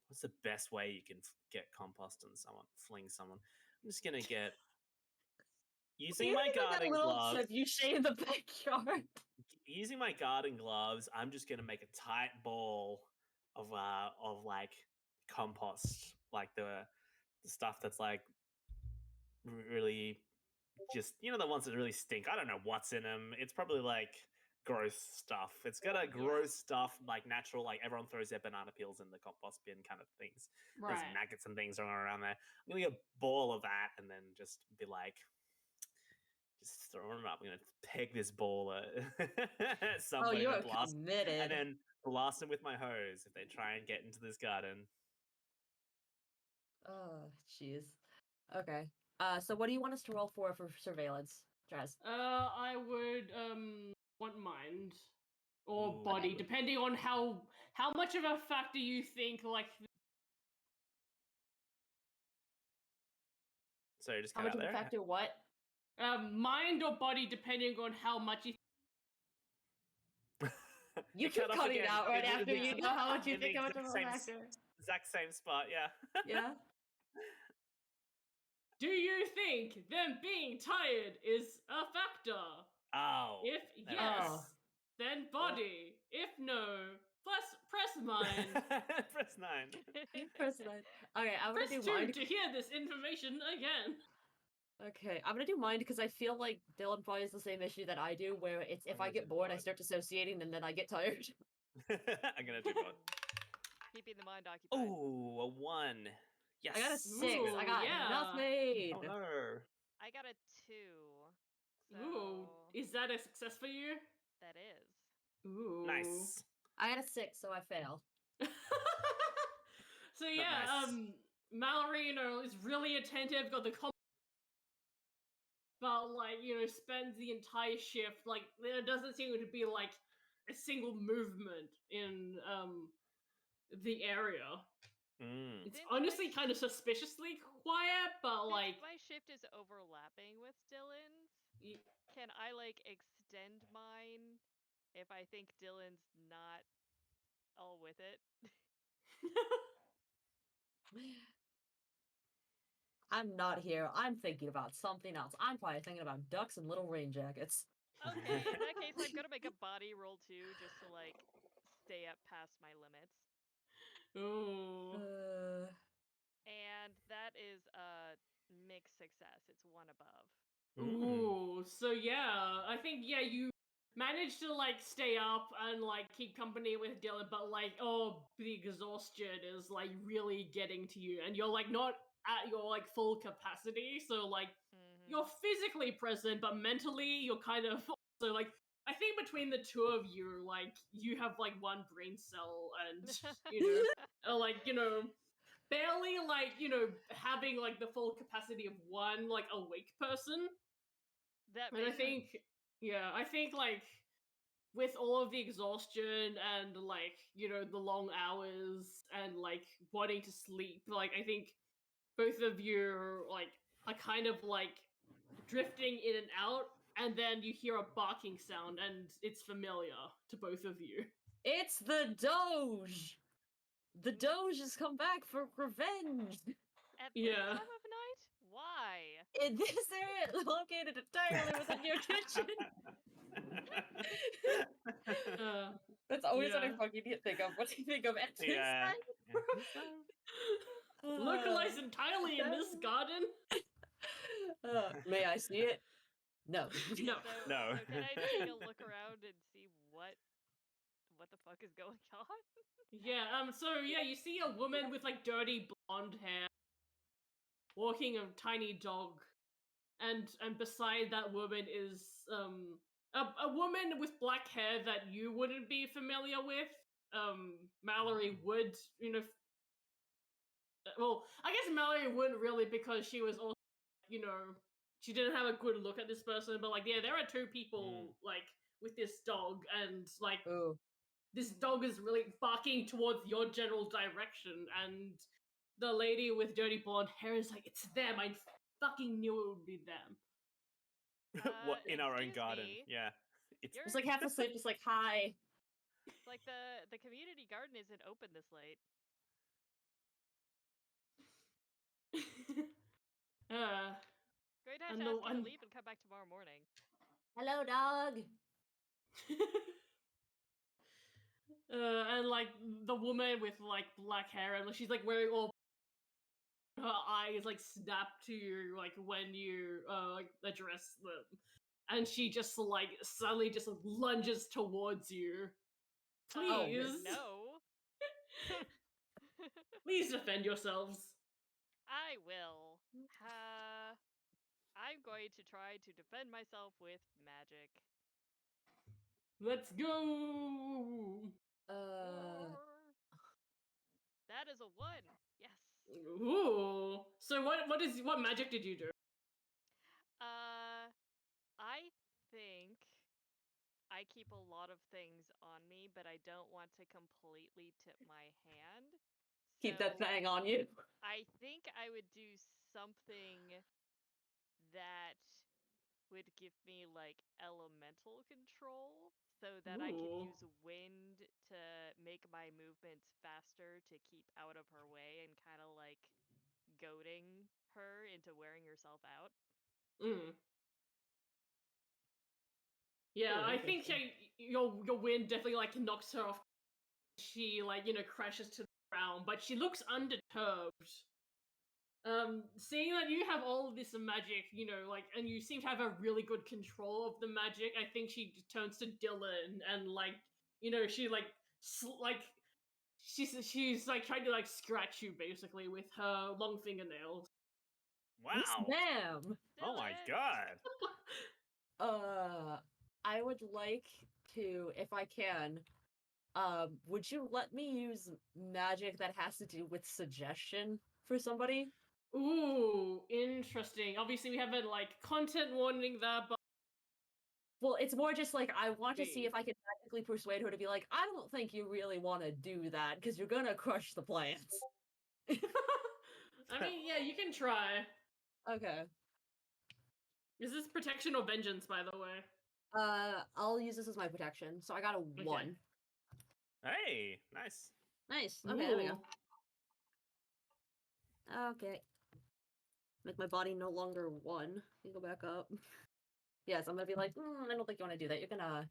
What's the best way you can get compost on someone? Fling someone. I'm just gonna get You're using gonna my get like that garden little gloves. trebuchet in the backyard. Using my garden gloves, I'm just gonna make a tight ball of like compost, like the stuff that's like really just the ones that really stink. I don't know what's in them. It's probably like gross stuff. It's got a Yeah. gross stuff, like natural, like everyone throws their banana peels in the compost bin kind of things. There's Right. maggots and things around there. I'm gonna get a ball of that and then just be like, just throw them up. I'm gonna peg this ball at Oh, somebody you and are blast, and committed. then blast them with my hose if they try and get into this garden. Oh, jeez. Okay. So what do you want us to roll for surveillance, Jazz? I would want mind or Ooh. body, Okay. depending on how much of a factor you think like. Sorry, just How cut much out of a there. factor? What? Mind or body, depending on how much you. You It keep cut off cutting again. out right after The- you know how much you in the think how much exact of a same factor. Exact same spot, yeah. Yeah. Do you think them being tired is a factor? Oh. If there it yes, is. then body. If no, press mind. Press 9. Press 9. Okay, I'm gonna Press do 2 mine. to hear this information again. Okay, I'm gonna do mine because I feel like Dylan probably has the same issue that I do, where it's if I'm I gonna get do bored, I both. start dissociating, and then I get tired. I'm gonna do both. Keeping the mind occupied. Oh, a 1. Yes. I got a that's 6. good. I got yeah. nothing. Oh no. I got a 2. So Ooh, is that a success for you? that is. Ooh. Nice. I got a 6, so I fail. So yeah, nice. Mallory, is really attentive, got the but like, spends the entire shift, like, there doesn't seem to be like a single movement in the area. It's Since honestly kind of suspiciously quiet, but like my shift is overlapping with Dylan's, y- can I like extend mine if I think Dylan's not all with it? I'm not here. I'm thinking about something else. I'm probably thinking about ducks and little rain jackets. Okay, in that case, I'm gonna make a body roll too, just to like stay up past my limits. Ooh. And that is a mixed success. It's 1 above. Ooh, so yeah, I think you managed to like stay up and like keep company with Dylan, but like the exhaustion is like really getting to you, and you're like not at your like full capacity, so like you're physically present, but mentally you're kind of also like I think between the two of you, like you have like one brain cell, and like barely like having like the full capacity of one like awake person. That And makes sense. I think like with all of the exhaustion and like, the long hours and like wanting to sleep, like I think both of you like are kind of like drifting in and out, and then you hear a barking sound and it's familiar to both of you. It's the Doge! The Doge has come back for revenge! At this Yeah. time of night? Why? In this area, located entirely within your kitchen! That's always what I Yeah. fucking think of. What do you think of at this Yeah. time? This time? Localized entirely in this garden? May I see it? No. No. No. So can I just take a look around and see what the fuck is going on? Yeah, so yeah, you see a woman with like dirty blonde hair walking a tiny dog, and beside that woman is a woman with black hair that you wouldn't be familiar with. Mallory would, well, I guess Mallory wouldn't really, because she was also, she didn't have a good look at this person, but like yeah, there are two people like with this dog, and like Ooh. this dog is really barking towards your general direction, and the lady with dirty blonde hair is like, it's them, I fucking knew it would be them. What, in our own Excuse garden? me? Yeah. You're It's like half asleep, just like, hi. like the community garden isn't open this late. Going to have and to the ask you to one leave and come back tomorrow morning. Hello, dog. and like the woman with like black hair, and she's like wearing all, her eyes like snap to you like when you like address them, and she just like suddenly just lunges towards you. Please, No. please defend yourselves. I will. I'm going to try to defend myself with magic. Let's go. Roar. That is a 1. Yes. Ooh. So what magic did you do? I think I keep a lot of things on me, but I don't want to completely tip my hand. Keep that So thing on you. I think I would do something that would give me like elemental control, so that I could Ooh. use wind to make make my movements faster to keep out of her way and kind of like goading her into wearing herself out. Mm. Yeah, Ooh, I think your wind definitely like knocks her off. She like crashes to the ground, but she looks undeterred. Seeing that you have all of this magic, like, and you seem to have a really good control of the magic, I think she turns to Dylan and like, she like she's like trying to like scratch you basically with her long fingernails. Yes, Wow. ma'am. Oh my Dylan! god. I would like to, if I can, would you let me use magic that has to do with suggestion for somebody? Ooh, interesting. Obviously, we haven't like content warning that, but Well, it's more just like I want to see if I can magically persuade her to be like, I don't think you really want to do that because you're gonna crush the plants. I mean, yeah, you can try. Okay. Is this protection or vengeance, by the way? I'll use this as my protection. So I got a 1. Hey, nice. Nice. Okay, there we go. Ooh. Okay. Make my body no longer 1. You go back up. Yes, I'm gonna be like, I don't think you want to do that. You're gonna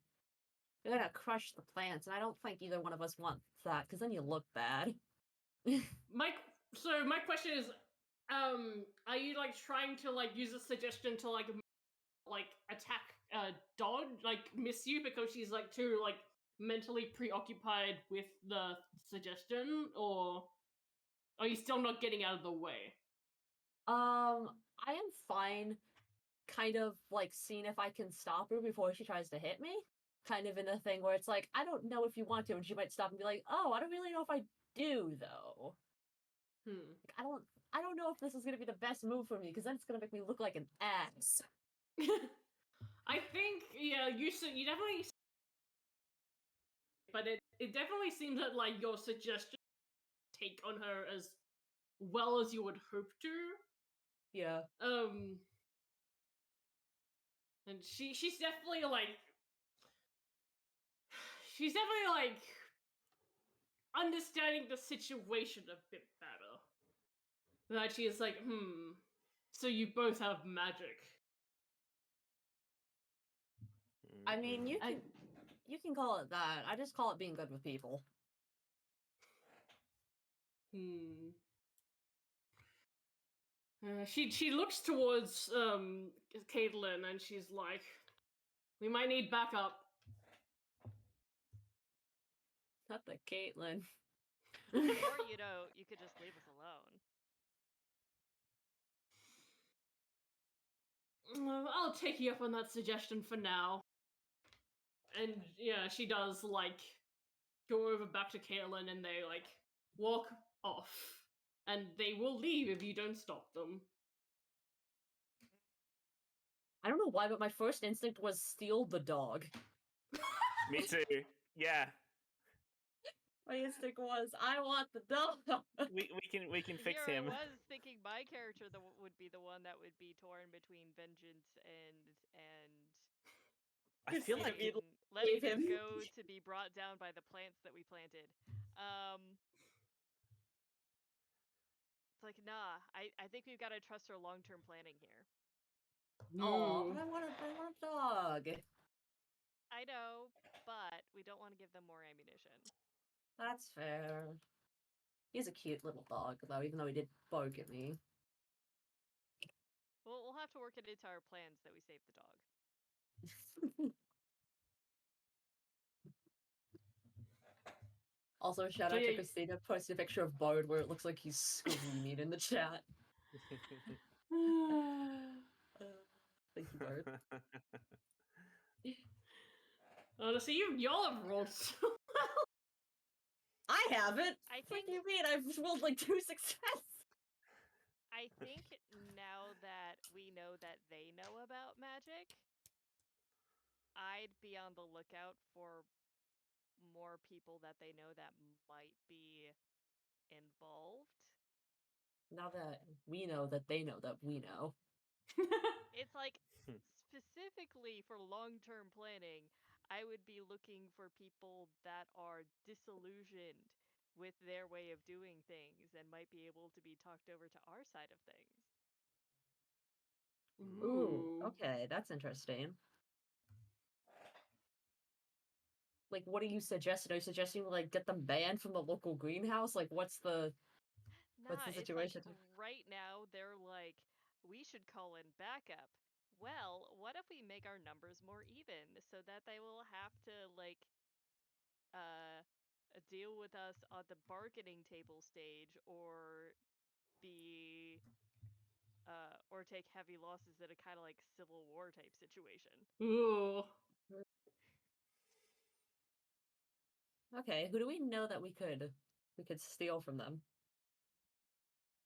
crush the plants, and I don't think either one of us wants that, because then you look bad. So my question is, are you like trying to like use a suggestion to like attack Dodge, like miss you because she's like too like mentally preoccupied with the suggestion, or are you still not getting out of the way? I am fine kind of like seeing if I can stop her before she tries to hit me. Kind of in a thing where it's like, I don't know if you want to, and she might stop and be like, oh, I don't really know if I do though. Like, I don't know if this is gonna be the best move for me, because then it's gonna make me look like an ass. I think you definitely, but it definitely seems that like your suggestion take on her as well as you would hope to. Yeah. And she's definitely like understanding the situation a bit better. That she is like, so you both have magic. I mean, you can call it that. I just call it being good with people. She looks towards Caitlin and she's like, we might need backup. Not the Caitlin. Or, you could just leave us alone. I'll take you up on that suggestion for now. And yeah, she does like go over back to Caitlin and they like walk off. And they will leave if you don't stop them. I don't know why, but my first instinct was steal the dog. Me too. Yeah. My instinct was, I want the dog. We can fix Here him. I was thinking my character would be the one that would be torn between vengeance and I feel like letting him go to be brought down by the plants that we planted. It's like, nah, I think we've got to trust our long-term planning here. Oh, but I want a dog. I know, but we don't want to give them more ammunition. That's fair. He's a cute little dog, though, even though he did bark at me. We'll have to work it into our plans that we save the dog. Also, shout out to Christina posted a picture of Bard where it looks like he's screaming in the chat. Thank you, Bard. Honestly, y'all have rolled so well. I haven't. I What think do you mean? I've rolled like 2 success. I think now that we know that they know about magic, I'd be on the lookout for more people that they know that might be involved. Now that we know that they know that we know. It's like, specifically for long-term planning, I would be looking for people that are disillusioned with their way of doing things and might be able to be talked over to our side of things. Ooh, okay, that's interesting. Like, what are you suggesting? Are you suggesting like get them banned from the local greenhouse? Like, what's the Nah, it's like situation? right now they're like, we should call in backup. Well, what if we make our numbers more even so that they will have to like deal with us on the bargaining table stage or be or take heavy losses in a kind of like Civil War type situation. Ooh. Okay, who do we know that we could steal from them?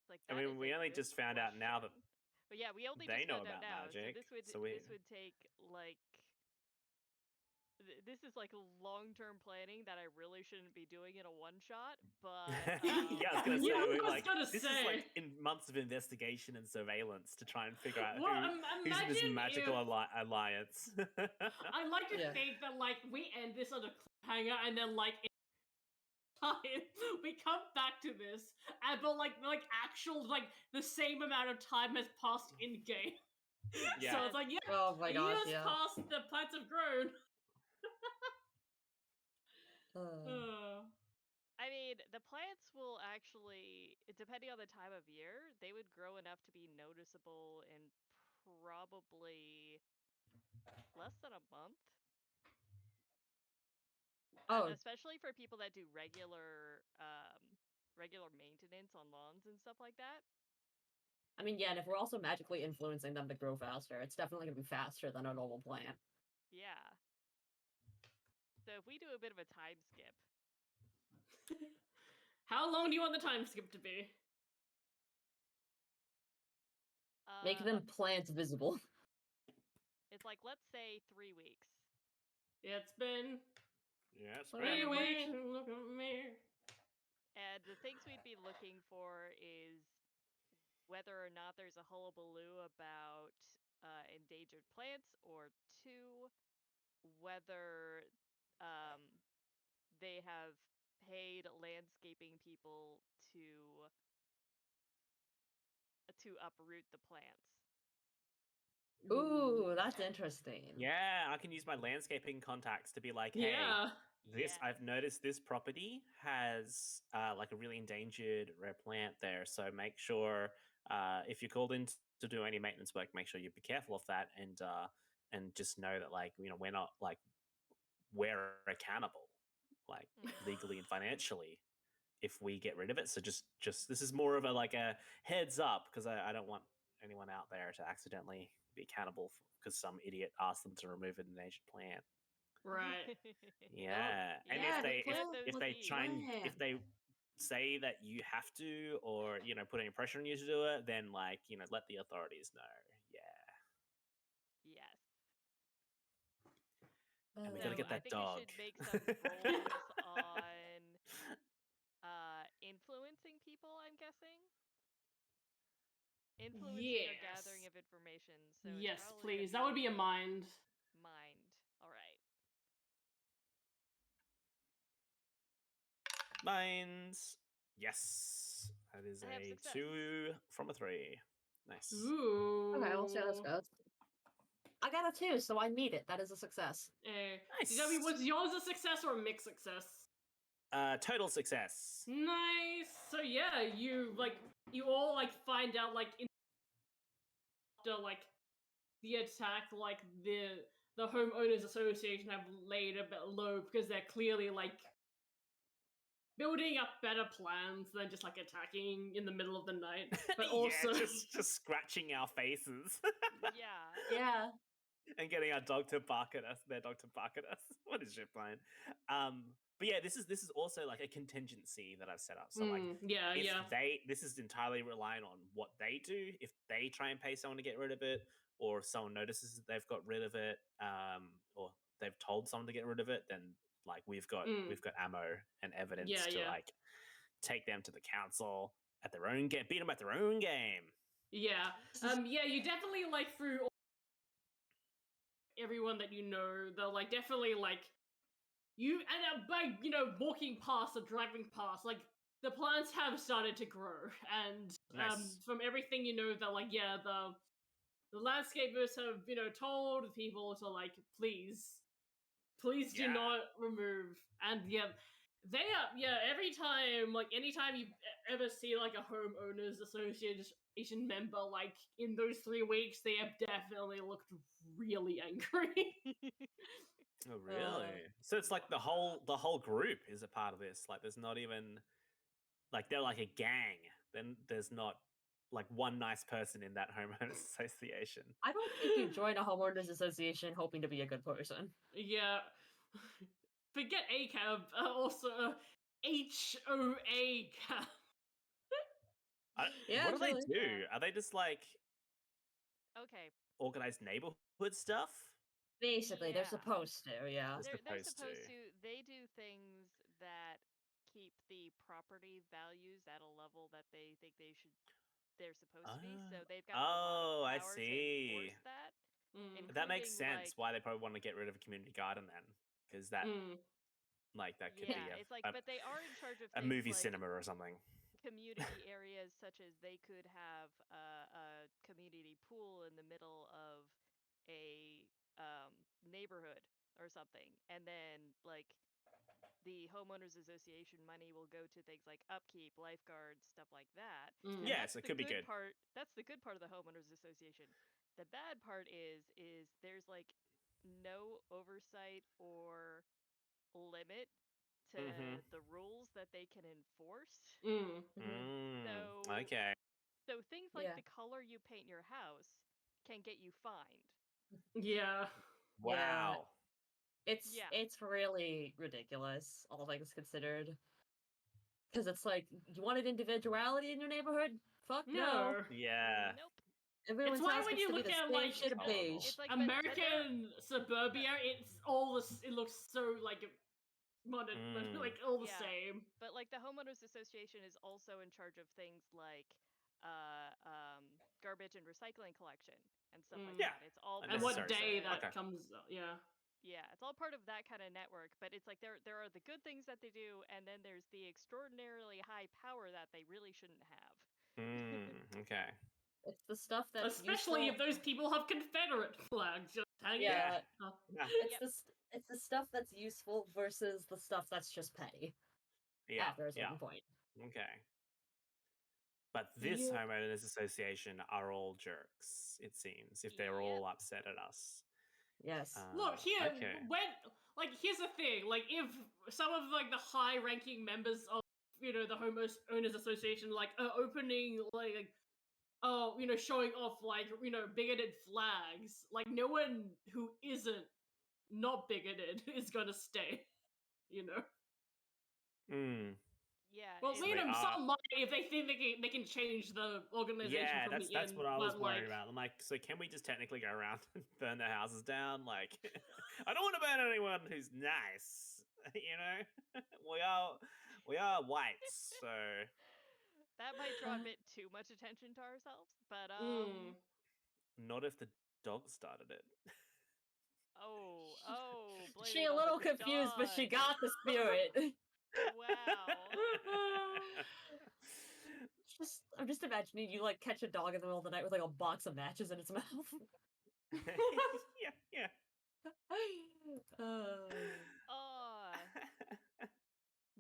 Like I that mean, is we a only good just found out now that question. But yeah, we only they just know found out about now, so magic, this would so we- this would take like this is like long-term planning that I really shouldn't be doing in a one-shot, but yeah, I was gonna Yeah, say, I we're was like, gonna this is say. like in months of investigation and surveillance to try and figure out Well, who's in this imagine magical if alliance. I like to Yeah. think that like we end this on a cliffhanger and then like in time we come back to this and but like actual like the same amount of time has passed in game. Yeah. So it's like yeah, Oh my gosh, years yeah. past, the plants have grown. Uh, I mean, the plants will actually, depending on the time of year, they would grow enough to be noticeable in probably less than a month. oh, Especially for people that do regular maintenance on lawns and stuff like that. I mean, yeah, and if we're also magically influencing them to grow faster, it's definitely gonna be faster than a normal plant. Yeah. So if we do a bit of a time skip, How long do you want the time skip to be? Make them plants visible. it's like, let's say 3 weeks. It's been Yeah, it's 3 been. weeks and look at me. And the things we'd be looking for is whether or not there's a hullabaloo about endangered plants, or 2, whether they have paid landscaping people to uproot the plants. Ooh, that's interesting. Yeah, I can use my landscaping contacts to be like, hey, Yeah. this I've noticed this property has like a really endangered rare plant there, so make sure if you're called in to do any maintenance work, make sure you be careful of that, and just know that, like, you know, we're accountable, like legally and financially, if we get rid of it. So just this is more of a like a heads up, because I don't want anyone out there to accidentally be accountable because some idiot asked them to remove an endangered plant. Right. Yeah, and yeah, the if they try and if they say that you have to, or, you know, put any pressure on you to do it, then, like, you know, let the authorities know. Yeah, Yes. and we So gotta get I that think dog. we should make some rolls on influencing people, I'm guessing. Influencing or gathering Yes. of information. So it's Yes, probably gonna please. That would be a mind. mind. All right. Mines. Yes, that is I have a success. 2 from a 3. Nice. Ooh. Okay, we'll see how this goes. I got a 2, so I meet it. That is a success. Nice. DW, was yours a success or a mixed success? Total success. Nice. So yeah, you all like find out like after like the attack, like the homeowners association have laid a bit low because they're clearly like building up better plans than just like attacking in the middle of the night. But also yeah, just scratching our faces. Yeah. Yeah. And getting our dog to bark at us, their dog to bark at us. What is shit plan? But yeah, this is also like a contingency that I've set up. So like, this is entirely relying on what they do. If they try and pay someone to get rid of it, or if someone notices that they've got rid of it, or they've told someone to get rid of it, then like we've got ammo and evidence to like take them to the council at their own game, beat them at their own game. Yeah. You definitely like through everyone that you know, they're like definitely like you, and by walking past or driving past, like the plants have started to grow, and Nice. from everything you know, they're like the landscapers have told people to like please do Yeah. not remove. And they are every time, like anytime you ever see like a homeowners association member, like in those 3 weeks they have definitely looked really angry. Oh, really? So it's like the whole group is a part of this. Like, there's not even like they're like a gang. Then there's not like one nice person in that homeowners association. I don't think you join a homeowners association hoping to be a good person. Yeah. Forget ACAB, also HOA cab. Yeah, What do they truly. do? Are they just like Okay. organized neighborhood stuff? Basically, they're Yeah. supposed to, yeah. They're supposed supposed to. to. They do things that keep the property values at a level that they think they're supposed to be. So they've got a lot of I power to enforce see. that, That makes including sense. like Why they probably want to get rid of a community garden then, because that that could be yeah, it's like, but they are in charge of a things movie like cinema or something. community areas, such as they could have a community pool in the middle of a neighborhood or something, and then like the homeowners association money will go to things like upkeep, lifeguards, stuff like that. And Yeah, that's so it the could be good good. part. That's the good part of the homeowners association. The bad part is there's like no oversight or limit to Mm-hmm. the rules that they can enforce. So Okay. so things like Yeah. the color you paint your house can get you fined. Yeah. Yeah. Wow. Yeah. It's really ridiculous, all things considered. Because it's like, you wanted individuality in your neighborhood? Fuck no. No. Yeah. Nope. It's Everyone's why house when gets you to be look the at same like shade of Tolerable. beige. It's like, but there, American suburbia, it's all this. It looks so like modern, like all the yeah, same. but like the homeowners association is also in charge of things like garbage and recycling collection and stuff like Yeah. that. It's all And part what Unnecessary of stuff. day the that Okay. comes? Yeah. yeah, it's all part of that kind of network, but it's like there are the good things that they do, and then there's the extraordinarily high power that they really shouldn't have. Okay. It's the stuff that's Especially useful. if those people have Confederate flags just hanging. Yeah, Yeah. it's it's the stuff that's useful versus the stuff that's just petty. Yeah. After a certain Yeah. point. Okay. But this Yeah. homeowners association are all jerks, it seems, if they're Yep. all upset at us. Yes. Look here, Okay. here's the thing. Like, if some of like the high-ranking members of the homeowners association are opening showing off like bigoted flags, like no one who isn't not bigoted is gonna stay. Yeah, Well, it's So they like are. some might if they think they can change the organization Yeah, from that's the end, what I was but worried about. I'm like, so can we just technically go around and burn their houses down? Like, I don't want to burn anyone who's nice. we are whites, so that might draw a bit too much attention to ourselves, but not if the dog started it. oh, blaming She it a on the little confused, but she dog. got the spirit. Wow. I'm just imagining you like catch a dog in the middle of the night with like a box of matches in its mouth. Yeah.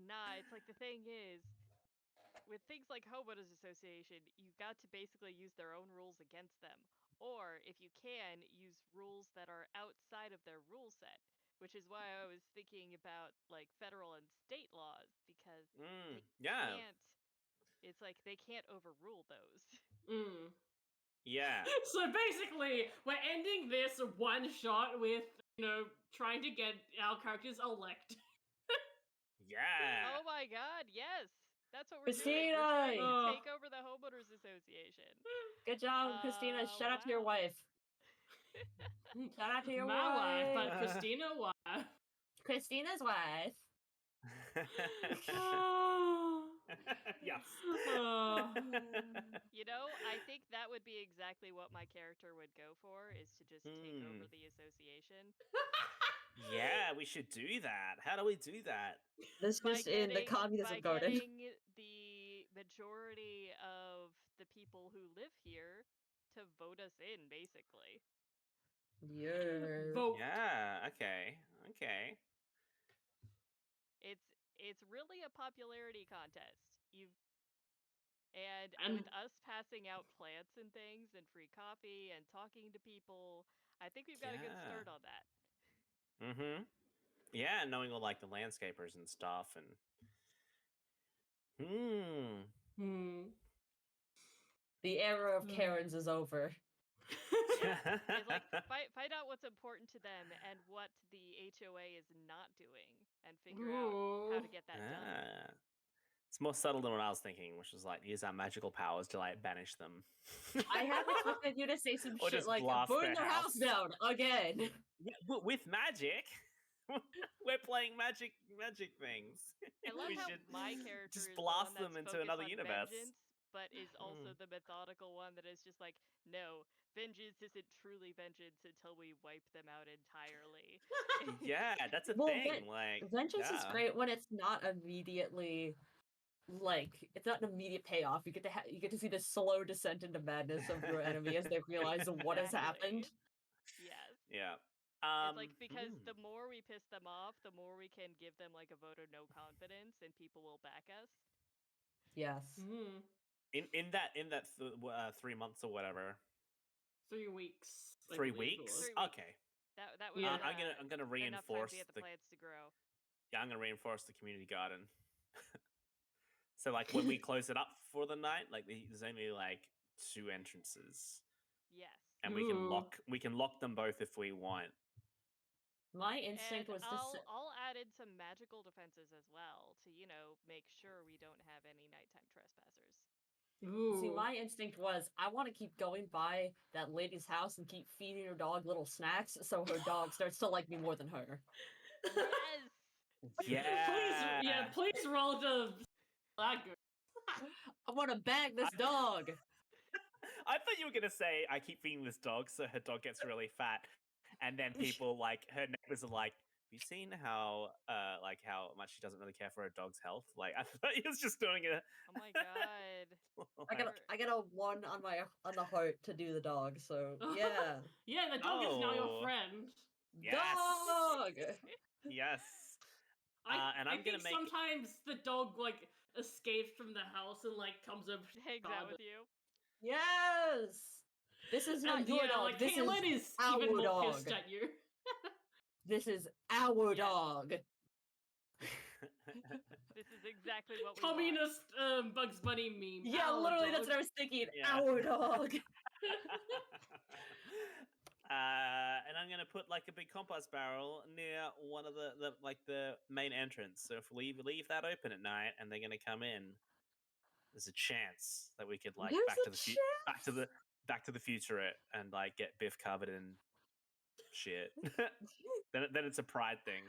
Nah, it's like the thing is, with things like homeowners association, you got to basically use their own rules against them. Or if you can, use rules that are outside of their rule set. Which is why I was thinking about like federal and state laws, because they Yeah. can't it's like they can't overrule those. Yeah. So basically, we're ending this one shot with trying to get our characters elected. Yeah. Oh my god, yes! That's what we're doing. Christina! We're trying to Oh. take over the homeowners association. Good job, Christina. Shout out to your Wow. wife. Shout out to your My wife, wife. but Christina wife. Christina's wife. Yes. You know, I think that would be exactly what my character would go for, is to just take over the association. Yeah, we should do that. How do we do that? This was in the communism by garden. getting the majority of the people who live here to vote us in, basically. Yeah. Vote. Yeah, okay. It's really a popularity contest. And And- with us passing out plants and things and free coffee and talking to people, I think we've got a good start on that. Mm-hmm. Yeah, knowing all like the landscapers and stuff and The era of Karens is over. Yeah, it's like find out what's important to them and what the HOA is not doing, and figure out how to get that done. It's more subtle than what I was thinking, which was like use our magical powers to like banish them. I had expected you to say some Or shit just like blast burn their their house house. down again. Yeah, but with magic. We're playing magic things. I love We how should my character just is blast the one them that's into another focused on universe. vengeance, but is also the methodical one that is just like, no, vengeance isn't truly vengeance until we wipe them out entirely. Yeah, that's a Well, thing. Like vengeance is great when it's not immediately like it's not an immediate payoff. You get to you get to see the slow descent into madness of your enemy as they realize what has happened. Yes. Yeah. It's like, because the more we piss them off, the more we can give them like a vote of no confidence, and people will back us. Yes. In that 3 months or whatever. 3 weeks. 3 weeks? 3 weeks. Okay. That was I'm gonna reinforce enough time to get the plants to grow. Yeah, I'm gonna reinforce the community garden. So like when we close it up for the night, like there's only like 2 entrances. Yes. And we can lock them both if we want. My instinct was I'll add in some magical defenses as well to, make sure we don't have any nighttime trespassers. See, my instinct was I want to keep going by that lady's house and keep feeding her dog little snacks so her dog starts to like me more than her. Yes. Yeah. Please roll the black. I want to bag this dog. I thought you were gonna say I keep feeding this dog so her dog gets really fat, and then people like her neighbors are like, "Have you seen how much she doesn't really care for her dog's health?" Like I thought he was just doing it. Oh my god. I got a 1 on the heart to do the dog. So yeah. Yeah, the dog is now your friend. Yes. Dog. Yes. And I'm gonna think make sometimes the dog like escapes from the house and like comes up, hangs out with you. Yes. This is not your dog. Like, this Caitlin is even our more dog. pissed at you. This is our dog. This is exactly what we Communist Bugs Bunny meme. Yeah, literally, that's what I was thinking. Yeah. Our dog. And I'm gonna put like a big compost barrel near one of the main entrance. So if we leave that open at night and they're gonna come in, there's a chance that we could like back to the future it and like get Biff covered in shit. then it's a pride thing.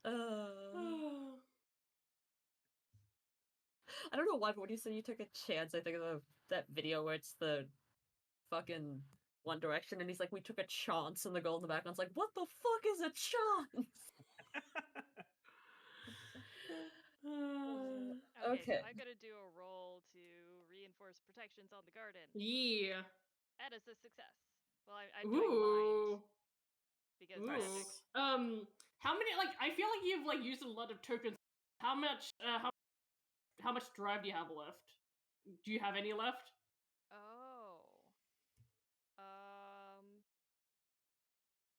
I don't know why, but when you said you took a chance, I think of that video where it's the fucking One Direction, and he's like, "We took a chance," and the girl in the background's like, "What the fuck is a chance?" Okay, so I gotta do a roll to reinforce protections on the garden. Yeah. That is a success. Well, I'm doing mind. Because magic. How many, like, I feel like you've like used a lot of tokens. How much drive do you have left? Do you have any left? Oh.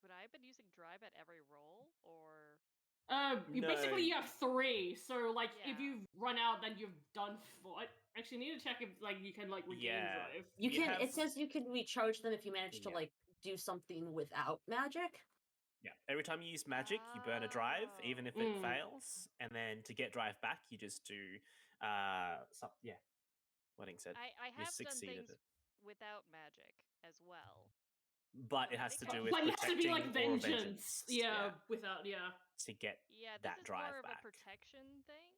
Would I have been using drive at every roll, or? Basically you have 3, so like if you run out, then you've done 4. Actually, need to check if like you can like regain drive. You can. It says you can recharge them if you manage to like do something without magic. Yeah, every time you use magic, you burn a drive, even if it fails, and then to get drive back, you just do Wedding said. I have done things without magic as well. But so it has to do with but it has to be like vengeance. vengeance. Yeah, without to get that drive more back. Of a protection thing.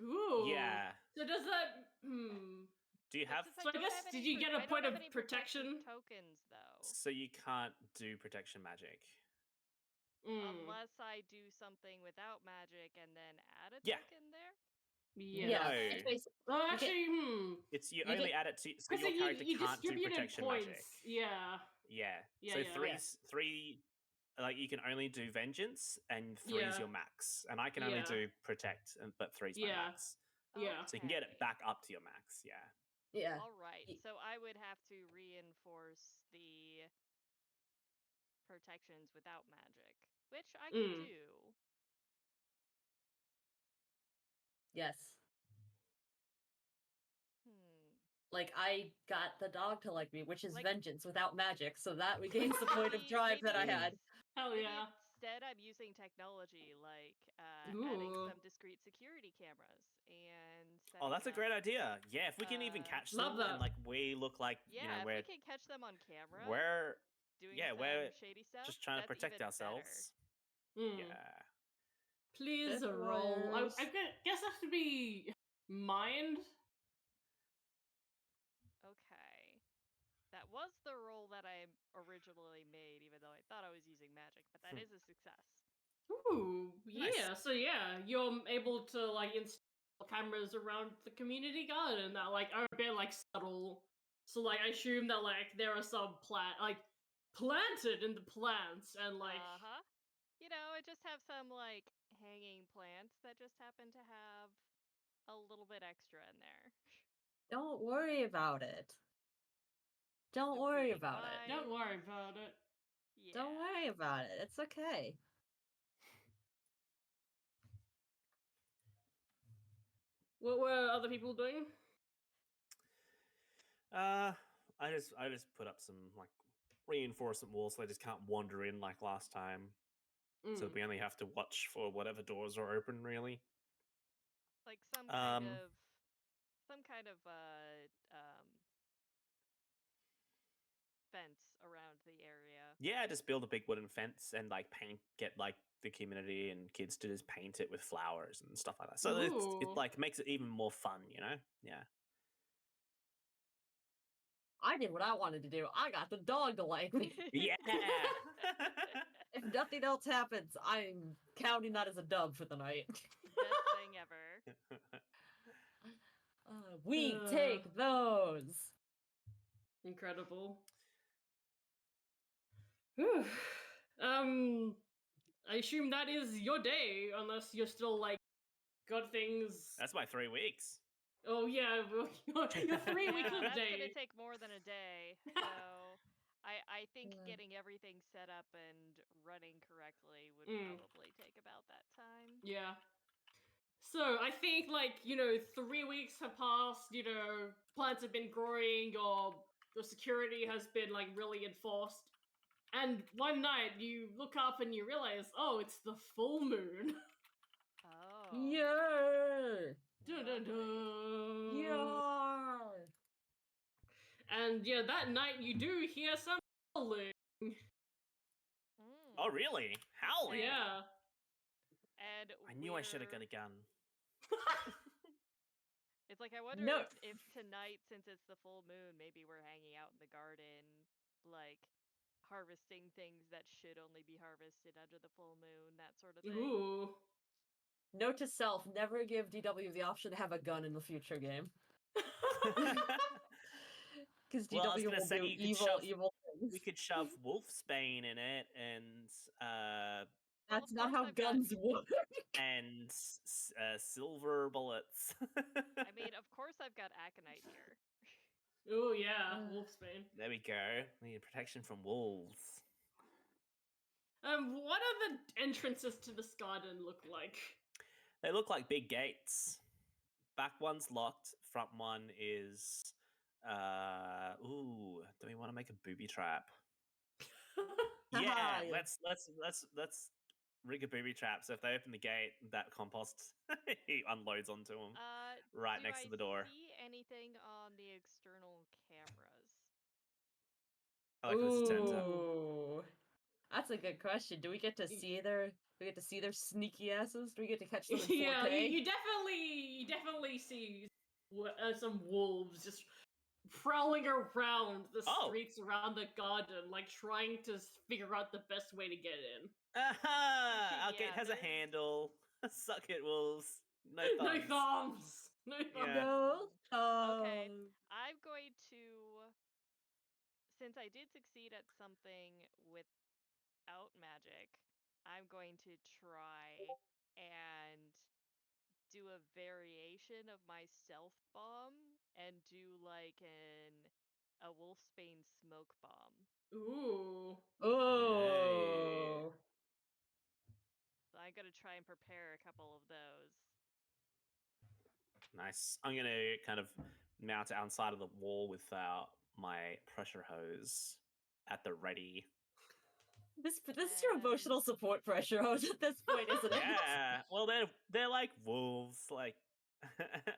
Ooh. Yeah. So does that? Hmm. Do you have? Since So I don't guess have did any you get a I don't point have of any protection? tokens though, So you can't do protection magic. unless I do something without magic and then add a Yeah. token there. Yeah. No. It's basically, Oh, You get- actually, It's you You only get- add it to, so Because your character you can't do distributed protection points. magic. Yeah. Yeah. Yeah, So yeah. three, like you can only do vengeance, and three is Yeah. your max, and I can only Yeah. do protect, but three's my Yeah. max. Yeah. So you can get it Okay. back up to your max. Yeah. yeah. All right. Y- So I would have to reinforce the protections without magic, which I could do. Yes. Hmm. Like, I got the dog to like me, which is Like- vengeance without magic, so that regains the point of drive that I maybe had. Hell Maybe yeah. instead I'm using technology, like adding Ooh. some discrete security cameras and setting Oh, that's a up- great idea. Yeah, if we can even catch Love them, and that. like we look like Yeah, if we're we can catch them on camera we're doing yeah, some we're shady stuff, just trying to that's protect even ourselves. Hmm. Yeah. Please Death roll. I wires. guess that should be mind. better. Okay. That was the roll that I originally made, even though I thought I was using magic, but that is a success. Ooh, Nice. yeah. So yeah, you're able to like install cameras around the community garden that like are a bit like subtle. So like I assume that like there are some planted in the plants and like Uh-huh. You know, I just have some like hanging plants that just happen to have a little bit extra in there. Don't worry about it. Don't The worry pretty about it. don't worry vines. about it. Yeah. Don't worry about it. It's okay. What were other people doing? I just put up some like reinforcement walls so they just can't wander in like last time. So Mm. we only have to watch for whatever doors are open, really. Like some kind of fence around the area. Yeah, just build a big wooden fence and like get like the community and kids to just paint it with flowers and stuff like that. So it Ooh. like makes it even more fun, you know? Yeah. I did what I wanted to do. I got the dog to like me. Yeah. If nothing else happens, I'm counting that as a dub for the night. Best thing ever. We take those. Incredible. Whew. I assume that is your day, unless you're still like got things. That's my 3 weeks. Oh yeah, your 3 weeks Yeah, of that's day. gonna take more than a day. So I think getting everything set up and running correctly would probably take about that time. Yeah. So I think 3 weeks have passed. Plants have been growing, or the security has been like really enforced. And one night you look up and you realize, oh, it's the full moon. Oh. Yeah. Dun, dun, dun. Yeah. And yeah, that night you do hear some howling. Oh, really? Howling? Yeah. And I knew I should have got a gun. It's like I wonder No. if tonight, since it's the full moon, maybe we're hanging out in the garden, like harvesting things that should only be harvested under the full moon, that sort of thing. Ooh. Note to self: never give DW the option to have a gun in the future game. Because DW Well, I was gonna will say do you could evil things. we could shove Wolfsbane in it, and That's of not course how I've got- guns work. and silver bullets. I mean, of course I've got Aconite here. Oh yeah, Wolfsbane. There we go. We need protection from wolves. What are the entrances to this garden look like? They look like big gates. Back one's locked. Front one is. Ooh, do we want to make a booby trap? Yeah, Yeah. let's rig a booby trap. So if they open the gate, that compost he unloads onto them right next to the door. See anything on the external cameras? I like this turns out. Ooh. That's a good question. Do we get to see their sneaky asses? Do we get to catch them in 4K? Yeah, you definitely see some wolves just prowling around the Oh. streets around the garden, like trying to figure out the best way to get in. Aha! Okay, Yeah, it has a there's- handle. Suck it, wolves. No thumbs. No thumbs. No thumbs. Yeah. No. Okay. I'm going to, since I did succeed at something without magic, I'm going to try and do a variation of my stealth bomb and do like a wolfsbane smoke bomb. Ooh. Oh. So I'm gonna try and prepare a couple of those. Nice. I'm gonna kind of mount it outside of the wall with my pressure hose at the ready. This is your emotional And- support pressure hose at this point, isn't it? Yeah. Well, they're like wolves. Like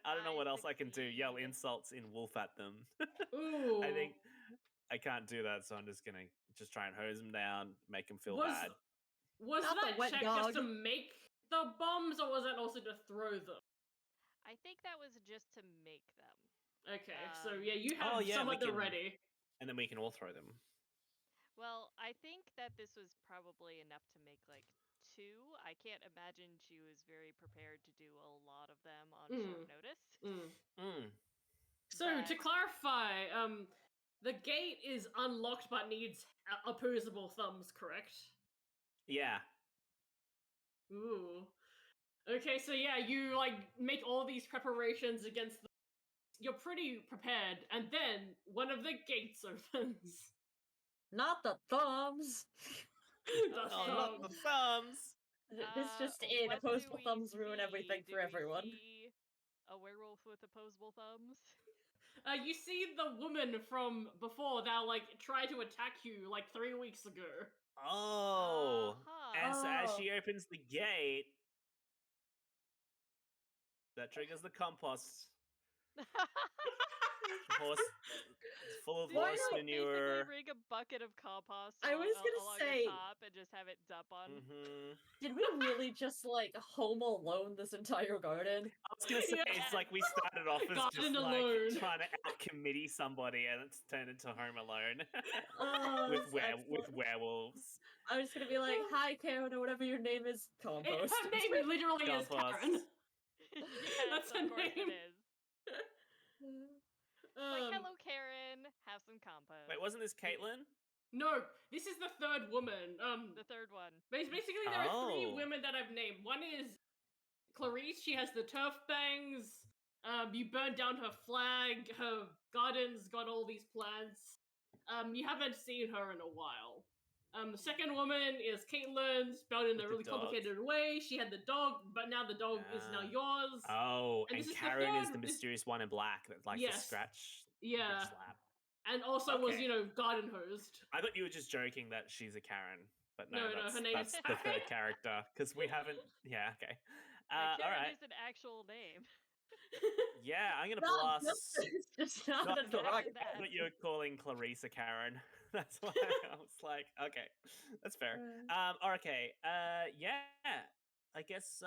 I don't know I what else I can do. Yell succeed. insults in wolf at them. Ooh. I think I can't do that, so I'm just gonna try and hose them down, make them feel Was- bad. Was Not the that wet check dog. just to make the bombs, or was that also to throw them? I think that was just to make them. Okay, so yeah, you have Oh, yeah, some we at the can- ready. And then we can all throw them. Well, I think that this was probably enough to make like 2. I can't imagine she was very prepared to do a lot of them on short notice. Mm. So to But- clarify, the gate is unlocked but needs opposable thumbs, correct? Yeah. Ooh. Okay, so yeah, you like make all these preparations against the... You're pretty prepared, and then one of the gates opens. Not the thumbs. The Oh, not the thumbs. thumbs. This just in. what Opposable do we thumbs ruin everything see? for Do we everyone. see a werewolf with opposable thumbs? You see the woman from before that like tried to attack you like 3 weeks ago. Oh. Uh-huh. And so as Oh. she opens the gate, that triggers the compost. Horse full of Did you, horse like, manure. basically bring a bucket of compost I was gonna along say- the top and just have it dump on? Mm-hmm. Did we really just like home alone this entire garden? I was gonna say Yeah. it's like we started off as just Garden like alone. trying to out committee somebody, and it's turned into Home Alone Oh, with that's with excellent. werewolves. I was gonna be like, "Hi, Karen," or whatever your name is. Compost. Her name literally is Compost. Karen. Yes, That's of her course name. it is. Like, hello, Karen. Have some compost. Wait, wasn't this Caitlin? No, this is the third woman. The third one. Basically, there are 3 Oh. women that I've named. One is Clarice. She has the turf bangs. You burned down her flag. Her garden's got all these plants. You haven't seen her in a while. The second woman is Caitlin, spelled in With a the really dog. complicated way. She had the dog, but now the dog is now yours. Oh, And and this is the Karen is the third- this- mysterious one in black that likes to Yes. scratch Yeah, the slap. and also was Okay. garden hosed. I thought you were just joking that she's a Karen, but no, No, that's, her name is that's the Karen. third character because we haven't. Yeah, okay. Yeah, All Karen right. is an actual name. Yeah, I'm gonna Not blast. just, it's just not Not a that- derogatory. that. But you're calling Clarissa Karen. That's why I was like, okay, that's fair. Okay. Yeah. I guess.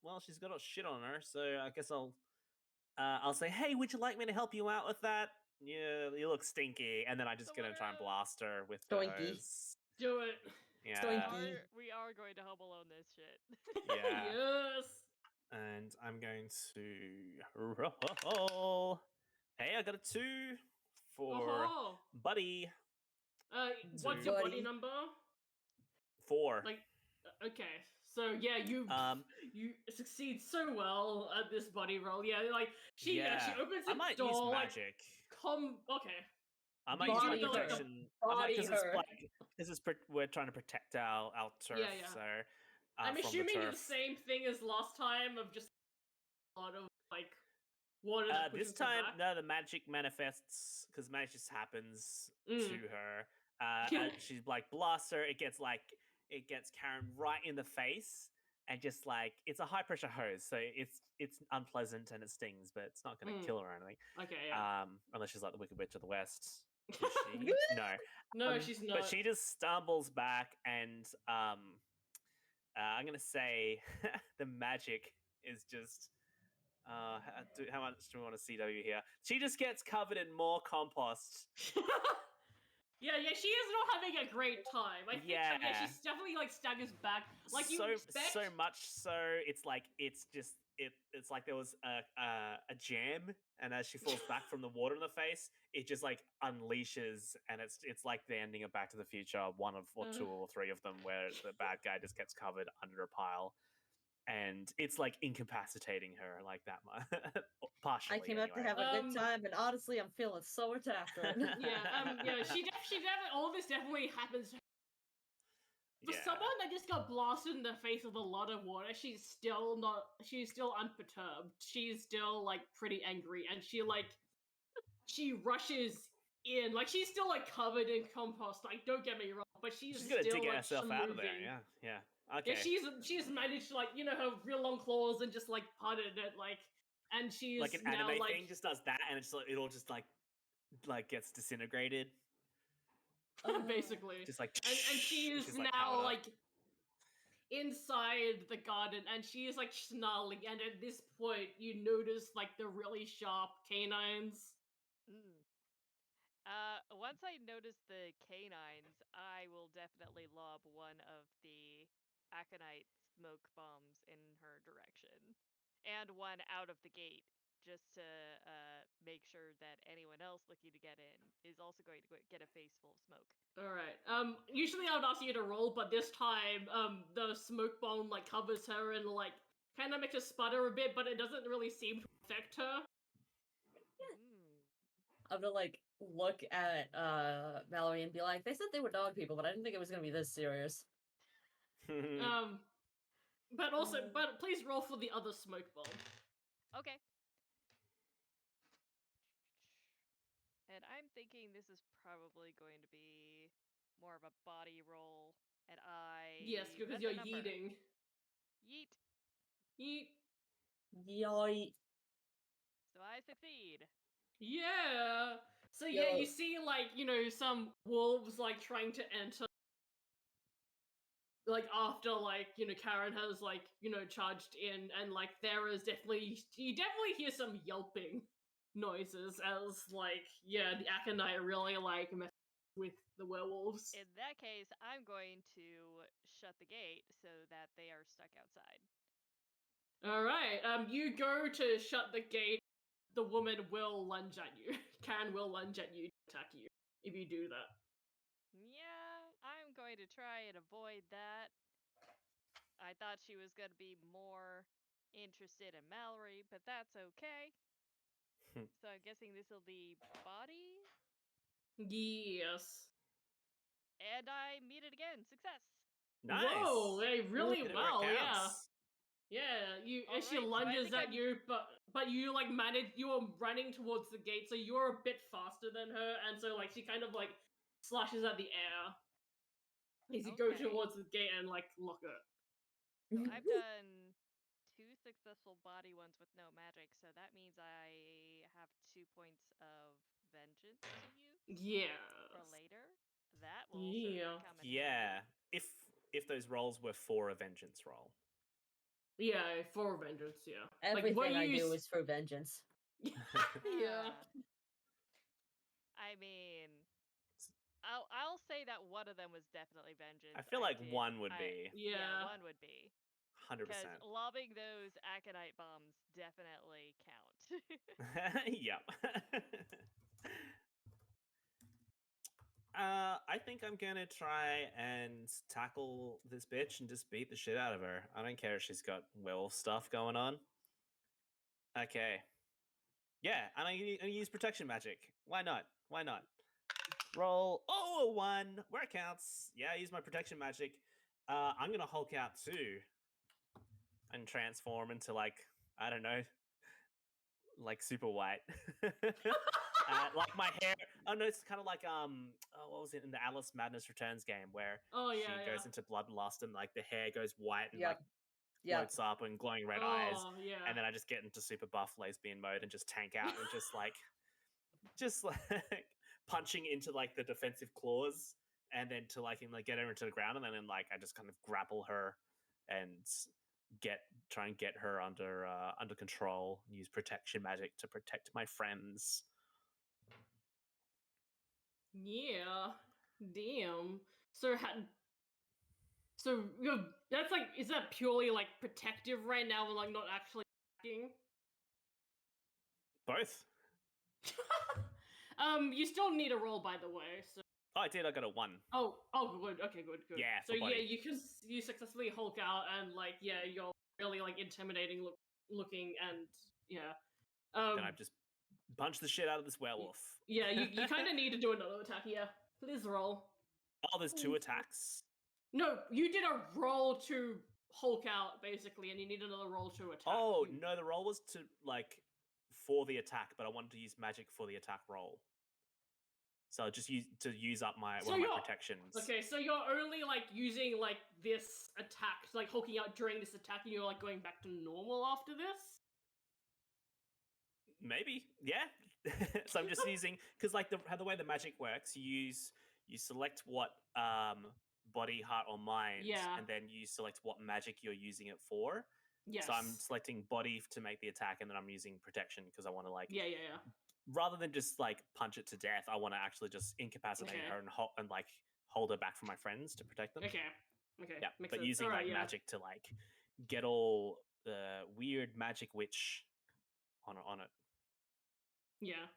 Well, she's got a shit on her, so I guess I'll say, hey, would you like me to help you out with that? Yeah, you look stinky, and then I just gonna try and blast her with the Stinky. hose. Do it. Yeah. Stinky. We are going to Home Alone this shit. Yeah. Yes. And I'm going to roll. Hey, I got a 2 for Oh. Buddy. What's your body Buddy. number? 4. Like, okay, so yeah, you you succeed so well at this body roll. Yeah, like she opens the I might door. use like, magic. okay. I might you use my do the- protection. I might body because it's her. like we're trying to protect our turf. Yeah, yeah. So I'm from the assuming it's turf. the same thing as last time of just a lot of like water. That This pushes her time, back. no, the magic manifests because magic just happens Mm. to her. And she's like blasts her. It gets Karen right in the face, and just like it's a high pressure hose, so it's unpleasant and it stings, but it's not going to kill her or anything. Okay, yeah. Unless she's like the Wicked Witch of the West. Is she? No, No, she's not. But she just stumbles back, and I'm gonna say the magic is just How much do we want to CW here? She just gets covered in more compost. Yeah, she is not having a great time. I think that, Yeah. she's definitely like staggers back. Like you expect. So much so it's like it's like there was a jam, and as she falls back from the water in the face, it just like unleashes, and it's like the ending of Back to the Future, one of or two or three of them, where the bad guy just gets covered under a pile. And it's like incapacitating her like that much. Partially, I came out to anyway. have a good time, and honestly, I'm feeling so attacked right now. Yeah, she definitely, all this definitely happens to her. For someone that just got blasted in the face with a lot of water, she's still unperturbed. She's still like pretty angry, and she rushes in. Like she's still like covered in compost, like don't get me wrong, but she's gonna still dig like herself out of there. moving. Yeah. Okay. Yeah, she's managed to, like, her real long claws and just like parted it, like, and she's like an now anime like thing just does that, and it's like it all just like gets disintegrated. basically. Just like and she's she's, like, now powered up. like inside the garden, and she's like snarling, and at this point you notice like the really sharp canines. Once I notice the canines, I will definitely lob one of the aconite smoke bombs in her direction, and one out of the gate, just to make sure that anyone else looking to get in is also going to get a face full of smoke. All right. Usually I would ask you to roll, but this time, the smoke bomb like covers her and like kind of makes her sputter a bit, but it doesn't really seem to affect her. I'm gonna like look at Mallory and be like, they said they were dog people, but I didn't think it was gonna be this serious. But please roll for the other smoke bomb. Okay. And I'm thinking this is probably going to be more of a body roll, and Yes, because you're yeeting. Yeet. Yeet. Yoy. So I succeed. Yeah. So Yo. yeah, you see like, some wolves like trying to enter, like after like, Karen has like, charged in, and like you definitely hear some yelping noises as like, yeah, the aconite really like mess with the werewolves. In that case, I'm going to shut the gate so that they are stuck outside. All right. You go to shut the gate. The woman will lunge at you. Karen will lunge at you to attack you if you do that. Yeah, I'm going to try and avoid that. I thought she was going to be more interested in Mallory, but that's okay. So I'm guessing this will be body? Yes. And I meet it again. Success! Nice. Whoa, hey, really Did it well, work yeah. out? Yeah, All she right, so I lunges think at you, but you like you are running towards the gate, so you're a bit faster than her, and so like she kind of like slashes at the air as you go Okay. towards the gate and like lock it. So I've done 2 successful body ones with no magic, so that means I have 2 points of vengeance to use Yeah. for later. That will certainly come in Yeah. handy. If those rolls were for a vengeance roll. Yeah, for vengeance, yeah. Everything like, I do is for vengeance. Yeah. I mean, I'll say that one of them was definitely vengeance. I feel like one would be. Yeah, one would be. 100%. Because lobbing those aconite bombs definitely count. Yep. I think I'm gonna try and tackle this bitch and just beat the shit out of her. I don't care if she's got werewolf stuff going on. Okay. Yeah, and I'm gonna use protection magic. Why not? Why not? Roll. Oh, a 1. Where it counts. Yeah, I use my protection magic. I'm gonna Hulk out too. And transform into like, I don't know, like super white. Like my hair. Oh no, it's kind of like what was it in the Alice Madness Returns game where she goes into bloodlust and like the hair goes white and like floats up and glowing red eyes. Yeah. And then I just get into super buff lesbian mode and just tank out and just like punching into like the defensive claws and then to like get her into the ground, and then like I just kind of grapple her and try and get her under control. Use protection magic to protect my friends. Yeah. Damn. So that's like, is that purely like protective right now and like not actually attacking? Both. You still need a roll, by the way. So. Oh, I did. I got a 1. Oh, good. Okay, good. Yeah, So for body. yeah, you successfully Hulk out and like you're really like intimidating looking and yeah. Then I've just punched the shit out of this werewolf. Yeah, you kind of need to do another attack. Yeah, please roll. Oh, there's 2 attacks. No, you did a roll to Hulk out basically, and you need another roll to attack. Oh no, the roll was to for the attack, but I wanted to use magic for the attack roll. So just use up one of my protections. Okay, so you're only like using like this attack, like hulking out during this attack, and you're like going back to normal after this? Maybe, yeah. So I'm just using, because like the way the magic works, you select what body, heart, or mind, and then you select what magic you're using it for. Yes. So I'm selecting body to make the attack, and then I'm using protection because I want to Yeah. Rather than just like punch it to death, I want to actually just incapacitate her and like hold her back from my friends to protect them. Okay. Yeah, but using magic to like get all the weird magic witch on it. Yeah.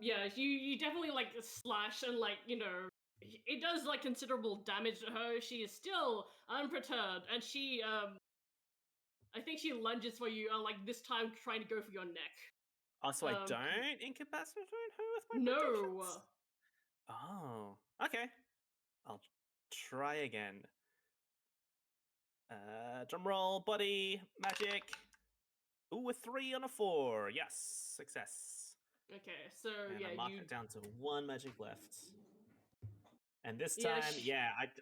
Yeah, you definitely like slash and like, it does like considerable damage to her. She is still unperturbed, and she I think she lunges for you and like this time trying to go for your neck. Oh, so I don't incapacitate her with my protections? Oh, okay. I'll try again. Drum roll, body, magic. Ooh, a 3 on a 4. Yes, success. Okay, so and yeah, I mark it down to 1 magic left. And this time,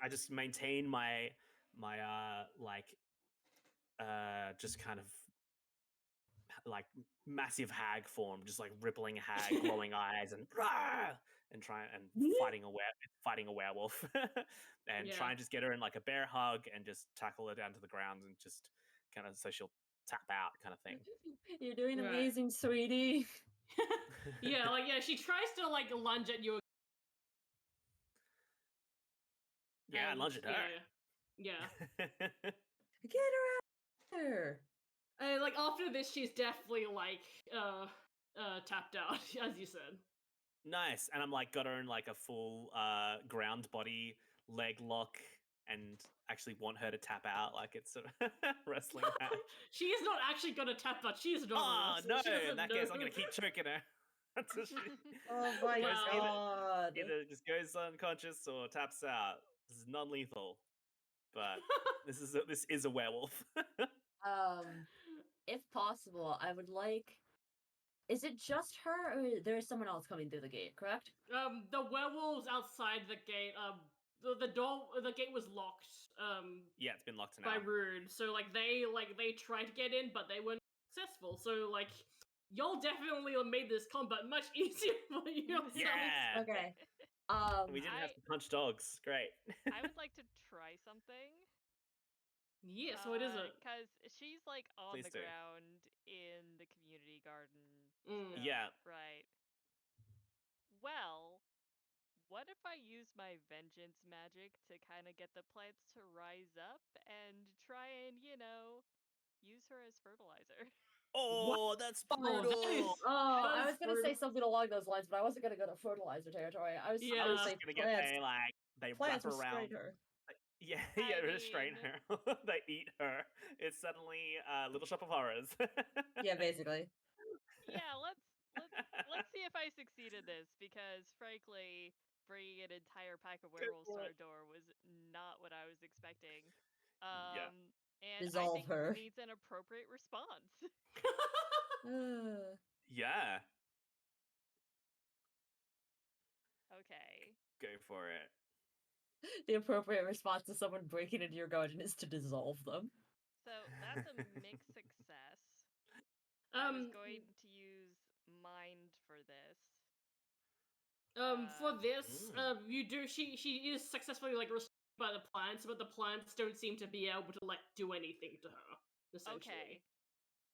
I just maintain my just kind of like massive hag form, just like rippling hag, glowing eyes, and fighting a werewolf, and try and just get her in like a bear hug and just tackle her down to the ground and just kind of so she'll tap out, kind of thing. You're doing amazing, sweetie. She tries to like lunge at you. Yeah, I lunge at her. Yeah. Get her out there. Like after this, she's definitely like tapped out, as you said. Nice, and I'm like got her in like a full ground body leg lock, and actually want her to tap out like it's a wrestling match. She is not actually gonna tap out. She is not. Oh no! In that case, I'm gonna keep choking her. Oh my god! Either just goes unconscious or taps out. This is non-lethal, but this is a werewolf. If possible, I would like. Is it just her, or there's someone else coming through the gate? Correct. The werewolves outside the gate. The gate was locked. Yeah, it's been locked by Rude. So like they tried to get in, but they weren't successful. So like y'all definitely made this combat much easier for yourselves. Yeah. Okay. We didn't have to punch dogs. Great. I would like to try something. Yes, what is it? Because she's like on Please the do. ground in the community garden. Yeah. Right. Well, what if I use my vengeance magic to kind of get the plants to rise up and try and, use her as fertilizer? Oh, that's brutal. I was gonna say something along those lines, but I wasn't gonna go to fertilizer territory. I was gonna say gonna plants. They plants wrap around her. Yeah, restrain her. They eat her. It's suddenly Little Shop of Horrors. Yeah, basically. Yeah, let's see if I succeed in this, because frankly, bringing an entire pack of werewolves to our door was not what I was expecting. And Dissolve I think her. it needs an appropriate response. Yeah. Okay. Go for it. The appropriate response to someone breaking into your garden is to dissolve them. So that's a mixed success. I was going to use mind for this. For this, you do. She is successfully like by the plants, but the plants don't seem to be able to like do anything to her. Essentially. Okay.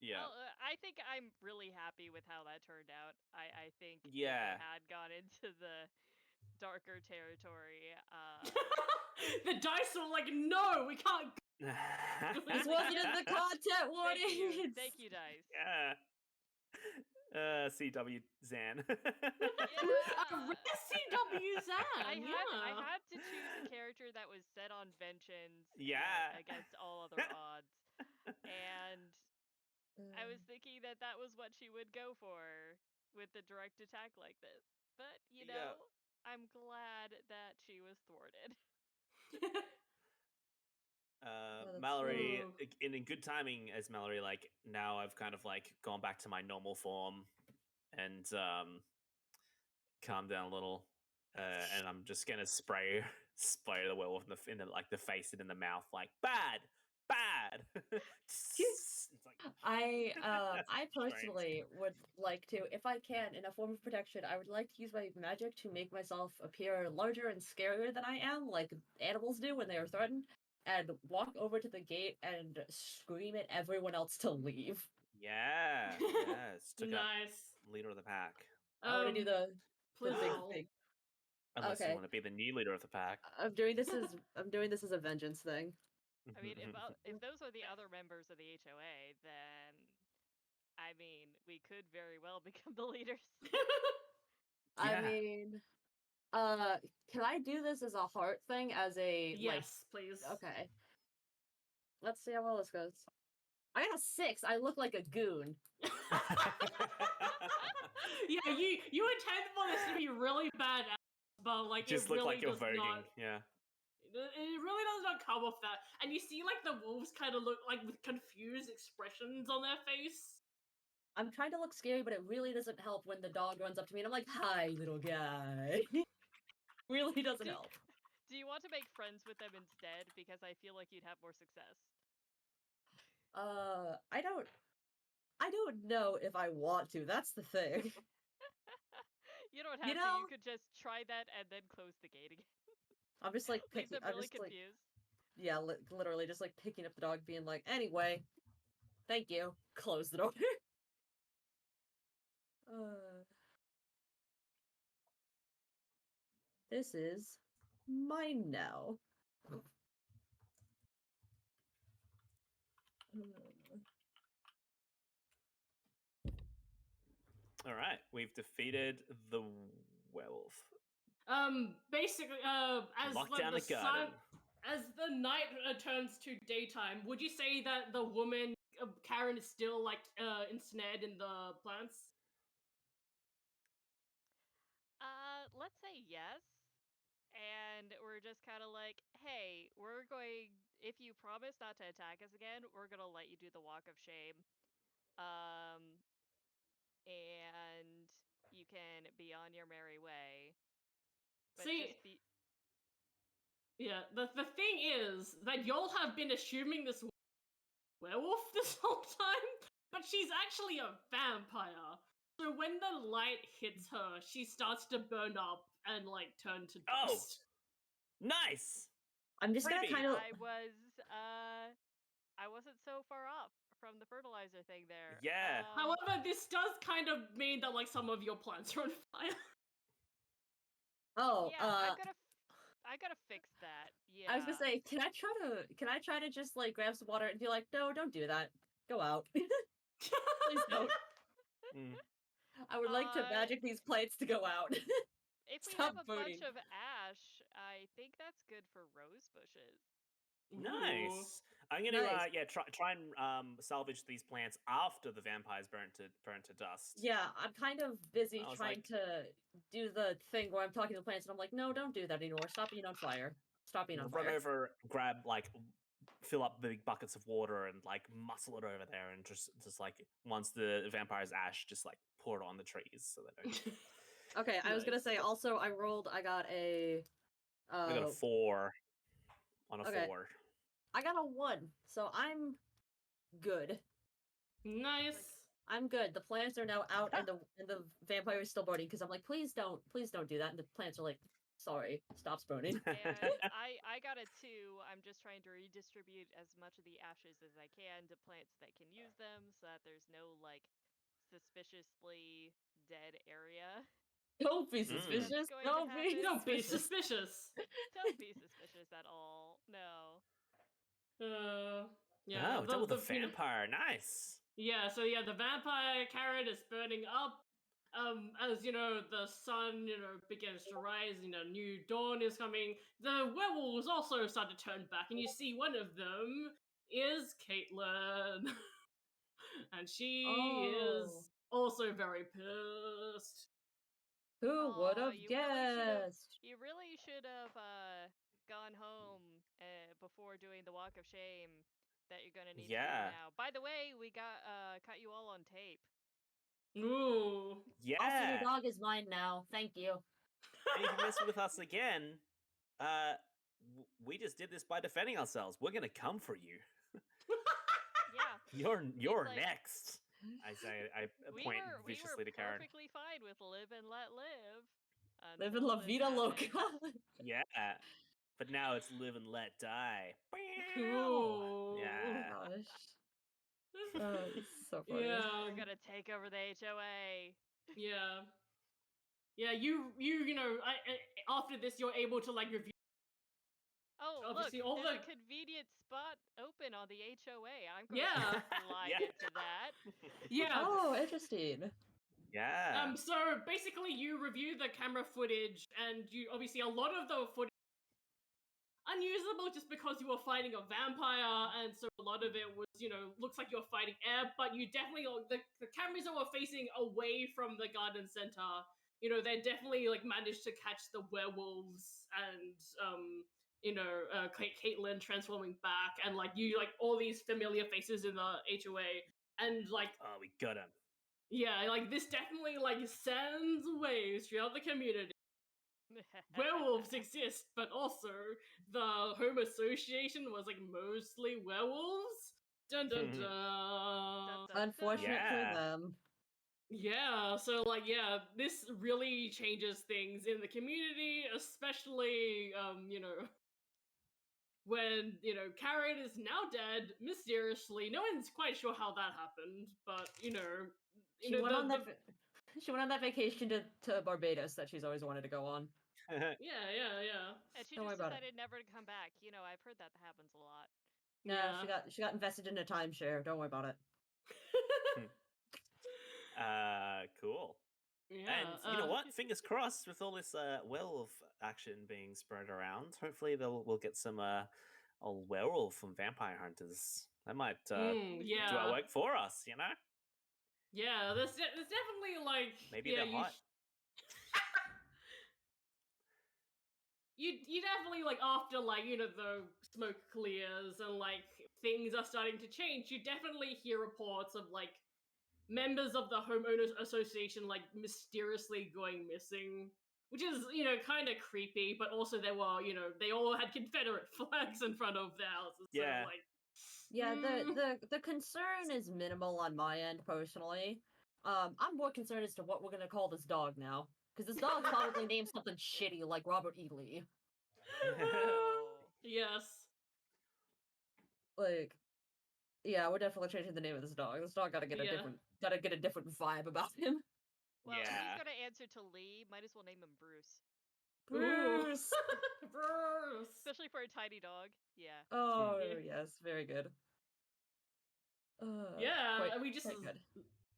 Yeah. Well, I think I'm really happy with how that turned out. I think if Yeah. it had gone into the darker territory, The dice were like, no, we can't. This wasn't in the content warnings. Thank you, dice. Yeah. CW Zan. Yeah. CW Zan. I had to choose a character that was set on vengeance. Yeah. Against all other odds, and I was thinking that was what she would go for with the direct attack like this. But you know, I'm glad that she was thwarted. Mallory, in good timing as Mallory, like now I've kind of like gone back to my normal form and calmed down a little, and I'm just gonna spray the werewolf in the like the face and in the mouth, like bad. It's like, I personally would like to, if I can, in a form of protection, I would like to use my magic to make myself appear larger and scarier than I am, like animals do when they are threatened, and walk over to the gate and scream at everyone else to leave. yeah, took out Nice. leader of the pack. I want to do the please big roll. thing. Unless you Okay. want to be the new leader of the pack. I'm doing this as a vengeance thing. I mean, if those are the other members of the HOA, then I mean, we could very well become the leaders. I mean, can I do this as a heart thing? As a yes, please. Okay. Let's see how well this goes. I got a 6. I look like a goon. Yeah, you intend for this to be really bad, but like just it look really like you're does voguing. not. Yeah. It really does not come off that, and you see like the wolves kind of look like with confused expressions on their face. I'm trying to look scary, but it really doesn't help when the dog runs up to me and I'm like, "Hi, little guy." Really doesn't help. Do you want to make friends with them instead? Because I feel like you'd have more success. I don't know if I want to. That's the thing. You don't have to. You could just try that and then close the gate again. I'm just like picking. I'm really confused. Yeah, literally just like picking up the dog, being like, "Anyway, thank you." Close the door. This is mine now. All right, we've defeated the werewolf. Basically, as Lock like, down the garden. As the night turns to daytime, would you say that the woman Karen is still like ensnared in the plants? Let's say yes. And we're just kind of like, hey, we're going. If you promise not to attack us again, we're gonna let you do the walk of shame. And you can be on your merry way. But yeah, the thing is that y'all have been assuming this werewolf this whole time, but she's actually a vampire. So when the light hits her, she starts to burn up and like turn to dust. Nice. I'm just gonna kind of. I wasn't so far off from the fertilizer thing there. Yeah. However, this does kind of mean that like some of your plants are on fire. Oh, yeah, I gotta fix that. Yeah. I was gonna say, can I try to just like grab some water and be like, no, don't do that. Go out. Please don't. I would like to magic these plates to go out. If we have a bunch of ash, I think that's good for rose bushes. Nice. I'm gonna try and salvage these plants after the vampires burn to dust. Yeah, I'm kind of busy trying to do the thing where I'm talking to the plants and I'm like, no, don't do that anymore. Stop being on fire. Stop being on fire. Run over, grab fill up big buckets of water and like muscle it over there, and just like once the vampires ash, just like pour it on the trees so they don't. Okay, I was gonna say also I got a. I got a 4 on a 4. I got a 1, so I'm good. Nice. I'm good. The plants are now out, and the vampire is still burning. Because I'm like, please don't do that. And the plants are like, Sorry, stop spooning. And I got a 2. I'm just trying to redistribute as much of the ashes as I can to plants that can use them, so that there's no like suspiciously dead area. Don't be Mm. suspicious. going to Don't be happen. Don't be suspicious. suspicious. Don't be suspicious at all. No. Yeah. Oh, done with a you know- vampire. Nice. Yeah, so yeah, the vampire carrot is burning up. As you know, the sun, begins to rise, new dawn is coming. The werewolves also start to turn back, and you see one of them is Caitlin. And she Oh. is also very pissed. Who would Aw, have guessed? You really should have gone home before doing the walk of shame that you're gonna need to do Yeah. now. By the way, we got caught you all on tape. Ooh. Also, your Yeah. dog is mine now. Thank you. And if you mess with us again, we just did this by defending ourselves. We're gonna come for you. Yeah. You're like- next. I say. I point We viciously were to Karen. perfectly fine with live and let live. Live in until La this Vida happened. Loca. Yeah. But now it's live and let die. Ooh. Yeah. Gosh. It's so funny. Yeah. We're gonna take over the HOA. Yeah. Yeah, after this, you're able to, like, review. Oh, Obviously, look, all there's a the- convenient spot open on the HOA. I'm going Yeah. to slide Yeah. into that. Yeah. Oh, interesting. Yeah. So basically, you review the camera footage, and you obviously a lot of the footage unusable just because you were fighting a vampire, and so a lot of it was, looks like you're fighting air, but you definitely the cameras that were facing away from the garden center, they definitely like managed to catch the werewolves and Caitlin transforming back, and like all these familiar faces in the HOA, and like Oh, we got him. yeah, like this definitely like sends waves throughout the community. Werewolves exist, but also the home association was like mostly werewolves. Dun dun dun. Dun, dun, Unfortunate for Yeah. them. Yeah, so like this really changes things in the community, especially when Carrot is now dead mysteriously. No one's quite sure how that happened, but She went on that vacation to Barbados that she's always wanted to go on. yeah. And she Don't worry just about it. decided never to come back. I've heard that happens a lot. Nah, she got invested in a timeshare. Don't worry about it. Cool. Yeah. And you know what? Fingers crossed with all this werewolf action being spread around. Hopefully we'll get some old werewolf and vampire hunters. That might do yeah. our work for us, Yeah, there's definitely like Maybe they're hot. You definitely like after like the smoke clears and like things are starting to change. You definitely hear reports of like members of the homeowners association like mysteriously going missing, which is kind of creepy. But also they were they all had Confederate flags in front of their houses. Yeah. So, like, Yeah, the concern is minimal on my end personally. I'm more concerned as to what we're gonna call this dog now. Because this dog's probably named something shitty like Robert E. Lee. Oh. Yes. Like, yeah, we're definitely changing the name of this dog. This dog gotta get a different vibe about him. Well, Yeah. he's gonna answer to Lee. Might as well name him Bruce. Bruce. Bruce. Especially for a tiny dog. Yeah. Oh Yeah. yes, very good. Yeah, quite, and we just quite good.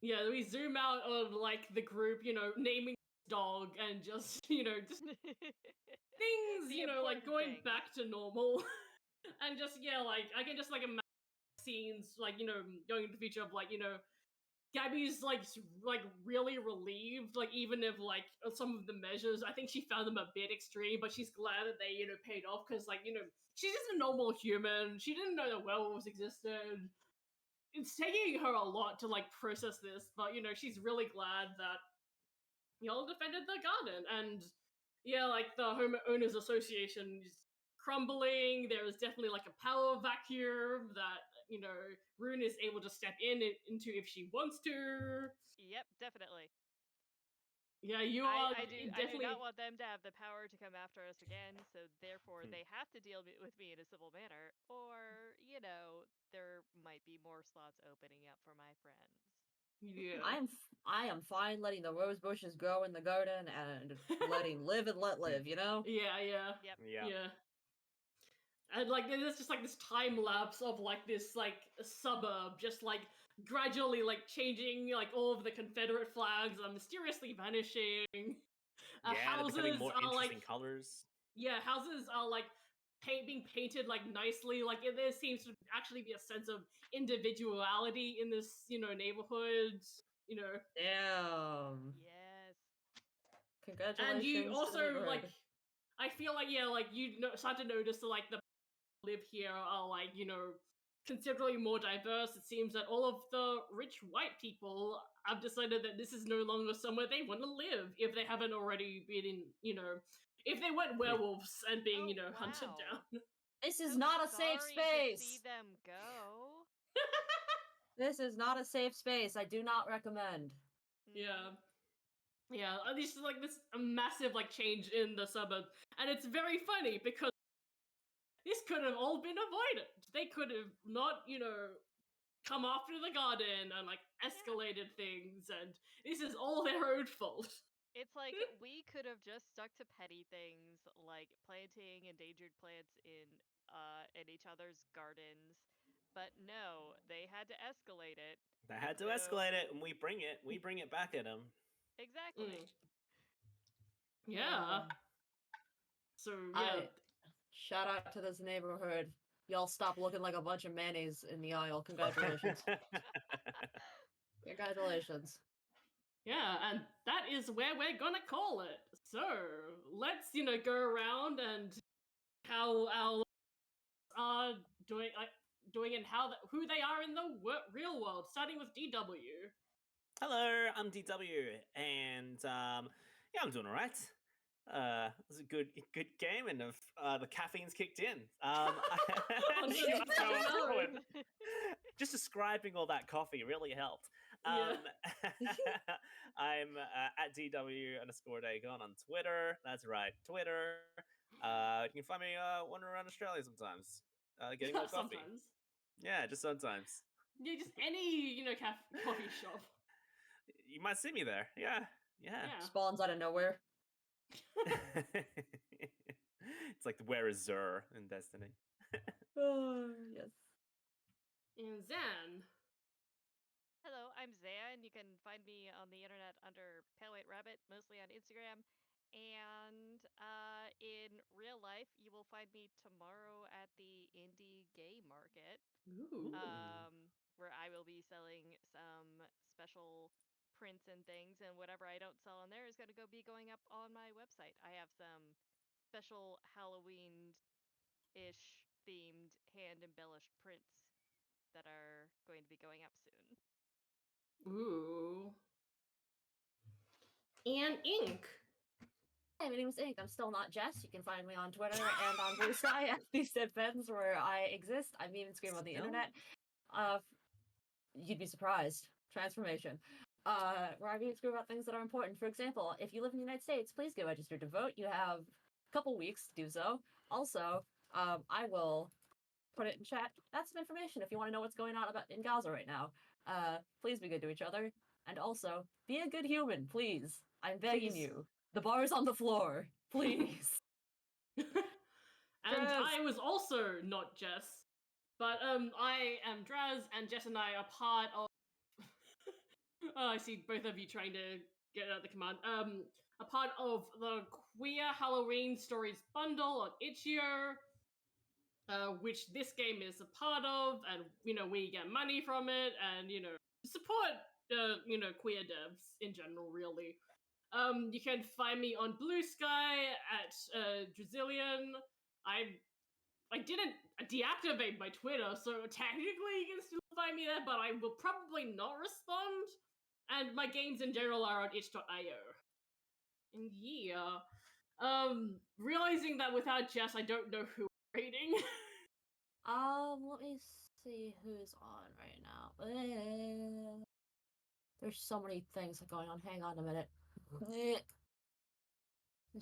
yeah, we zoom out of like the group, naming this dog and just just things, The like important going things. back to normal. And just like I can just like imagine scenes like going into the future of like Gabby's like really relieved, like even if like some of the measures, I think she found them a bit extreme, but she's glad that they paid off because like she's just a normal human. She didn't know that werewolves existed. It's taking her a lot to like process this, but she's really glad that y'all defended the garden. And yeah, like the homeowners association is crumbling. There is definitely like a power vacuum that Rune is able to step into if she wants to. Yep, definitely. Yeah, you are I do definitely. not want them to have the power to come after us again, so therefore Hmm. they have to deal with me in a civil manner, or, there might be more slots opening up for my friends. Yeah. I am fine letting the rose bushes grow in the garden and letting live and let live, you know? Yeah, yeah. Yep. Yeah. Yeah. And like there's just like this time lapse of like this like suburb just like gradually like changing, like all of the Confederate flags are mysteriously vanishing. Yeah, they're becoming Houses more are interesting like colors. houses are like being painted like nicely. Like there seems to actually be a sense of individuality in this, neighborhood. You know, Damn. Yes. and you Congratulations to the also like, neighborhood. I feel like like start to notice that like the live here are like considerably more diverse. It seems that all of the rich white people have decided that this is no longer somewhere they want to live if they haven't already been in if they weren't werewolves and being Oh, hunted wow. down. This is So not a safe sorry to see space. them go. This is not a safe space. I do not recommend. Yeah. Yeah, this is like this massive like change in the suburb, and it's very funny because this could have all been avoided. They could have not, come after the garden and like Yeah. escalated things, and this is all their own fault. It's like we could have just stuck to petty things like planting endangered plants in each other's gardens. But no, they had to escalate it. They had to escalate it, So and we bring it back at them. exactly. Yeah. So yeah, I shout out to this neighborhood. Y'all stop looking like a bunch of mayonnaise in the aisle. Congratulations. Congratulations. yeah, and that is where we're gonna call it. So let's go around and how our are doing and who they are in the real world, starting with DW. Hello, I'm DW, and yeah, I'm doing all right. It was a good game, and the caffeine's kicked in. That's Going. Just describing all that coffee really helped. Yeah. I'm at DW_Dagon on Twitter. That's right, Twitter. You can find me wandering around Australia sometimes, getting more coffee. Sometimes. Yeah, just sometimes. Yeah, just any coffee shop. You might see me there. Yeah. Yeah. Spawns out of nowhere. It's like the where is Zur in Destiny. Oh, yes. And Zan. Hello, I'm Zan. You can find me on the internet under Pale White Rabbit, mostly on Instagram. And in real life, you will find me tomorrow at the Indie Gay Market, Ooh. where I will be selling some special prints and things. And whatever I don't sell on there is going to be going up on my website. I have some special Halloween-ish themed hand embellished prints that are going to be going up soon. Ooh. And Ink. Hi, my name is Ink. I'm still not Jess. You can find me on Twitter and on Blue Sky at These Dead Pens, where I exist. I'm even screaming on the Still? internet. You'd be surprised. Transformation. Where I scream about things that are important. For example, if you live in the United States, please get registered to vote. You have a couple weeks to do so. Also, I will put it in chat. That's some information if you want to know what's going on in Gaza right now. Please be good to each other. And also, be a good human, please. I'm begging Please. you. The bar is on the floor. Please. And Draz. I was also not Jess, but I am Draz, and Jess and I are part of. Oh, I see both of you trying to get out the command. A part of the Queer Halloween Stories bundle on Itch.io, which this game is a part of, and we get money from it, and support queer devs in general, really. You can find me on Blue Sky at Drazillion. I didn't deactivate my Twitter, so technically you can still find me there, but I will probably not respond. And my games in general are on itch.io. And yeah, realizing that without Jess, I don't know who I'm rating. Let me see who's on right now. There's so many things going on. Hang on a minute. There's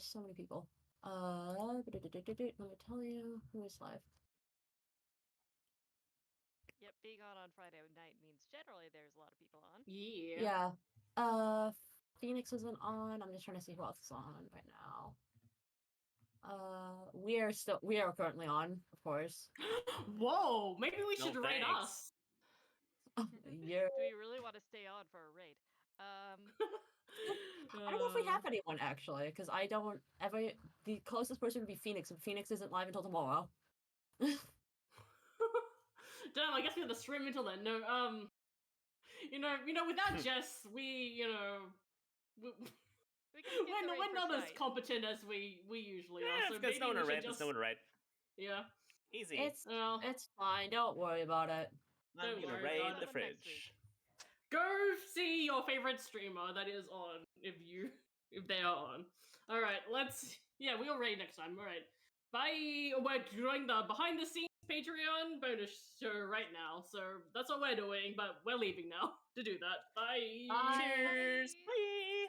so many people. Let me tell you who is live. Yep, being on Friday night means generally there's a lot of people on. Yeah. Yeah. Phoenix isn't on. I'm just trying to see who else is on right now. We are currently on, of course. Whoa, maybe we No should raid thanks. us. Yeah. Do we really want to stay on for a raid? I don't know if we have anyone actually, because I don't ever. The closest person would be Phoenix, and Phoenix isn't live until tomorrow. Damn, I guess we have to stream until then. No, without Jess, we We can skip the raid we're for not as tonight. competent as we usually are. Yeah, So if there's maybe no one we to should raid, there's just no one to raid. yeah. Easy. It's fine. Don't worry about it. I'm don't gonna worry raid about the it. Next week. fridge. Go see your favorite streamer that is on if they are on. All right, we'll raid next time. All right, bye. We're doing the behind the scenes Patreon bonus show right now, so that's what we're doing. But we're leaving now to do that. Bye. Bye. Cheers. Bye.